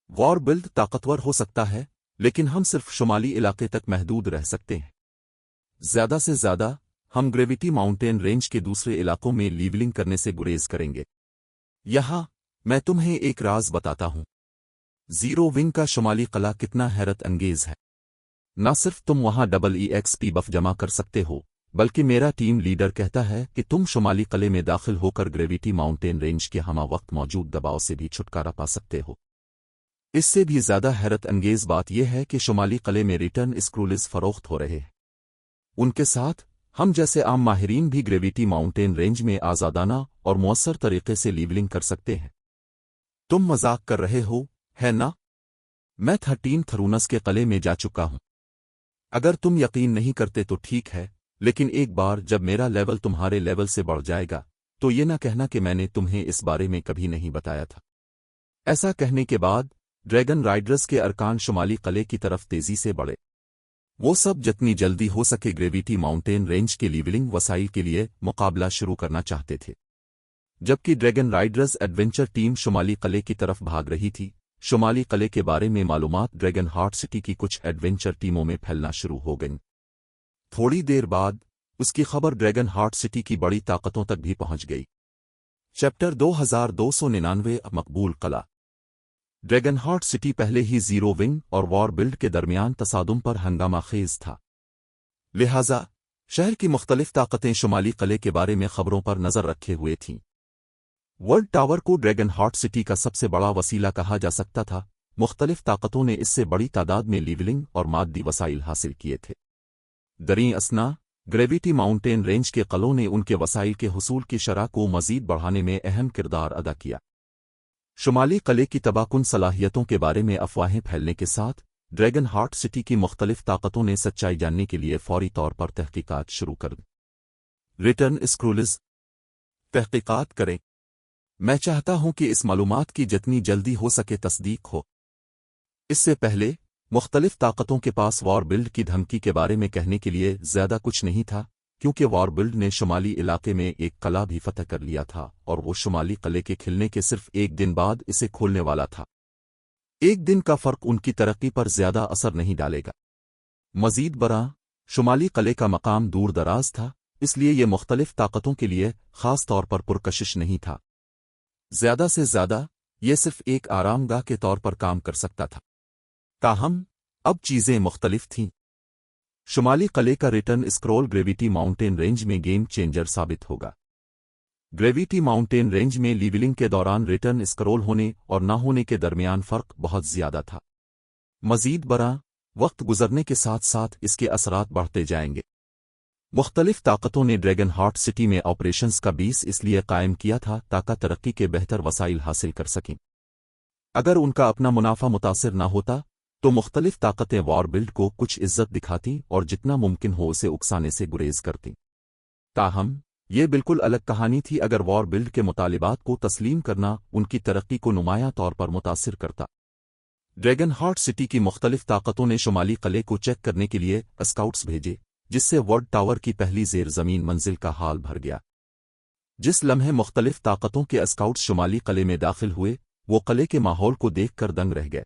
वॉर बिल्ड ताकतवर हो सकता है, लेकिन हम सिर्फ शुमाली इलाके तक महदूद रह सकते हैं। ज्यादा से ज्यादा हम ग्रेविटी माउंटेन रेंज के दूसरे इलाकों में लीवलिंग करने से गुरेज करेंगे। यहां मैं तुम्हें एक राज बताता हूं। जीरो विंग का शुमाली किला कितना हैरत अंगेज है। न सिर्फ तुम वहां EXP बफ जमा कर सकते हो, बल्कि मेरा टीम लीडर कहता है कि तुम शुमाली किले में दाखिल होकर ग्रेविटी माउंटेन रेंज के हमा वक्त मौजूद दबाव से भी छुटकारा पा सकते हो। इससे भी ज्यादा हैरत अंगेज बात यह है कि शुमाली किले में रिटर्न स्क्रूलेस फरोख्त हो रहे हैं। उनके साथ हम जैसे आम माहिरीन भी ग्रेविटी माउंटेन रेंज में आज़ादाना और मुअस्सर तरीके से लीवलिंग कर सकते हैं। तुम मजाक कर रहे हो, है ना? मैं 13 थरूनस के किले में जा चुका हूं। अगर तुम यकीन नहीं करते तो ठीक है, लेकिन एक बार जब मेरा लेवल तुम्हारे लेवल से बढ़ जाएगा तो ये ना कहना कि मैंने तुम्हें इस बारे में कभी नहीं बताया था। ऐसा कहने के बाद ड्रैगन राइडर्स के अरकान शुमाली किले की तरफ तेजी से बढ़े। वो सब जितनी जल्दी हो सके ग्रेविटी माउंटेन रेंज के लीवलिंग वसाइल के लिए मुकाबला शुरू करना चाहते थे। जबकि ड्रैगन राइडर्स एडवेंचर टीम शुमाली किले की तरफ भाग रही थी, शुमाली किले के बारे में मालूमात ड्रैगन हार्ट सिटी की कुछ एडवेंचर टीमों में फैलना शुरू हो गईं। थोड़ी देर बाद उसकी खबर ड्रैगन हार्ट सिटी की बड़ी ताकतों तक भी पहुंच गई। चैप्टर 2299 मकबूल किला। ड्रैगन हॉट सिटी पहले ही जीरो विंग और वॉर बिल्ड के दरमियान तसादुम पर हंगामा खेज था। लिहाजा शहर की मुख्तलिफ ताकतें शुमाली किले के बारे में खबरों पर नजर रखे हुए थीं। वर्ल्ड टावर को ड्रैगन हॉट सिटी का सबसे बड़ा वसीला कहा जा सकता था। मुख्तलिफ ताकतों ने इससे बड़ी तादाद में लीवलिंग और मादी वसाइल हासिल किए थे। दरी असना ग्रेविटी माउंटेन रेंज के कलों ने उनके वसाइल के हुसूल की शरह को मजीद बढ़ाने में अहम किरदार अदा किया। शुमाली किले की तबाहकुन सलाहियतों के बारे में अफवाहें फैलने के साथ ड्रैगन हॉट सिटी की मुख्तलिफ ताकतों ने सच्चाई जानने के लिए फौरी तौर पर तहकीकात शुरू कर दी। रिटर्न स्क्रूल्स तहकीकात करें। मैं चाहता हूं कि इस मालूमात की जितनी जल्दी हो सके तस्दीक हो। इससे पहले मुख्तलिफ ताकतों के पास वॉर बिल्ड की धमकी के बारे में कहने के लिए ज्यादा कुछ नहीं था, क्योंकि वॉर बिल्ड ने शुमाली इलाके में एक कला भी फतह कर लिया था और वो शुमाली किले के खिलने के सिर्फ एक दिन बाद इसे खोलने वाला था। एक दिन का फर्क उनकी तरक्की पर ज्यादा असर नहीं डालेगा। मजीद बरा शुमाली किले का मकाम दूर दराज था, इसलिए यह मुख्तलिफ ताकतों के लिए खास तौर पर पुरकशिश नहीं था। ज्यादा से ज्यादा यह सिर्फ एक आरामगाह के तौर पर काम कर सकता था। ताहम अब चीजें मुख्तलिफ थीं। शुमाली किले का return scroll gravity Mountain range में गेम चेंजर साबित होगा। ग्रेविटी माउंटेन रेंज में लीवलिंग के दौरान रिटर्न स्क्रॉल होने और न होने के दरमियान फर्क बहुत ज्यादा था। मजीद बरा वक्त गुजरने के साथ साथ इसके असरात बढ़ते जाएंगे। मुख्तलिफ ताकतों ने ड्रैगन हॉट सिटी में ऑपरेशंस का बेस इसलिए कायम किया था ताकि तरक्की के बेहतर वसाइल हासिल कर सकें। अगर उनका अपना मुनाफा मुतासिर न होता तो मुख्तलिफ ताकतें वॉर बिल्ड को कुछ इज्जत दिखाती और जितना मुमकिन हो उसे उकसाने से गुरेज करती। ताहम ये बिल्कुल अलग कहानी थी अगर वॉर बिल्ड के मुतालिबात को तस्लीम करना उनकी तरक्की को नुमायां तौर पर मुतासिर करता। ड्रैगन हॉट सिटी की मुख्तलिफ ताकतों ने शुमाली किले को चेक करने के लिए स्काउट्स भेजे, जिससे वर्ल्ड टावर की पहली जेर जमीन मंजिल का हाल भर गया। जिस लम्हे मुख्तलिफ ताकतों के स्काउट्स शुमाली किले में दाखिल हुए, वो किले के माहौल को देखकर दंग रह गए।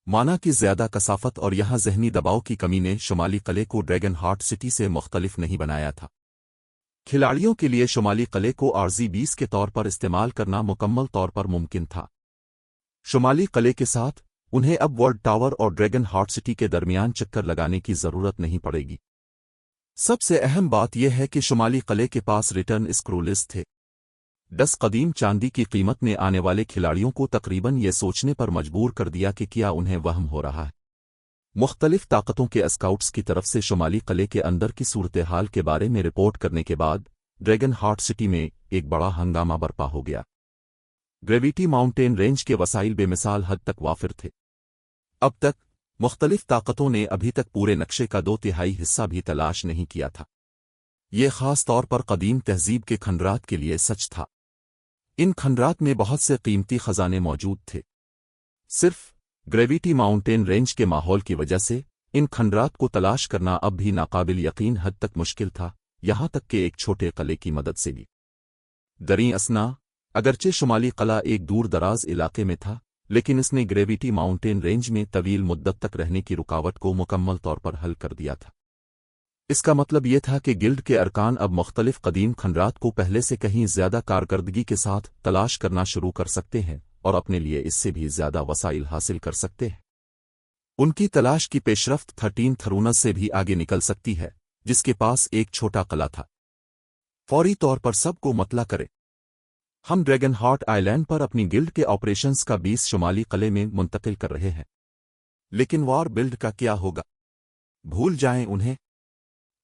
माना कि ज्यादा कसाफत और यहाँ जहनी दबाव की कमी ने शुमाली किले को ड्रैगन हॉट सिटी से मुख्तलिफ नहीं बनाया था। खिलाड़ियों के लिए शुमाली किले को आर्जी बीस के तौर पर इस्तेमाल करना मुकम्मल तौर पर मुमकिन था। शुमाली किले के साथ उन्हें अब वर्ल्ड टावर और ड्रैगन हॉट सिटी के दरमियान चक्कर लगाने की जरूरत नहीं पड़ेगी। सबसे अहम बात यह है कि शुमाली किले के पास रिटर्न स्क्रूल्स थे। 10 कदीम चांदी की कीमत ने आने वाले खिलाड़ियों को तकरीबन ये सोचने पर मजबूर कर दिया कि क्या उन्हें वहम हो रहा है। मुख्तलिफ ताकतों के स्काउट्स की तरफ से शुमाली किले के अंदर की सूरत हाल के बारे में रिपोर्ट करने के बाद ड्रैगन हॉट सिटी में एक बड़ा हंगामा बर्पा हो गया। ग्रेविटी माउंटेन रेंज के वसाइल बेमिसाल हद तक वाफिर थे। अब तक मुख्तलिफ ताकतों ने अभी तक पूरे नक्शे का 2/3 हिस्सा भी तलाश नहीं किया था। ये खास तौर पर कदीम तहजीब के खंडरात के लिए सच था। इन खंडरात में बहुत से कीमती खजाने मौजूद थे। सिर्फ ग्रेविटी माउंटेन रेंज के माहौल की वजह से इन खंडरात को तलाश करना अब भी नाकाबिल यकीन हद तक मुश्किल था, यहां तक कि एक छोटे किले की मदद से भी। दरी असना अगरचे शुमाली किला एक दूर दराज इलाके में था, लेकिन इसने ग्रेविटी माउंटेन रेंज में तवील मुद्दत तक रहने की रुकावट को मुकम्मल तौर पर हल कर दिया था। इसका मतलब यह था कि गिल्ड के अरकान अब मुख्तलिफ कदीम खंडरात को पहले से कहीं ज्यादा कारकर्दगी के साथ तलाश करना शुरू कर सकते हैं और अपने लिए इससे भी ज्यादा वसाइल हासिल कर सकते हैं। उनकी तलाश की पेशरफ्त 13 थरूनस से भी आगे निकल सकती है, जिसके पास एक छोटा किला था। फौरी तौर पर सबको मतला करें। हम ड्रैगन हॉट आइलैंड पर अपनी गिल्ड के ऑपरेशंस का 20 शुमाली किले में मुंतकिल कर रहे हैं। लेकिन वॉर बिल्ड का क्या होगा? भूल जाएं उन्हें।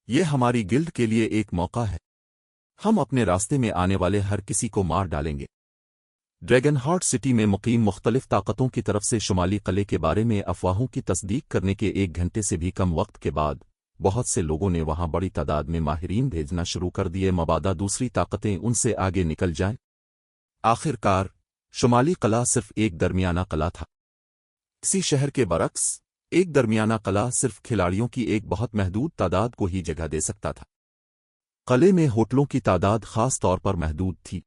यह हमारी गिल्ड के लिए एक मौका है। हम अपने रास्ते में आने वाले हर किसी को मार डालेंगे। ड्रैगन हॉट सिटी में मुकीम मुख्तलिफ ताकतों की तरफ से शुमाली किले के बारे में अफवाहों की तस्दीक करने के 1 घंटे से भी कम वक्त के बाद बहुत से लोगों ने वहां बड़ी तादाद में माहिरीन भेजना शुरू कर दिए, मबादा दूसरी ताकतें उनसे आगे निकल जाएं। आखिरकार शुमाली किला सिर्फ एक दरमियाना किला था। किसी शहर के बरक्स एक दरमियाना किला सिर्फ खिलाड़ियों की एक बहुत महदूद तादाद को ही जगह दे सकता था। किले में होटलों की तादाद खास तौर पर महदूद थी।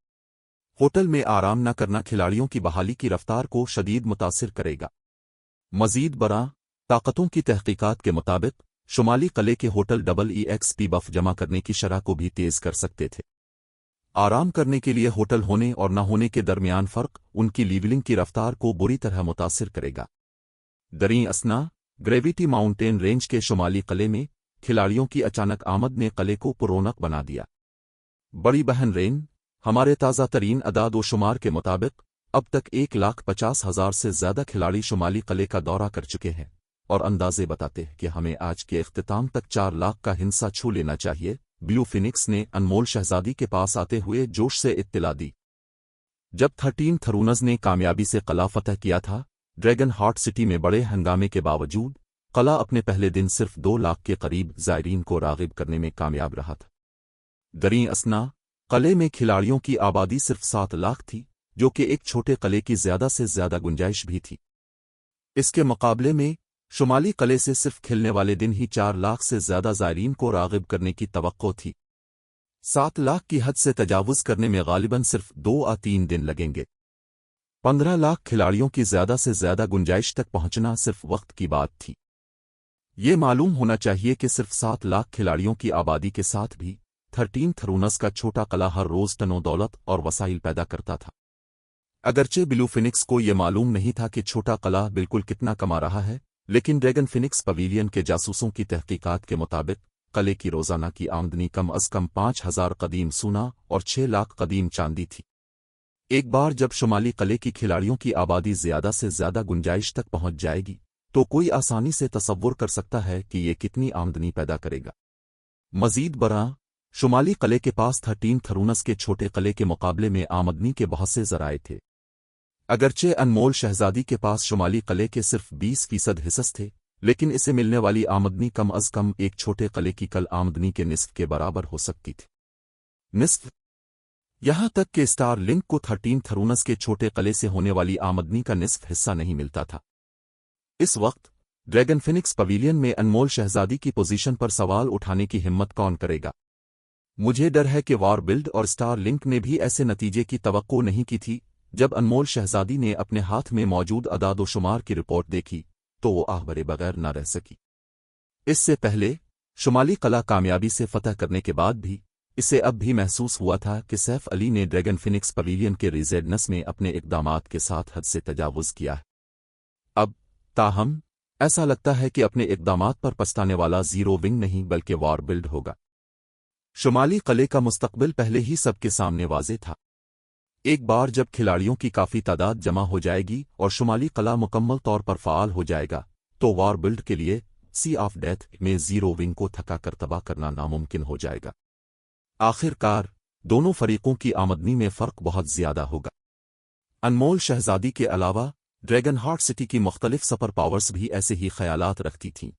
होटल में आराम न करना खिलाड़ियों की बहाली की रफ्तार को शदीद मुतासिर करेगा। मजीद बरा ताकतों की तहकीकात के मुताबिक शुमाली किले के होटल EXP बफ जमा करने की शरह को भी तेज कर सकते थे। आराम करने के लिए होटल होने और न होने के दरमियान फ़र्क उनकी लीवलिंग की रफ्तार को बुरी तरह मुतासिर करेगा। दरीं असना, ग्रेविटी माउंटेन रेंज के शुमाली किले में खिलाड़ियों की अचानक आमद ने किले को पुरौनक बना दिया। बड़ी बहन रेन, हमारे ताज़ा तरीन अदाद व शुमार के मुताबिक अब तक 1,50,000 से ज़्यादा खिलाड़ी शुमाली किले का दौरा कर चुके हैं और अंदाजे बताते हैं कि हमें आज के इख्तिताम तक 4 लाख का हिस्सा छू लेना चाहिए। ब्लू फिनिक्स ने अनमोल शहजादी के पास आते हुए जोश से इत्तला दी। जब 13 थरूनज़ ने कामयाबी से किला फतह किया था, ड्रैगन हार्ट सिटी में बड़े हंगामे के बावजूद किला अपने पहले दिन सिर्फ 2 लाख के करीब ज़ायरीन को राग़िब करने में कामयाब रहा था। दरीं असना, किले में खिलाड़ियों की आबादी सिर्फ 7 लाख थी, जो कि एक छोटे किले की ज़्यादा से ज़्यादा गुंजाइश भी थी। इसके मुकाबले में शुमाली किले से सिर्फ खेलने वाले दिन ही 4 लाख से ज़्यादा ज़ायरीन को राग़िब करने की तवक्को थी। 7 लाख की हद से तजावुज़ करने में गालिबन सिर्फ 2 या 3 दिन लगेंगे। 15 लाख खिलाड़ियों की ज़्यादा से ज़्यादा गुंजाइश तक पहुंचना सिर्फ वक्त की बात थी। ये मालूम होना चाहिए कि सिर्फ 7 लाख खिलाड़ियों की आबादी के साथ भी 13 थरूनज़ का छोटा किला हर रोज़ टनों दौलत और वसाइल पैदा करता था। अगरचे ब्लू फिनिक्स को यह मालूम नहीं था कि छोटा किला बिल्कुल कितना कमा रहा है, लेकिन ड्रैगन फिनिक्स पवेलियन के जासूसों की तहकीकात के मुताबिक किले की रोज़ाना की आमदनी कम अज़ कम 5,000 कदीम सोना और 6 लाख कदीम चांदी थी। एक बार जब शुमाली किले की खिलाड़ियों की आबादी ज़्यादा से ज़्यादा गुंजाइश तक पहुंच जाएगी, तो कोई आसानी से तसव्वुर कर सकता है कि ये कितनी आमदनी पैदा करेगा। मज़ीद बरां, शुमाली किले के पास 13 थरूनज़ के छोटे किले के मुकाबले में आमदनी के बहुत से ज़राए थे। अगरचे अनमोल शहजादी के पास शुमाली किले के सिर्फ 20% हिस्स थे, लेकिन इसे मिलने वाली आमदनी कम अज़ कम एक छोटे किले की कल आमदनी के निस्फ के बराबर हो सकती थी। निस्फ, यहां तक कि स्टार लिंक को 13 थरूनज़ के छोटे किले से होने वाली आमदनी का निस्फ हिस्सा नहीं मिलता था। इस वक्त ड्रैगन फिनिक्स पवेलियन में अनमोल शहजादी की पोजीशन पर सवाल उठाने की हिम्मत कौन करेगा? मुझे डर है कि वॉर बिल्ड और स्टार लिंक ने भी ऐसे नतीजे की तवक्को नहीं की थी। जब अनमोल शहजादी ने अपने हाथ में मौजूद अदाद व शुमार की रिपोर्ट देखी, तो वो आह भरे बगैर न रह सकी। इससे पहले शुमाली किला कामयाबी से फतह करने के बाद भी इसे अब भी महसूस हुआ था कि सैफ अली ने ड्रैगन फिनिक्स पवेलियन के रिजेडनेस में अपने इक़दामात के साथ हद से तजावुज़ किया है। अब ताहम ऐसा लगता है कि अपने इक़दामात पर पछताने वाला ज़ीरो विंग नहीं बल्कि वॉर बिल्ड होगा। शुमाली किले का मुस्तकबिल पहले ही सबके सामने वाज़े था। एक बार जब खिलाड़ियों की काफ़ी तादाद जमा हो जाएगी और शुमाली किला मुकम्मल तौर पर फ़ाल हो जाएगा, तो वॉर बिल्ड के लिए सी ऑफ डेथ में ज़ीरो विंग को थका कर तबाह करना नामुमकिन हो जाएगा। आखिरकार दोनों फरीकों की आमदनी में फ़र्क बहुत ज़्यादा होगा। अनमोल शहजादी के अलावा ड्रैगन हार्ट सिटी की मुख्तलिफ सुपर पावर्स भी ऐसे ही ख्यालात रखती थीं।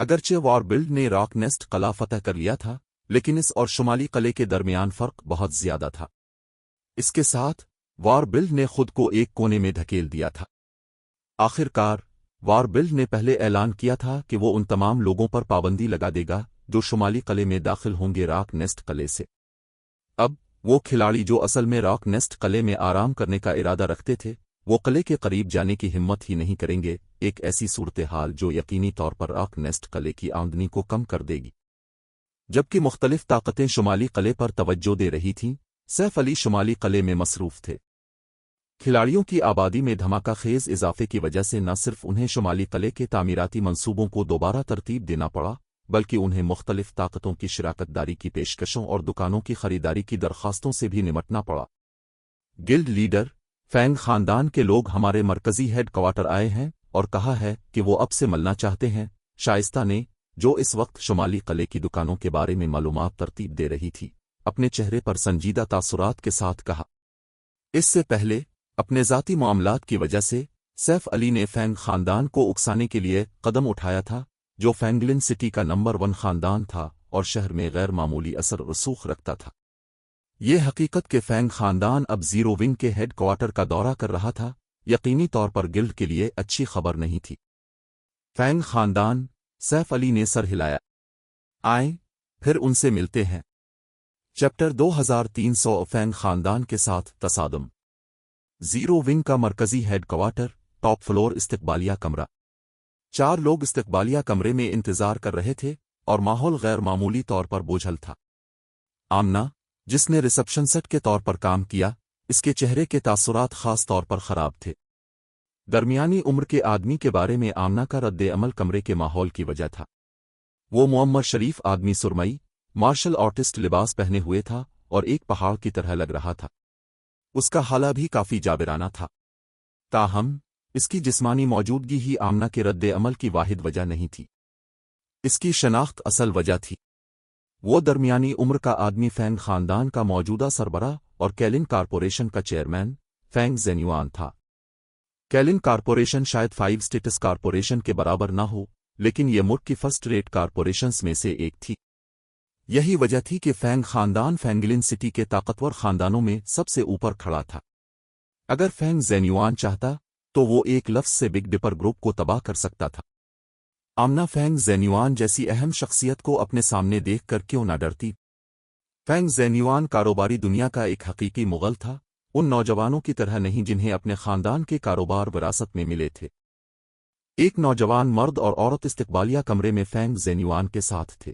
अगरचे वॉर बिल्ड ने रॉक नेस्ट किला फतह कर लिया था, लेकिन इस और शुमाली किले के दरमियान फ़र्क बहुत ज़्यादा था। इसके साथ वॉर बिल्ड ने खुद को एक कोने में धकेल दिया था। आखिरकार वॉर बिल्ड ने पहले ऐलान किया था कि वो उन तमाम लोगों पर पाबंदी लगा देगा जो शुमाली किले में दाखिल होंगे रॉक नेस्ट किले से। अब वो खिलाड़ी जो असल में रॉक नेस्ट किले में आराम करने का इरादा रखते थे, वो किले के करीब जाने की हिम्मत ही नहीं करेंगे। एक ऐसी सूरत हाल जो यकीनी तौर पर रॉक नेस्ट किले की आमदनी को कम कर देगी। जबकि मुख्तलिफ ताकतें शुमाली किले पर तवज्जो दे रही थीं, सैफ अली शुमाली किले में मसरूफ़ थे। खिलाड़ियों की आबादी में धमाका खेज इजाफे की वजह से न सिर्फ उन्हें शुमाली किले के तामीराती मंसूबों को दोबारा तरतीब देना पड़ा, बल्कि उन्हें मुख्तलिफ ताकतों की शिराकतदारी की पेशकशों और दुकानों की खरीदारी की दरखास्तों से भी निमटना पड़ा। गिल्ड लीडर फैंग खानदान के लोग हमारे मरकजी हेड क्वार्टर आए हैं और कहा है कि वो अब से मिलना चाहते हैं, शाइस्ता ने, जो इस वक्त शुमाली किले की दुकानों के बारे में मालूमात तरतीब दे रही थी, अपने चेहरे पर संजीदा तासुरात के साथ कहा। इससे पहले अपने ज़ाती मामलात की वजह से सैफ अली ने फैंग खानदान को उकसाने के लिए कदम उठाया था, जो फैंगलिन सिटी का नंबर 1 खानदान था और शहर में गैर मामूली असर रसूख रखता था। ये हकीकत कि फैंग खानदान अब ज़ीरो विंग के हेड क्वार्टर का दौरा कर रहा था, यकीनी तौर पर गिल्ड के लिए अच्छी खबर नहीं थी। फैंग खानदान, सैफ अली ने सर हिलाया। आए, फिर उनसे मिलते हैं। चैप्टर 2300 फैंग खानदान के साथ तसादम। ज़ीरो विंग का मरकजी हेड क्वार्टर, टॉप फ्लोर इस्तकबालिया कमरा। 4 लोग इस्तकबालिया कमरे में इंतजार कर रहे थे और माहौल गैर मामूली तौर पर बोझल था। आमना, जिसने रिसेप्शन सेट के तौर पर काम किया, इसके चेहरे के तासुरात खास तौर पर खराब थे। दरमियानी उम्र के आदमी के बारे में आमना का रद्द अमल कमरे के माहौल की वजह था। वो मुअम्मर शरीफ आदमी सुरमई मार्शल आर्टिस्ट लिबास पहने हुए था और एक पहाड़ की तरह लग रहा था। उसका हाला भी काफी जाबिराना था। ताहम इसकी जिस्मानी मौजूदगी ही आमना के रद्द अमल की वाहिद वजह नहीं थी। इसकी शनाख्त असल वजह थी। वो दरमियानी उम्र का आदमी फैंग खानदान का मौजूदा सरबराह और कैलिन कारपोरेशन का चेयरमैन फैंग ज़ेन्युआन था। कैलिन कारपोरेशन शायद 5 स्टेटस कारपोरेशन के बराबर ना हो, लेकिन ये मुल्क की फर्स्ट रेट कारपोरेशंस में से एक थी। यही वजह थी कि फैंग खानदान फैंगलिन सिटी के ताकतवर खानदानों में सबसे ऊपर खड़ा था। अगर फैंग ज़ेन्युआन चाहता तो वो एक लफ्ज़ से बिग डिपर ग्रुप को तबाह कर सकता था। आमना फैंग ज़ेन्युआन जैसी अहम शख्सियत को अपने सामने देखकर क्यों न डरती। फैंग ज़ेन्युआन कारोबारी दुनिया का एक हकीकी मुगल था, उन नौजवानों की तरह नहीं जिन्हें अपने खानदान के कारोबार विरासत में मिले थे। एक नौजवान मर्द और औरत इस्तकबालिया कमरे में फैंग ज़ेन्युआन के साथ थे।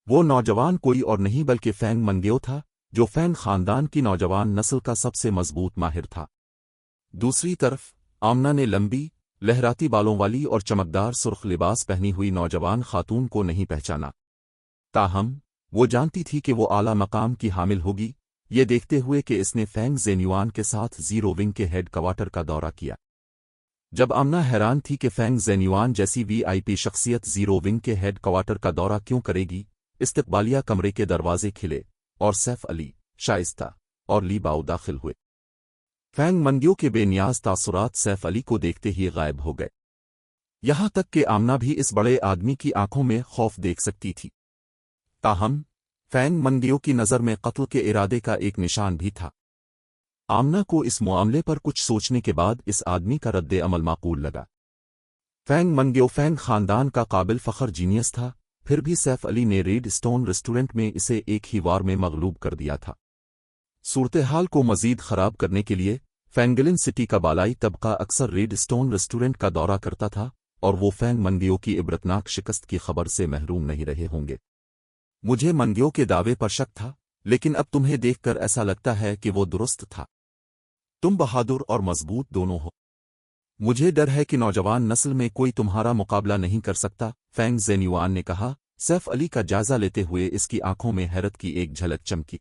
वो नौजवान कोई और नहीं बल्कि फैंग मंगेओ था, जो फैंग खानदान की नौजवान नस्ल का सबसे मजबूत माहिर था। दूसरी तरफ आमना ने लंबी लहराती बालों वाली और चमकदार सुर्ख लिबास पहनी हुई नौजवान खातून को नहीं पहचाना। ताहम वो जानती थी कि वो आला मकाम की हामिल होगी, ये देखते हुए कि इसने फैंग ज़ेन्युआन के साथ ज़ीरो विंग के हेड क्वार्टर का दौरा किया। जब आमना हैरान थी कि फैंग ज़ेन्युआन जैसी वीआईपी शख्सियत ज़ीरो विंग के हेड क्वार्टर का दौरा क्यों करेगी, इस्तकबालिया कमरे के दरवाजे खिले और सैफ अली, शाइस्ता और ली बाओ दाखिल हुए। फैंग मंगियों के बेनियाज तासुरात सैफ अली को देखते ही गायब हो गए। यहां तक कि आमना भी इस बड़े आदमी की आंखों में खौफ देख सकती थी। ताहम फैंग मंगियों की नज़र में कत्ल के इरादे का एक निशान भी था। आमना को इस मामले पर कुछ सोचने के बाद इस आदमी का रद्द अमल माकूल लगा। फैंग मंगियो फैंग खानदान का काबिल फ़ख्र जीनियस था, फिर भी सैफ अली ने रेड स्टोन रेस्टोरेंट में इसे एक ही वार में मगलूब कर दिया था। सूरत-ए-हाल को मजीद खराब करने के लिए फैंगलिन सिटी का बालाई तबका अक्सर रेड स्टोन रेस्टोरेंट का दौरा करता था और वो फैंग मंगियों की इबरतनाक शिकस्त की खबर से महरूम नहीं रहे होंगे। मुझे मंगियों के दावे पर शक था, लेकिन अब तुम्हें देखकर ऐसा लगता है कि वो दुरुस्त था। तुम बहादुर और मजबूत दोनों हो। मुझे डर है कि नौजवान नस्ल में कोई तुम्हारा मुकाबला नहीं कर सकता, फैंग ज़ेन्युआन ने कहा, सैफ अली का जायजा लेते हुए इसकी आंखों में हैरत की एक झलक चमकी।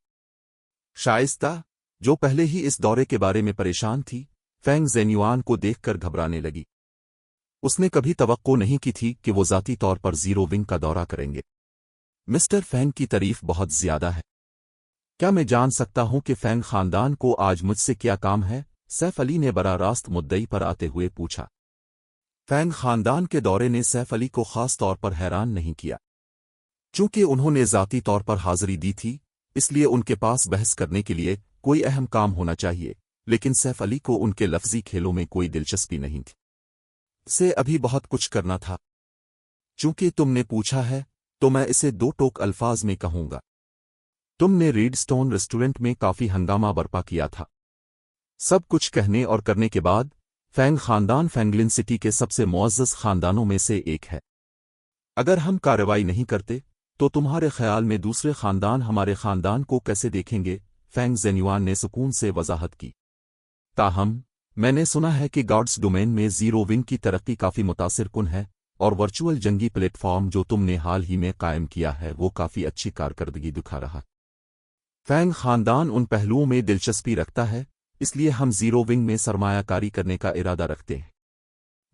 शाइस्ता, जो पहले ही इस दौरे के बारे में परेशान थी, फैंग ज़ेन्युआन को देखकर घबराने लगी। उसने कभी तवक्को नहीं की थी कि वो ज़ाती तौर पर ज़ीरो विंग का दौरा करेंगे। मिस्टर फैंग की तारीफ बहुत ज्यादा है। क्या मैं जान सकता हूं कि फैंग खानदान को आज मुझसे क्या काम है? सैफ अली ने बरा रास्त मुद्दई पर आते हुए पूछा। फैंग खानदान के दौरे ने सैफ अली को खास तौर पर हैरान नहीं किया। चूंकि उन्होंने ज़ाती तौर पर हाजिरी दी थी, इसलिए उनके पास बहस करने के लिए कोई अहम काम होना चाहिए, लेकिन सैफ अली को उनके लफ्जी खेलों में कोई दिलचस्पी नहीं थी। से अभी बहुत कुछ करना था। चूंकि तुमने पूछा है, तो मैं इसे 2 टोक अल्फाज में कहूंगा। तुमने रेड स्टोन रेस्टोरेंट में काफी हंगामा बर्पा किया था। सब कुछ कहने और करने के बाद, फैंग खानदान फैंगलिन सिटी के सबसे मुअज़्ज़ज़ खानदानों में से एक है। अगर हम कार्रवाई नहीं करते, तो तुम्हारे ख्याल में दूसरे खानदान हमारे खानदान को कैसे देखेंगे? फैंग ज़ेन्युआन ने सुकून से वजाहत की। ताहम मैंने सुना है कि गॉड्स डोमेन में ज़ीरो विंग की तरक्की काफी मुतासिर कुन है, और वर्चुअल जंगी प्लेटफॉर्म जो तुमने हाल ही में कायम किया है वो काफी अच्छी कारकर्दगी दिखा रहा। फैंग खानदान उन पहलुओं में दिलचस्पी रखता है, इसलिए हम ज़ीरो विंग में सरमायाकारी करने का इरादा रखते हैं।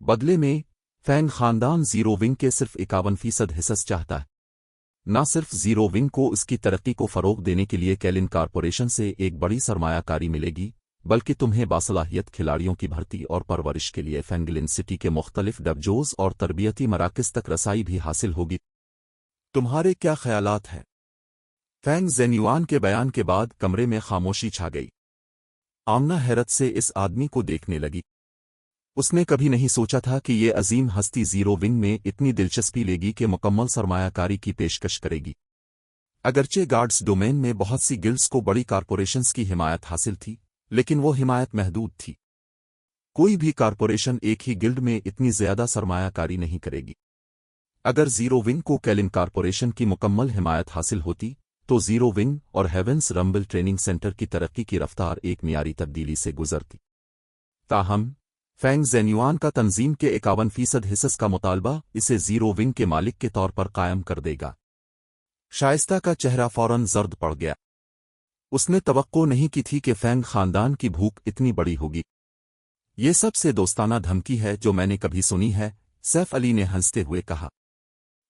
बदले में फैंग खानदान ज़ीरो विंग के सिर्फ 51% हिस्सा चाहता है। न सिर्फ ज़ीरो विंग को इसकी तरक्की को फ़रोग़ देने के लिए कैलिन कारपोरेशन से एक बड़ी सरमायाकारी मिलेगी, बल्कि तुम्हें बासलाहियत खिलाड़ियों की भर्ती और परवरिश के लिए फैंगलिन सिटी के मुख्तलिफ डबजोज़ और तरबियती मराकज़ तक रसाई भी हासिल होगी। तुम्हारे क्या ख़यालात हैं? फैंग ज़ेन्युआन के बयान के बाद कमरे में खामोशी छा गई। आमना हैरत से इस आदमी को देखने लगी। उसने कभी नहीं सोचा था कि ये अजीम हस्ती ज़ीरो विंग में इतनी दिलचस्पी लेगी कि मुकम्मल सरमायाकारी की पेशकश करेगी। अगरचे गार्ड्स डोमेन में बहुत सी गिल्ड्स को बड़ी कारपोरेशंस की हिमायत हासिल थी, लेकिन वो हिमायत महदूद थी। कोई भी कारपोरेशन एक ही गिल्ड में इतनी ज्यादा सरमायाकारी नहीं करेगी। अगर ज़ीरो विंग को कैलिन कारपोरेशन की मुकम्मल हिमायत हासिल होती, तो जीरो विंग और हेवेंस रंबल ट्रेनिंग सेंटर की तरक्की की रफ्तार एक मियारी तब्दीली से गुजरती। ताहम फैंग ज़ेन्युआन का तंजीम के 51% हिस्स का मुतालबा इसे जीरो विंग के मालिक के तौर पर कायम कर देगा। शाइस्ता का चेहरा फौरन जर्द पड़ गया। उसने तवक्को नहीं की थी कि फैंग खानदान की भूख इतनी बड़ी होगी। ये सबसे दोस्ताना धमकी है जो मैंने कभी सुनी है, सैफ अली ने हंसते हुए कहा।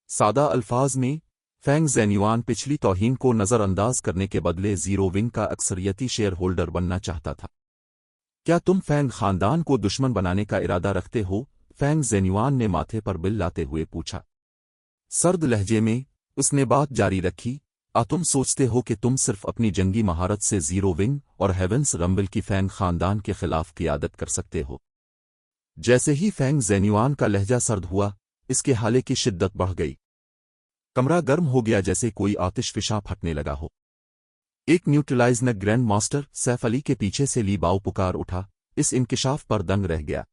सादा अल्फाज में, फैंग ज़ेन्युआन पिछली तौहीन को नज़रअंदाज करने के बदले जीरो विंग का अक्सरियती शेयर होल्डर बनना चाहता था। क्या तुम फैंग खानदान को दुश्मन बनाने का इरादा रखते हो? फैंग ज़ेन्युआन ने माथे पर बिल लाते हुए पूछा। सर्द लहजे में उसने बात जारी रखी, तुम सोचते हो कि तुम सिर्फ अपनी जंगी महारत से जीरो विंग और हेवेंस रंबल की फैंग खानदान के खिलाफ क़ियादत कर सकते हो। जैसे ही फैंग ज़ेन्युआन का लहजा सर्द हुआ, इसके हाले की शिद्दत बढ़ गई। कमरा गर्म हो गया जैसे कोई आतिशफिशा फटने लगा हो। एक न्यूट्रलाइज न ग्रैंड मास्टर सैफ अली के पीछे से ली बाओ पुकार उठा, इस इंकिशाफ पर दंग रह गया।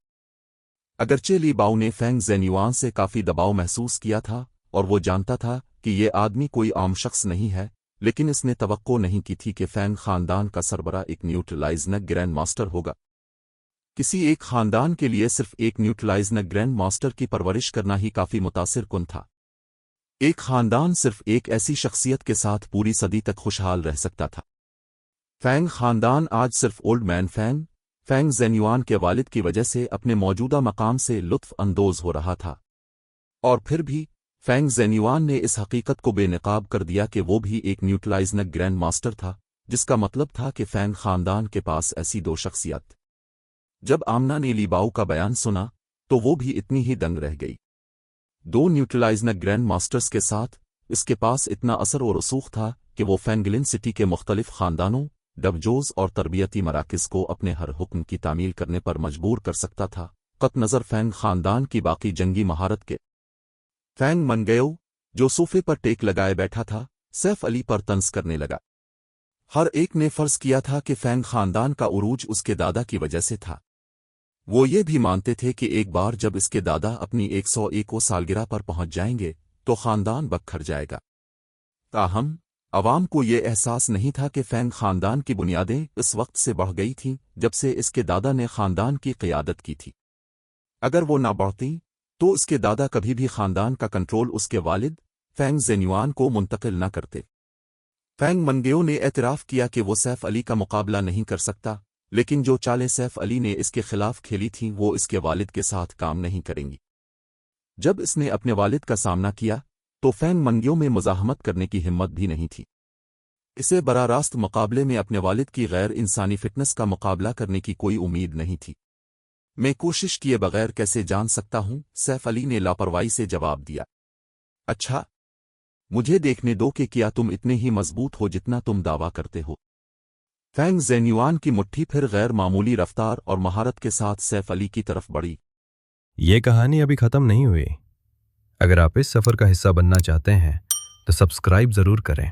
अगरचे ली बाओ ने फैंग ज़ेन्युआन से काफ़ी दबाव महसूस किया था और वो जानता था कि ये आदमी कोई आम शख्स नहीं है, लेकिन इसने तवक्को नहीं की थी कि फैंग खानदान का सरबरा एक न्यूट्रलाइज न ग्रैंड मास्टर होगा। किसी एक खानदान के लिए सिर्फ एक न्यूट्रलाइज न ग्रैंड मास्टर की परवरिश करना ही काफ़ी मुतासिर कुन था। एक खानदान सिर्फ एक ऐसी शख्सियत के साथ पूरी सदी तक खुशहाल रह सकता था। फैंग खानदान आज सिर्फ ओल्ड मैन फैंग ज़ेन्युआन के वालिद की वजह से अपने मौजूदा मकाम से लुत्फ अंदोज हो रहा था। और फिर भी फैंग ज़ेन्युआन ने इस हकीकत को बेनकाब कर दिया कि वो भी एक न्यूट्रलाइज न ग्रैंड मास्टर था, जिसका मतलब था कि फैंग खानदान के पास ऐसी दो शख्सियत। जब आमना ने लीबाओ का बयान सुना तो वो भी इतनी ही दंग रह गई। दो न्यूट्रलाइज न ग्रैंड मास्टर्स के साथ इसके पास इतना असर और रसूख था कि वो फैंगलिन सिटी के मुख्तलिफ खानदानों, डबजोज और तरबियती मराकज़ को अपने हर हुक्म की तामील करने पर मजबूर कर सकता था, कत नज़र फैंग खानदान की बाकी जंगी महारत के। फैंग मनगयो, जो सोफे पर टेक लगाए बैठा था, सैफ अली पर तंज करने लगा। हर एक ने फर्ज किया था कि फैंग खानदान का उरूज उसके दादा की वजह से था। वो ये भी मानते थे कि एक बार जब इसके दादा अपनी 101 सालगिरह पर पहुंच जाएंगे तो खानदान बखर जाएगा। ताहम अवाम को ये एहसास नहीं था कि फैंग खानदान की बुनियादें इस वक्त से बढ़ गई थीं जब से इसके दादा ने खानदान की क़ियादत की थी। अगर वो ना बढ़ती तो इसके दादा कभी भी खानदान का कंट्रोल उसके वालिद फैंग ज़ेन्युआन को मुंतकिल न करते। फैंग मनगयो ने एतराफ़ किया कि वो सैफ अली का मुकाबला नहीं कर सकता, लेकिन जो चालें सैफ अली ने इसके खिलाफ खेली थीं वो इसके वालिद के साथ काम नहीं करेंगी। जब इसने अपने वालिद का सामना किया तो फैंग मनगयो में मुज़ाहमत करने की हिम्मत भी नहीं थी। इसे बराह रास्त मुकाबले में अपने वालिद की गैर इंसानी फिटनेस का मुकाबला करने की कोई उम्मीद नहीं थी। मैं कोशिश किए बगैर कैसे जान सकता हूं, सैफ अली ने लापरवाही से जवाब दिया। अच्छा, मुझे देखने दो कि क्या तुम इतने ही मजबूत हो जितना तुम दावा करते हो। फैंग ज़ेन्युआन की मुट्ठी फिर गैर मामूली रफ्तार और महारत के साथ सैफ अली की तरफ बढ़ी। ये कहानी अभी ख़त्म नहीं हुई। अगर आप इस सफ़र का हिस्सा बनना चाहते हैं तो सब्सक्राइब ज़रूर करें।